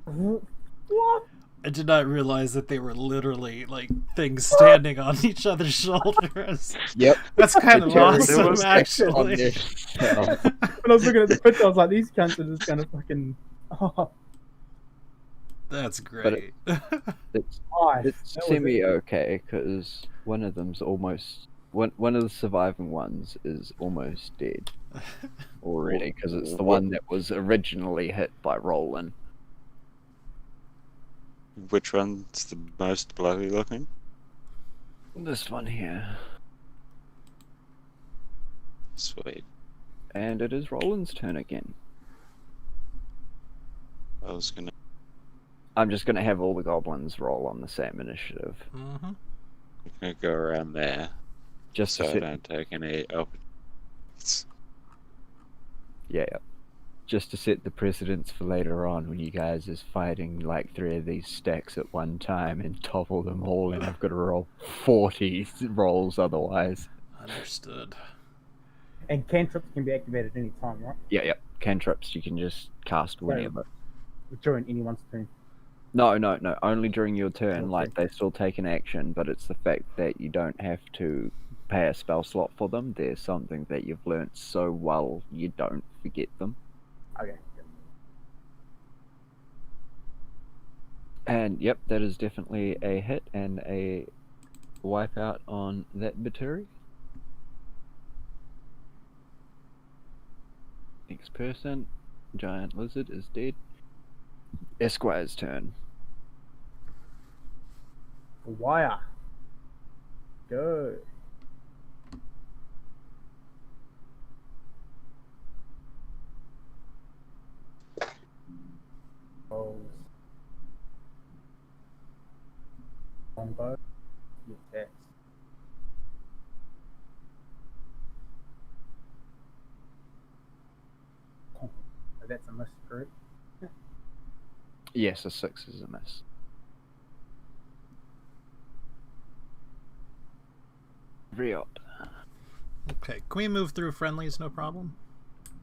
What? I did not realize that they were literally like things standing on each other's shoulders. Yep. That's kind of Territory awesome, was on actually. their shelf. When I was looking at the picture, I was like, these cunts are just gonna fucking. Oh, That's great. It's nice. It's That was semi it. okay because one of them's almost one of the surviving ones is almost dead already because it's the one that was originally hit by Roland. Which one's the most bloody looking? This one here, Sweet. and it is Roland's turn again. I was gonna. I'm just gonna have all the goblins roll on the same initiative, Mm-hmm. I'm gonna go around there just so to I set, don't take any opportunities. yeah, just to set the precedence for later on when you guys is fighting like 3 of these stacks at one time and topple them all, and I've got to roll 40 rolls otherwise. Understood. And cantrips can be activated any time, right? Yeah. Cantrips you can just cast whenever. During anyone's turn. No, only during your turn. Okay. Like, they still take an action, but it's the fact that you don't have to pay a spell slot for them. They're something that you've learnt so well you don't forget them. Okay. And yep, that is definitely a hit and a wipeout on that Baturi. Next person, giant lizard is dead. Esquire's turn. Wire. Go. Rolls. Combo. Attacks. Oh, that's a miss, correct? Yes, a 6 is a miss. Riot. Okay, can we move through friendlies? No problem.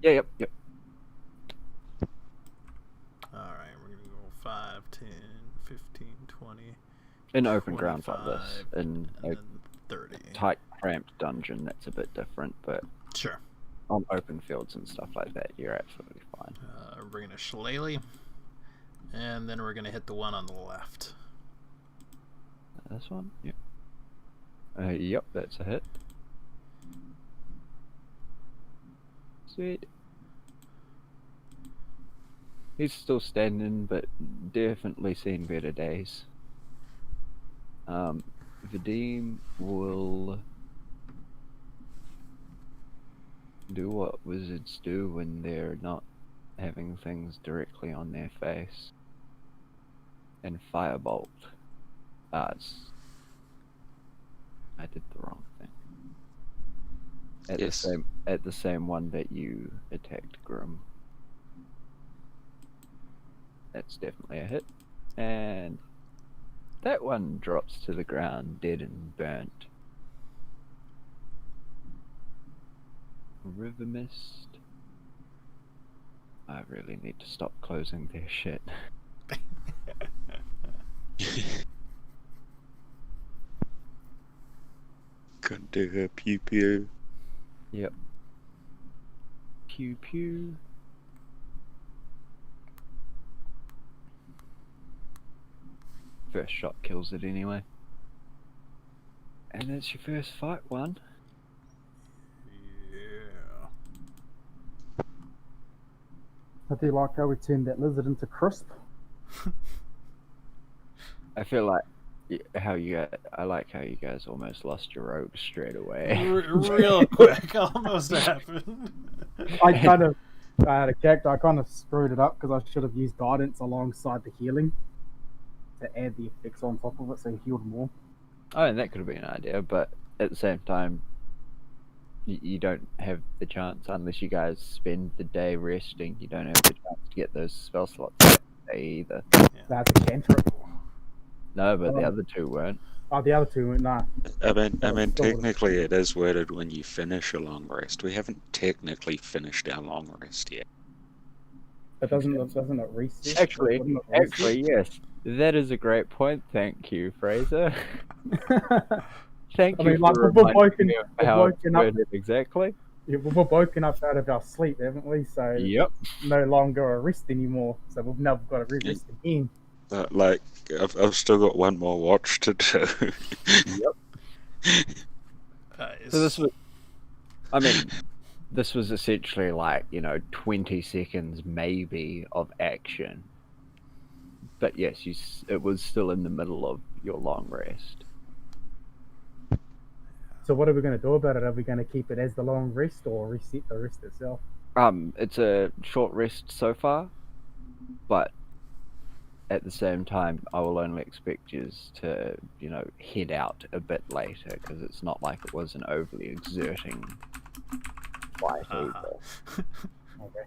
Yeah, yep. Alright, we're gonna go 5, 10, 15, 20, In open ground like this, 25, in a and then 30. tight, cramped dungeon, that's a bit different, but Sure. on open fields and stuff like that, you're absolutely fine. We're gonna shillelagh, and then we're gonna hit the one on the left. This one? Yep. Yep, that's a hit. Sweet. He's still standing, but definitely seen better days. Vadim will do what wizards do when they're not having things directly on their face. And firebolt. I did the wrong thing. At Yes. the same one that you attacked, Grim. That's definitely a hit. And that one drops to the ground, dead and burnt. River Mist. I really need to stop closing their shit. Couldn't do her pew pew. Yep. Pew pew. First shot kills it anyway. And that's your first fight one. Yeah. I do like how we turned that lizard into crisp. I feel like I like how you guys almost lost your rogue straight away. Real quick, almost happened. I had a character, I kind of screwed it up because I should have used guidance alongside the healing to add the effects on top of it so it healed more. Oh, and that could have been an idea, but at the same time, you don't have the chance unless you guys spend the day resting. You don't have the chance to get those spell slots that day either. That's a cantrip. No, but the other two weren't. Oh, the other two, nah. I mean, Still technically it is worded when you finish a long rest. We haven't technically finished our long rest yet. But doesn't it reset? Actually, Wouldn't it reset? yes. That is a great point. Thank you, Fraser. Thank I you mean, like, for we're reminding me of we're how it's woken up- worded exactly. Yeah, we've woken up out of our sleep, haven't we? So Yep. no longer a rest anymore. So we've now got to re-rest again. Like, I've still got one more watch to do. So this was, I mean, this was essentially like, 20 seconds maybe of action. But yes, it was still in the middle of your long rest. So what are we going to do about it? Are we going to keep it as the long rest or reset the rest itself? It's a short rest so far, but at the same time, I will only expect you to, head out a bit later because it's not like it was an overly exerting fight either. Okay.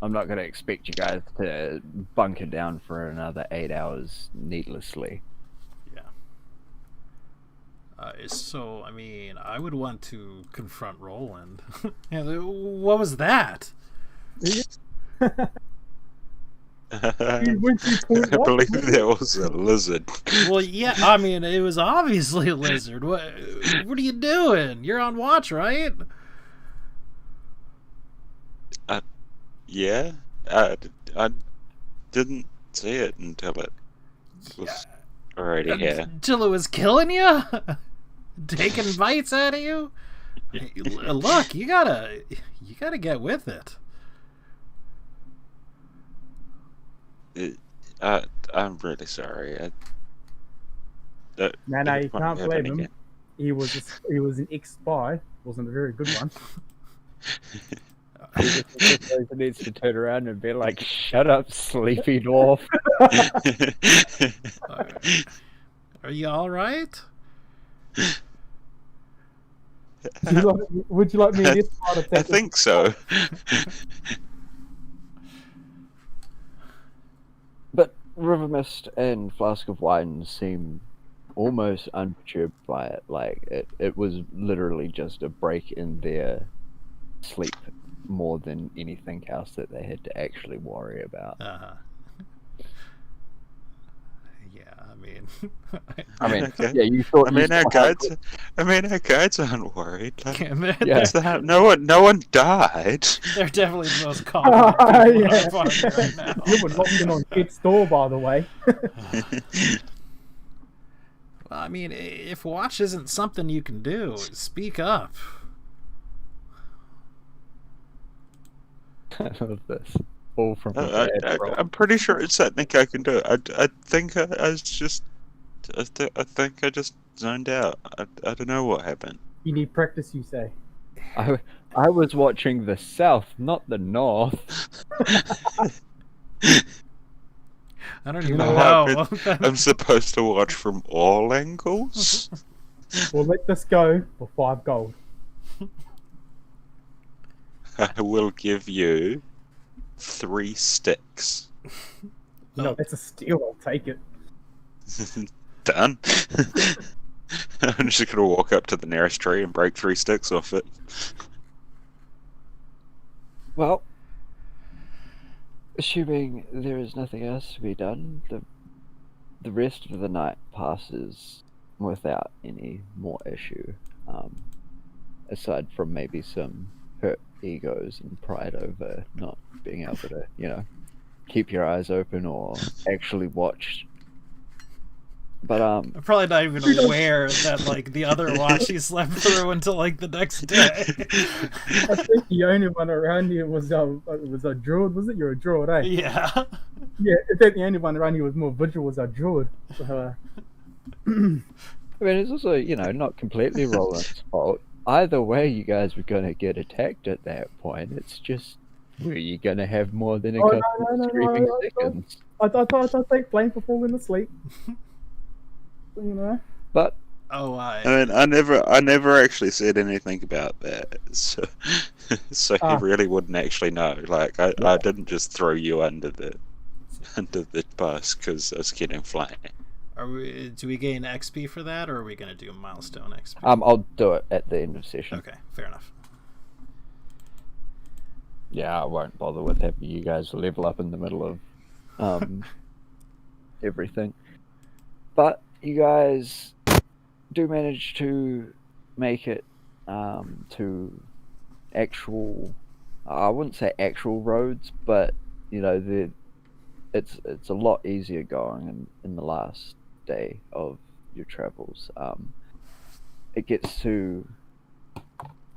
I'm not going to expect you guys to bunker down for another 8 hours needlessly. So, I mean, I would want to confront Roland. What was that? I believe there was a lizard. Well, yeah, I mean, it was obviously a lizard. What are you doing? You're on watch, right? Yeah, I didn't see it until it was already here. Until it was killing you? Taking bites out of you? Hey, look, you gotta get with it. I'm really sorry. No, you won't can't happen blame him. again. He was an ex-spy. Wasn't a very good one. He needs to turn around and be like, "Shut up, sleepy dwarf." Are you all right? Would you like me in this part of I think so. But River Mist and Flask of Wine seem almost unperturbed by it. Like it was literally just a break in their sleep more than anything else that they had to actually worry about. Yeah, I mean, Okay. Yeah, you thought. I mean, our guides aren't worried. Like, Yeah. what's that? No one died. they're definitely the most confident people Yeah. I'm finding right now. You were locked in on Kit's door, by the way. Well, I mean, if watch isn't something you can do, speak up. I love this. All from a bad roll. I'm pretty sure it's something I can do. I think I think I just zoned out. I don't know what happened. You need practice, you say. I was watching the south, not the north. I don't even know know. I'm supposed to watch from all angles. We'll let this go for 5 gold. I will give you 3 sticks. No, that's a steal. I'll take it. Done. I'm just gonna walk up to the nearest tree and break 3 sticks off it. Well, assuming there is nothing else to be done, the rest of the night passes without any more issue, aside from maybe some hurt egos and pride over not being able to, keep your eyes open or actually watch. But I'm probably not even aware that like the other watch he slept through until like the next day. I think the only one around here was a druid. Was it? You're a druid, eh? Yeah. Yeah, I think the only one around here was more vigil was a druid. I mean, it's also, not completely Roland's fault. Either way, you guys were going to get attacked at that point. It's just, were you going to have more than a couple of screaming seconds? I take blame for falling asleep. But I mean, I never actually said anything about that, so he really wouldn't actually know. Like, I didn't just throw you under the bus because I was getting flamed. Do we gain XP for that, or are we going to do milestone XP? I'll do it at the end of session. Okay, fair enough. Yeah, I won't bother with having you guys level up in the middle of everything. But you guys do manage to make it to actual, I wouldn't say actual roads, but it's a lot easier going in the last day of your travels. It gets to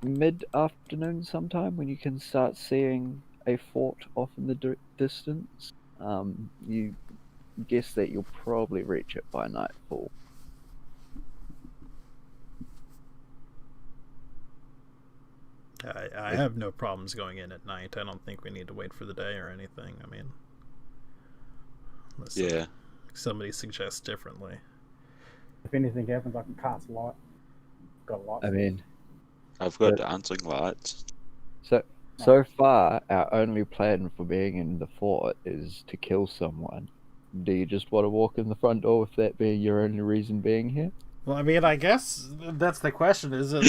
mid-afternoon sometime when you can start seeing a fort off in the distance. You guess that you'll probably reach it by nightfall. I have no problems going in at night. I don't think we need to wait for the day or anything. I mean, unless somebody suggests differently. If anything happens, I can cast light. Got a light. I mean, I've got dancing lights. So far, our only plan for being in the fort is to kill someone. Do you just want to walk in the front door with that being your only reason being here? Well, I mean, I guess that's the question. Is it,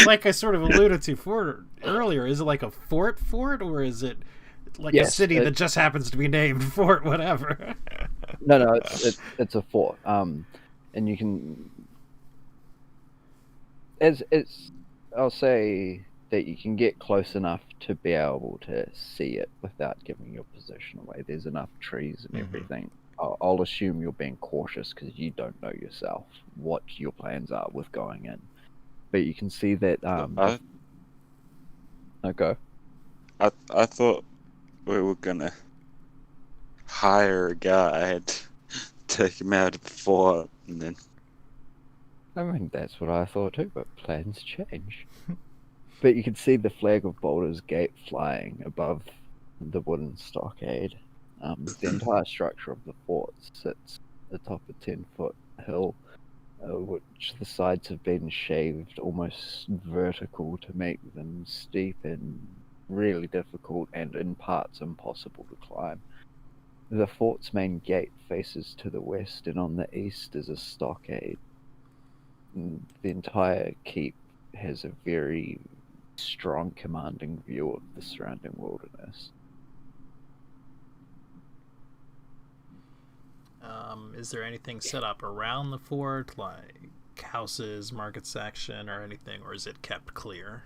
like I sort of alluded to earlier, is it like a fort, or is it like a city that just happens to be named Fort whatever? No, it's a fort. And you can... I'll say that you can get close enough to be able to see it without giving your position away. There's enough trees and everything. I'll assume you're being cautious because you don't know yourself what your plans are with going in. But you can see that... go. I thought we were gonna hire a guide, take him out of the fort, and then... I mean, that's what I thought too, but plans change. But you can see the flag of Baldur's Gate flying above the wooden stockade. The entire structure of the fort sits atop a 10-foot hill, which the sides have been shaved almost vertical to make them steep and really difficult and in parts impossible to climb. The fort's main gate faces to the west, and on the east is a stockade. The entire keep has a very strong, commanding view of the surrounding wilderness. Is there anything set up around the fort, like houses, market section, or anything, or is it kept clear?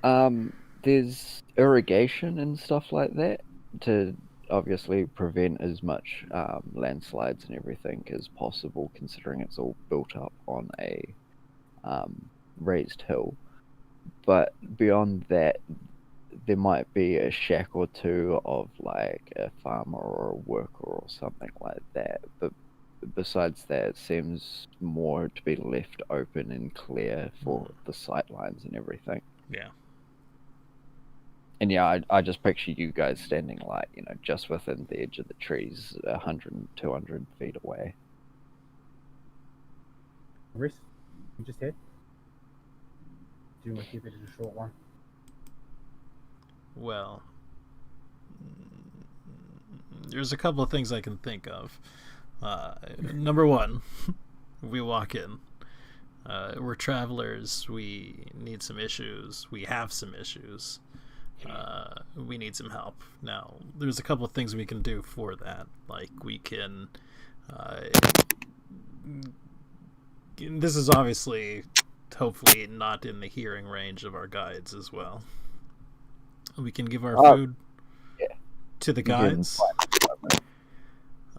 There's irrigation and stuff like that to obviously prevent as much landslides and everything as possible, considering it's all built up on a raised hill. But beyond that, there might be a shack or two of like a farmer or a worker or something like that. But besides that, it seems more to be left open and clear for the sight lines and everything. Yeah. And yeah, I just picture you guys standing like, just within the edge of the trees, 100, 200 feet away. Risk, you just had? Do you want to keep it as a short one? well, there's a couple of things I can think of. Number one, we walk in. We're travelers. We need some issues. We have some issues. We need some help. Now, there's a couple of things we can do for that. Like, we can... this is obviously, hopefully, not in the hearing range of our guides as well. We can give our food to the guides.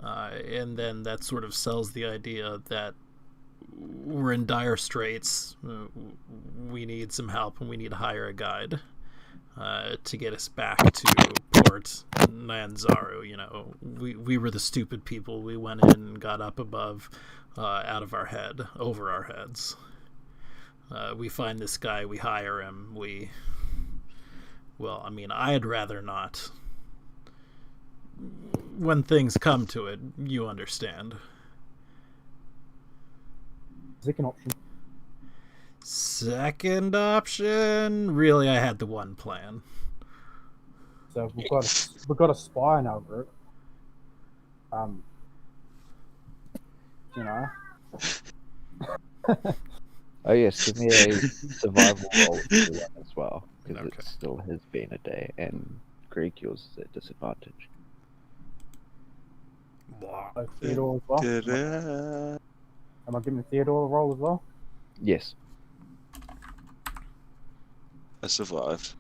And then that sort of sells the idea that we're in dire straits. We need some help, and we need to hire a guide to get us back to Port Nyanzaru. You know, we were the stupid people. We went in and got up above, out of our head, over our heads. We find this guy, we hire him, well, I mean, I'd rather not. When things come to it, you understand. Second option. Second option? Really, I had the one plan. So we've got a spy in our group. You know. Oh yes, give me a survival roll as well, because Okay. it still has been a day, and Greg, yours is at disadvantage. So Theodore as well. Da-da. Am I giving Theodore a roll as well? Yes. I survived.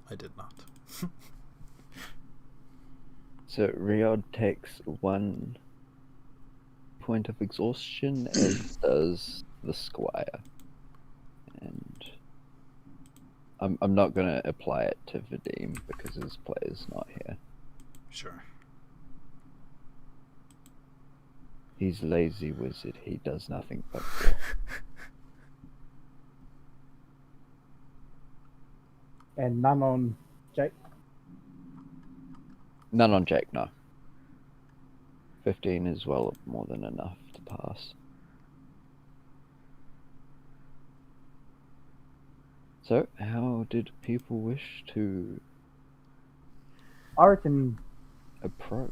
I did not. So Riyadh takes 1 point of exhaustion, as does the Squire. And I'm not going to apply it to Vadim because his player's not here. Sure. He's lazy wizard. He does nothing but war. And none on Jake. None on Jack, no. 15 is well more than enough to pass. So, how did people wish to I reckon approach?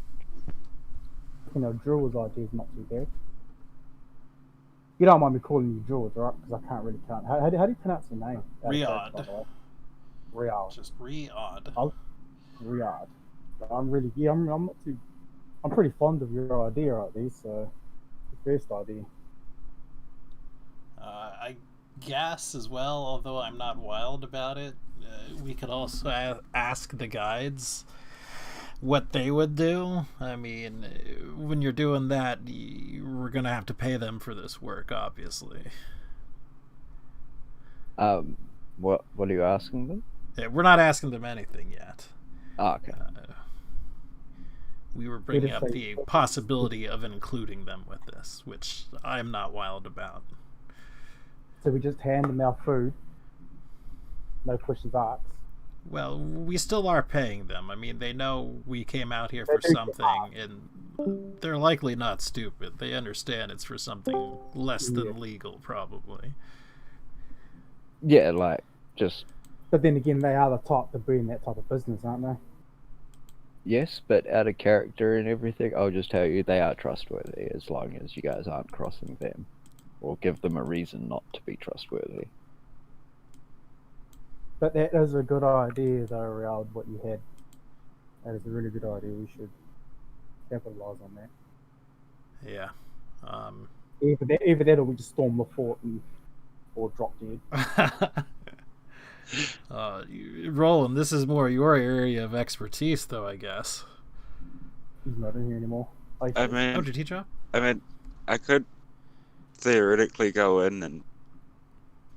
Drill's idea is not too bad. You don't mind me calling you Jules, right? Because I can't really count. How do you pronounce your name? Riyadh. By the way. Riyadh. Just re-odd. Riyadh. I'm pretty fond of your idea, right? The first idea. I guess as well, although I'm not wild about it, we could also ask the guides what they would do. I mean, when you're doing that, we're gonna have to pay them for this work, obviously. What are you asking them? Yeah, we're not asking them anything yet. Oh, okay. We were bringing up the possibility of including them with this, which I'm not wild about. So we just hand them our food. No questions asked. Well, we still are paying them. I mean, they know we came out here They for do get something, and they're likely not stupid. They understand it's for something less than legal, probably. Yeah, like, just... But then again, they are the type to be in that type of business, aren't they? Yes, but out of character and everything, I'll just tell you they are trustworthy as long as you guys aren't crossing them. Or give them a reason not to be trustworthy. But that is a good idea, though, Riyadh, what you had. That is a really good idea. We should capitalize on that. Yeah. Either that or we just storm the fort or drop dead. Roland, this is more your area of expertise, though, I guess. He's not in here anymore. Oh, did he drop? I could theoretically go in and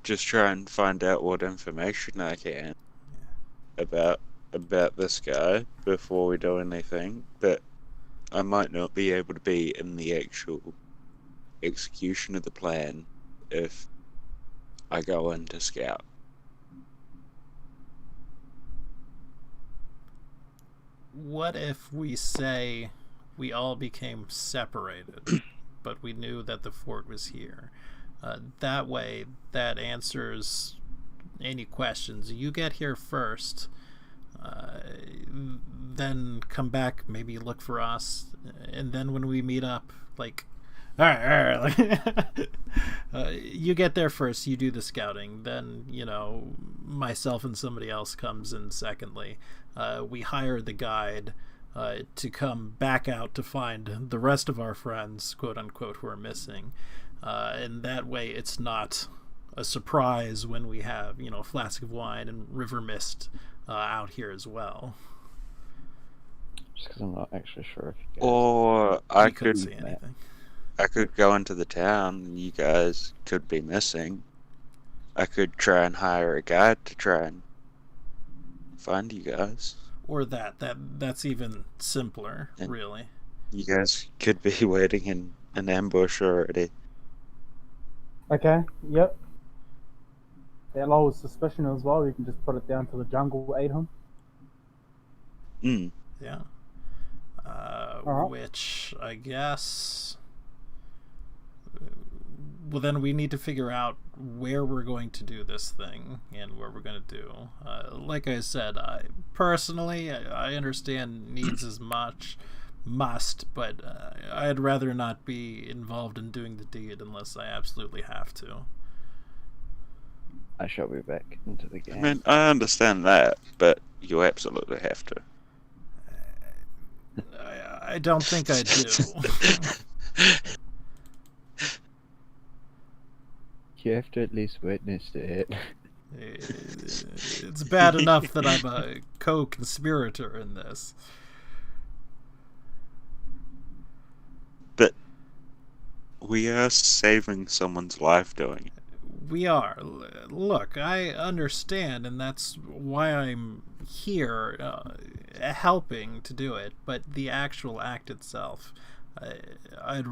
just try and find out what information I can about this guy before we do anything, but I might not be able to be in the actual execution of the plan if I go in to scout. What if we say we all became separated, but we knew that the fort was here? That way, that answers any questions, you get here first. Then come back, maybe look for us, and then when we meet up, like, all right. You get there first, you do the scouting, then, myself and somebody else comes in secondly. We hire the guide to come back out to find the rest of our friends, quote unquote, who are missing. And that way it's not a surprise when we have, a flask of wine and river mist out here as well. Just because I'm not actually sure if you guys... Or I couldn't could see anything. I could go into the town and you guys could be missing. I could try and hire a guide to try and find you guys. Or that's even simpler, And- really. You guys could be waiting in an ambush already. Okay, yep. That lowers suspicion as well. We can just put it down to the jungle ate him. Yeah. Alright. Which I guess. Well, then we need to figure out where we're going to do this thing and where we're going to do. Like I said, I understand needs as much must, but I'd rather not be involved in doing the deed unless I absolutely have to. I shall be back into the I game. mean, I understand that, but you absolutely have to. I don't think I do. You have to at least witness it. It's bad enough that I'm a co-conspirator in this. But we are saving someone's life doing it. We are. Look, I understand, and that's why I'm here, helping to do it. But the actual act itself, I'd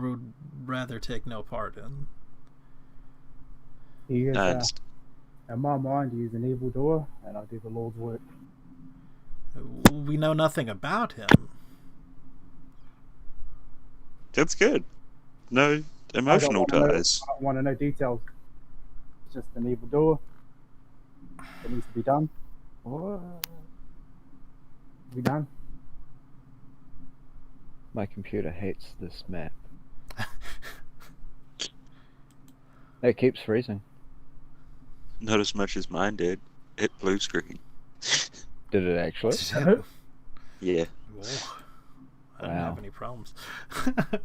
rather take no part in. He is, I understand. in my mind, he's an evil doer, and I do the Lord's work. We know nothing about him. That's good. No emotional ties. I don't want to know details. It's just an evil doer. It needs to be done. Be done. My computer hates this map. It keeps freezing. Not as much as mine did. It blue screen. Did it actually? Yeah. Whoa. I don't Wow. have any problems.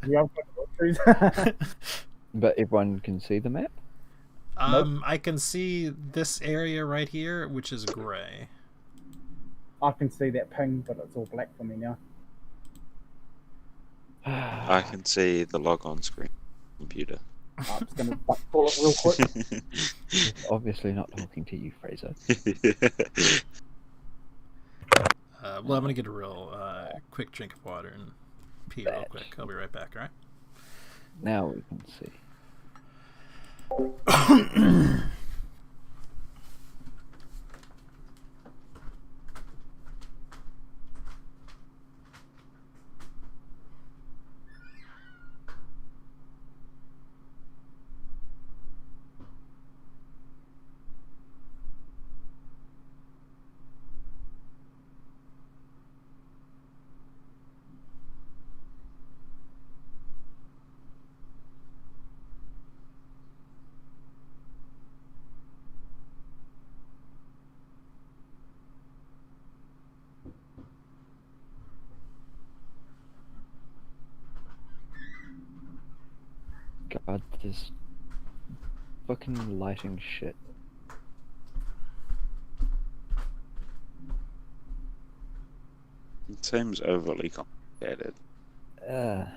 Yeah, I've got the But everyone can see the map? I can see this area right here, which is gray. I can see that ping, but it's all black for me now. I can see the log on screen computer. I'm just gonna pull it real quick. Obviously not talking to you, Fraser. Well, I'm gonna get a real quick drink of water and pee real quick. I'll be right back, alright? Now we can see. God, this fucking lighting shit. It seems overly complicated. So I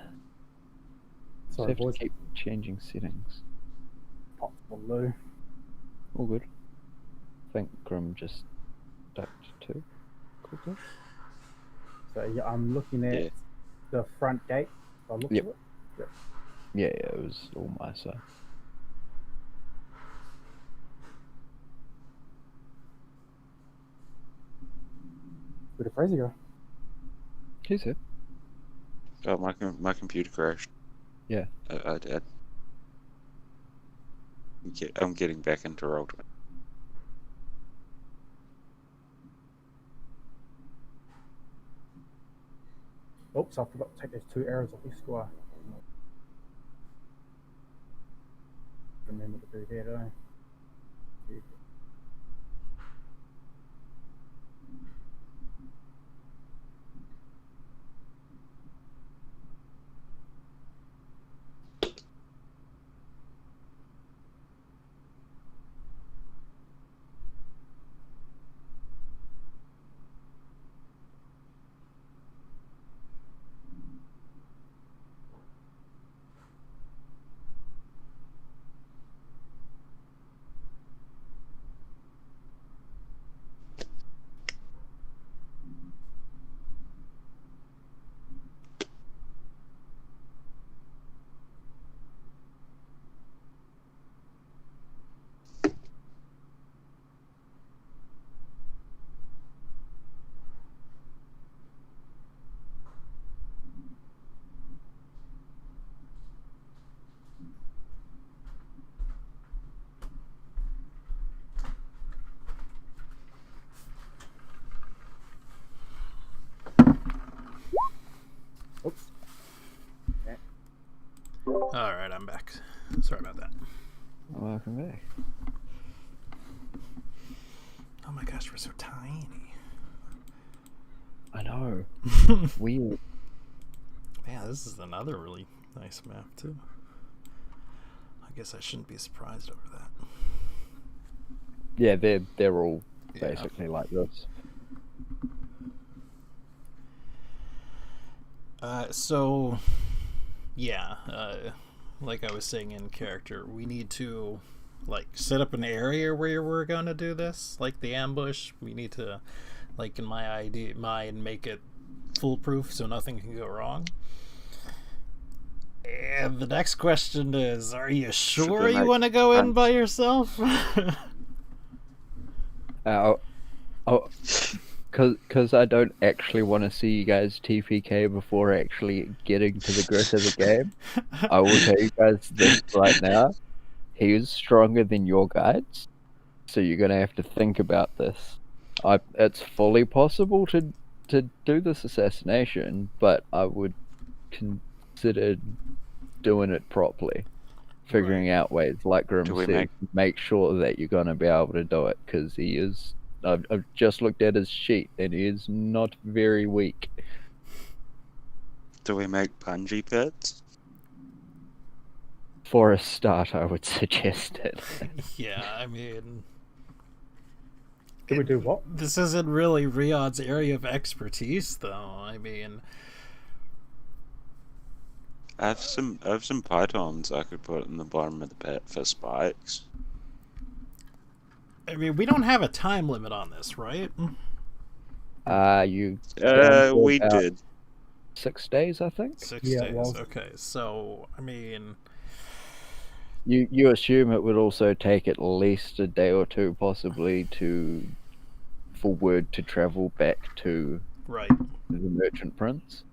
Sorry, have to boys. keep changing settings. Pop the blue. All good. I think Grim just ducked too. Quickly. So yeah, I'm looking at Yeah. the front gate. If I look Yep. at it. Yeah, it was all my side. Where did Fraser go? He's here. Oh, my computer crashed. Yeah. I did. I'm getting back into Roll20. Oops, I forgot to take those 2 arrows off this guy. Remember to do that, eh? Oops. All right, I'm back. Sorry about that. Welcome back. Oh my gosh, we're so tiny. I know. Weird. Man, this is another really nice map too. I guess I shouldn't be surprised over that. Yeah, they're all Yeah. basically like this. So, yeah, like I was saying in character, we need to like set up an area where we're gonna do this, like the ambush. We need to, like in my mind, make it foolproof so nothing can go wrong. And the next question is, are you sure we you make want to go in plans? by yourself? Because I don't actually want to see you guys TPK before actually getting to the grit of the game. I will tell you guys this right now. He is stronger than your guides, so you're going to have to think about this. It's fully possible to do this assassination, but I would consider doing it properly. Figuring out ways, like Grim Do we said, make sure that you're going to be able to do it, because he is... I've just looked at his sheet, and he is not very weak. Do we make bungee pits? For a start, I would suggest it. Yeah, I mean, Do we do what? this isn't really Riyadh's area of expertise, though. I mean, I have some pythons I could put in the bottom of the pit for spikes. we don't have a time limit on this, right? You down to We about did. 6 days, I think. 6 Yeah, it days. was. Okay, so I mean, You assume it would also take at least a day or two, possibly, for word to travel back to right? the Merchant Prince.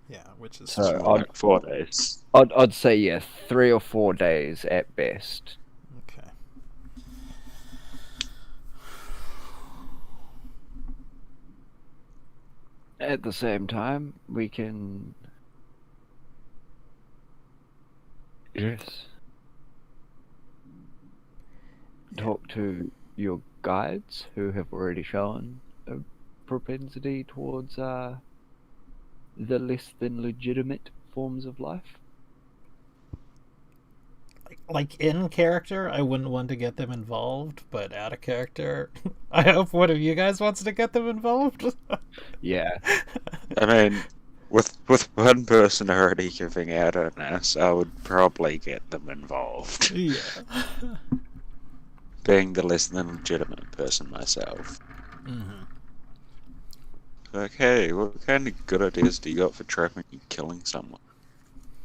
Yeah, which is So More like 4 days. I'd say, yeah, 3 or 4 days at best. okay. At the same time, we can... Yes. Talk to your guides, who have already shown a propensity towards the less than legitimate forms of life. Like in character, I wouldn't want to get them involved, but out of character, I hope one of you guys wants to get them involved. Yeah. I mean, with one person already giving out on us, I would probably get them involved. Yeah. Being the less than legitimate person myself. Mm-hmm. Okay, what kind of good ideas do you got for trapping and killing someone?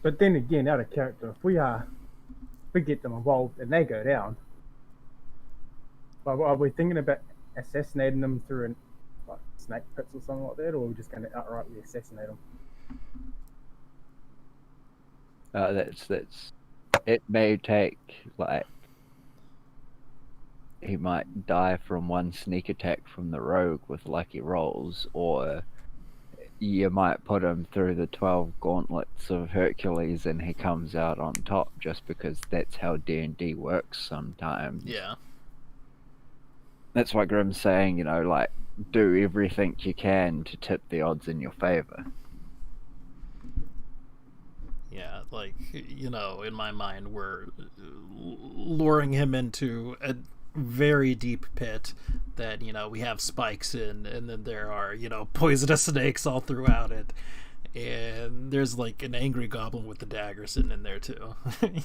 But then again, out of character, if we get them involved and they go down, but are we thinking about assassinating them through like snake pits or something like that, or are we just going to outrightly assassinate them? That's it may take, like, he might die from one sneak attack from the rogue with lucky rolls, or you might put him through the 12 gauntlets of Hercules and he comes out on top just because that's how D&D works sometimes. Yeah. That's why Grimm's saying, you know, like, do everything you can to tip the odds in your favor. Yeah, like, you know, in my mind, we're luring him into a very deep pit that, you know, we have spikes in, and then there are, you know, poisonous snakes all throughout it. And there's, like, an angry goblin with the dagger sitting in there, too.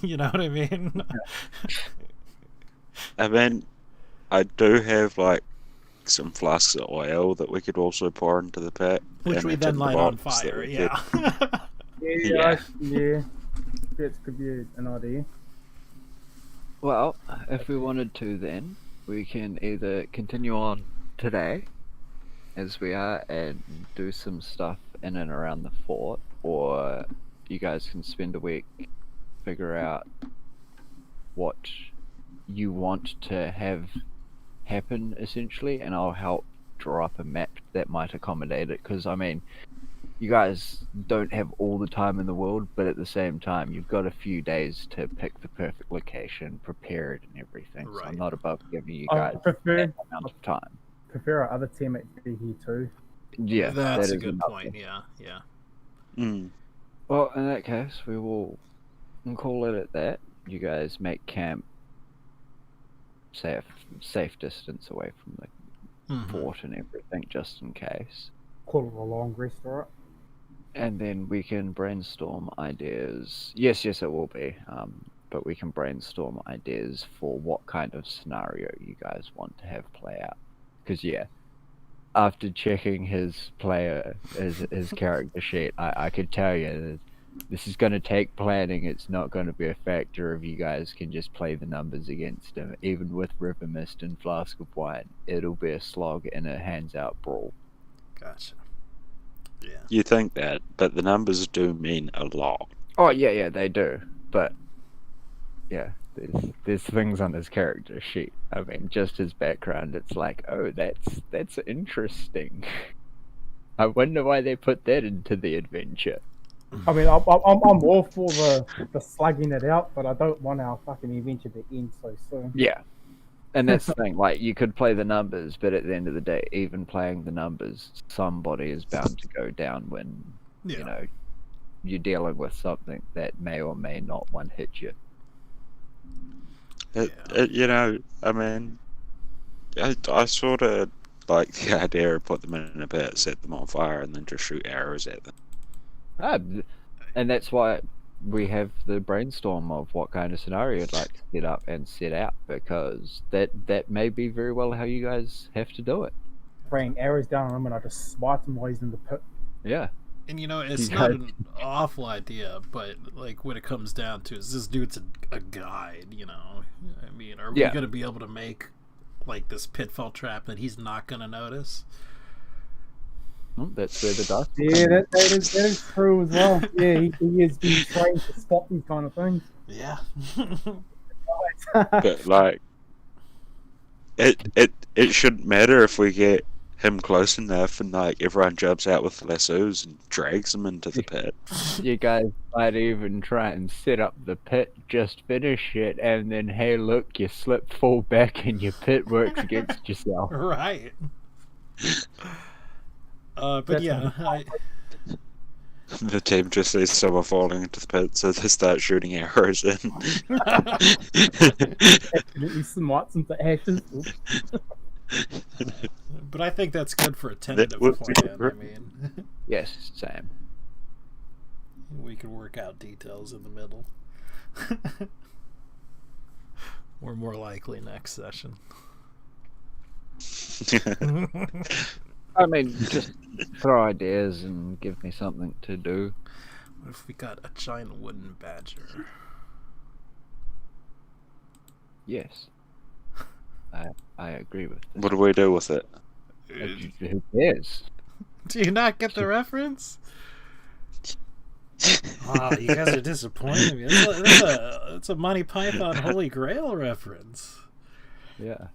You know what I mean? I mean, I do have, like, some flasks of oil that we could also pour into the pit. Which and we a then light on tinderbox that fire, we yeah. Yeah. That could be an idea. Well, if we wanted to then, we can either continue on today, as we are, and do some stuff in and around the fort, or you guys can spend a week, figure out what you want to have happen, essentially, and I'll help draw up a map that might accommodate it, because, I mean, you guys don't have all the time in the world, but at the same time, you've got a few days to pick the perfect location, prepare it, and everything. So I'm Right. not above giving you I guys prefer that amount of time. our other teammates to be here too. Yeah, That's that a is good enough. point, yeah. Mm. Well, in that case, we will call it at that. You guys make camp, say, a safe distance away from the Mhm. fort and everything, just in case. Call it a long rest, alright? And then we can brainstorm ideas. Yes, it will be. But we can brainstorm ideas for what kind of scenario you guys want to have play out. Because, yeah, after checking his character sheet, I could tell you that this is going to take planning. It's not going to be a factor of you guys can just play the numbers against him. Even with River Mist and Flask of Wine, it'll be a slog and a hands-out brawl. Gotcha. Yeah. You think that, but the numbers do mean a lot. Oh, yeah, they do. But, yeah, there's things on his character sheet. I mean, just his background, it's like, oh, that's interesting. I wonder why they put that into the adventure. I mean, I'm all for the slugging it out, but I don't want our fucking adventure to end so soon. Yeah. And that's the thing, like, you could play the numbers, but at the end of the day, even playing the numbers, somebody is bound to go down when, Yeah. you know, you're dealing with something that may or may not one hit you. You know, I mean, I sort of like the idea of put them in a pit, set them on fire, and then just shoot arrows at them. And that's why we have the brainstorm of what kind of scenario you'd like to set up and set out, because that may be very well how you guys have to do it. Bring arrows down on him and I just smite him while he's in the pit. Yeah. And, you know, it's You not guys- an awful idea, but, like, what it comes down to is this dude's a guide, you know? I mean, are we Yeah. going to be able to make, like, this pitfall trap that he's not going to notice? Well, that's where the dust Yeah, that is true as well. Yeah, he has been trained to spot these kind of things. Yeah. But like, it shouldn't matter if we get him close enough and like everyone jumps out with lassos and drags him into the pit. You guys might even try and set up the pit, just finish it, and then, hey, look, you slip, fall back, and your pit works against yourself. Right. But That's yeah, The team just sees someone falling into the pit, so they start shooting arrows in. Absolutely smites him to ashes. Oops. but I think that's good for a tentative would be plan. I great. mean, Yes, Sam. we can work out details in the middle. Or more likely next session. I mean, just throw ideas and give me something to do. What if we got a giant wooden badger? Yes. I agree with What do we do with it? that. Who cares? Do you not get the reference? Oh, you guys are disappointing me. It's a Monty Python Holy Grail reference. Yeah.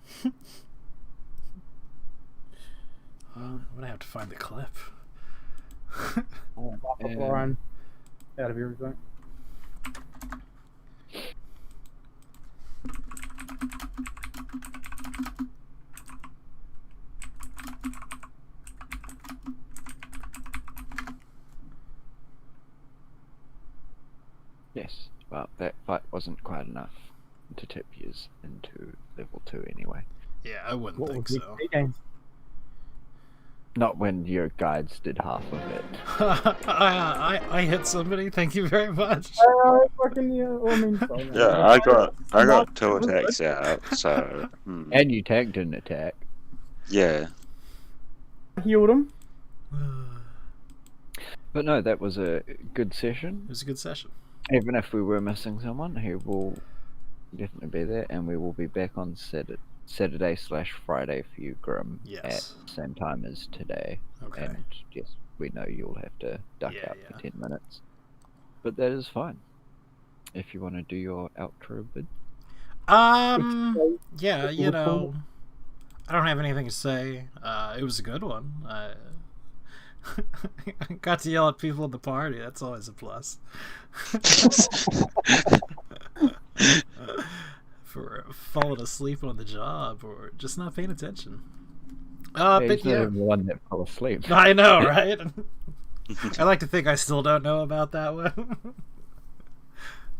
I'm gonna have to find the clip. And- Ryan, out of everything. Yes, well, that fight wasn't quite enough to tip yours into level 2 anyway. Yeah, I wouldn't What think was so. the games? Not when your guides did half of it. I hit somebody. Thank you very much. Fucking yeah. Well, I mean, sorry, man. Yeah, I got 2 attacks out, so And you tanked an attack. yeah. I healed him. But no, that was a good session. It was a good session. Even if we were missing someone, he will definitely be there, and we will be back on Saturday/Friday for you, Grim, Yes. at the same time as today. Okay. And yes, we know you'll have to duck Yeah, out yeah. for 10 minutes. But that is fine. If you want to do your outro bid. Yeah, you know, I don't have anything to say. It was a good one. I got to yell at people at the party. That's always a plus. For falling asleep on the job or just not paying attention. But He's not yeah, even the one that fell asleep. I know, right? I like to think I still don't know about that one.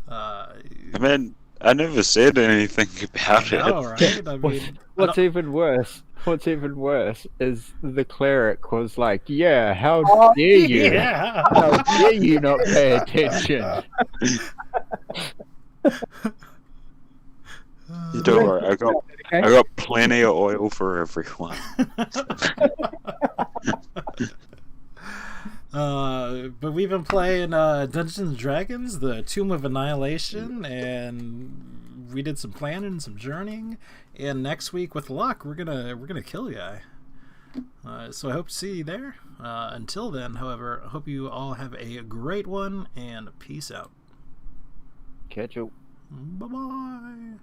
I mean, I never said anything about it. No, right? I mean, What's even worse is the cleric was like, yeah, how dare you? yeah. How dare you not pay attention? You don't worry, I got plenty of oil for everyone. But we've been playing Dungeons and Dragons, the Tomb of Annihilation, and we did some planning and some journeying. And next week, with luck, we're gonna kill a guy. So I hope to see you there. Until then, however, I hope you all have a great one, and peace out. Catch you. Bye bye.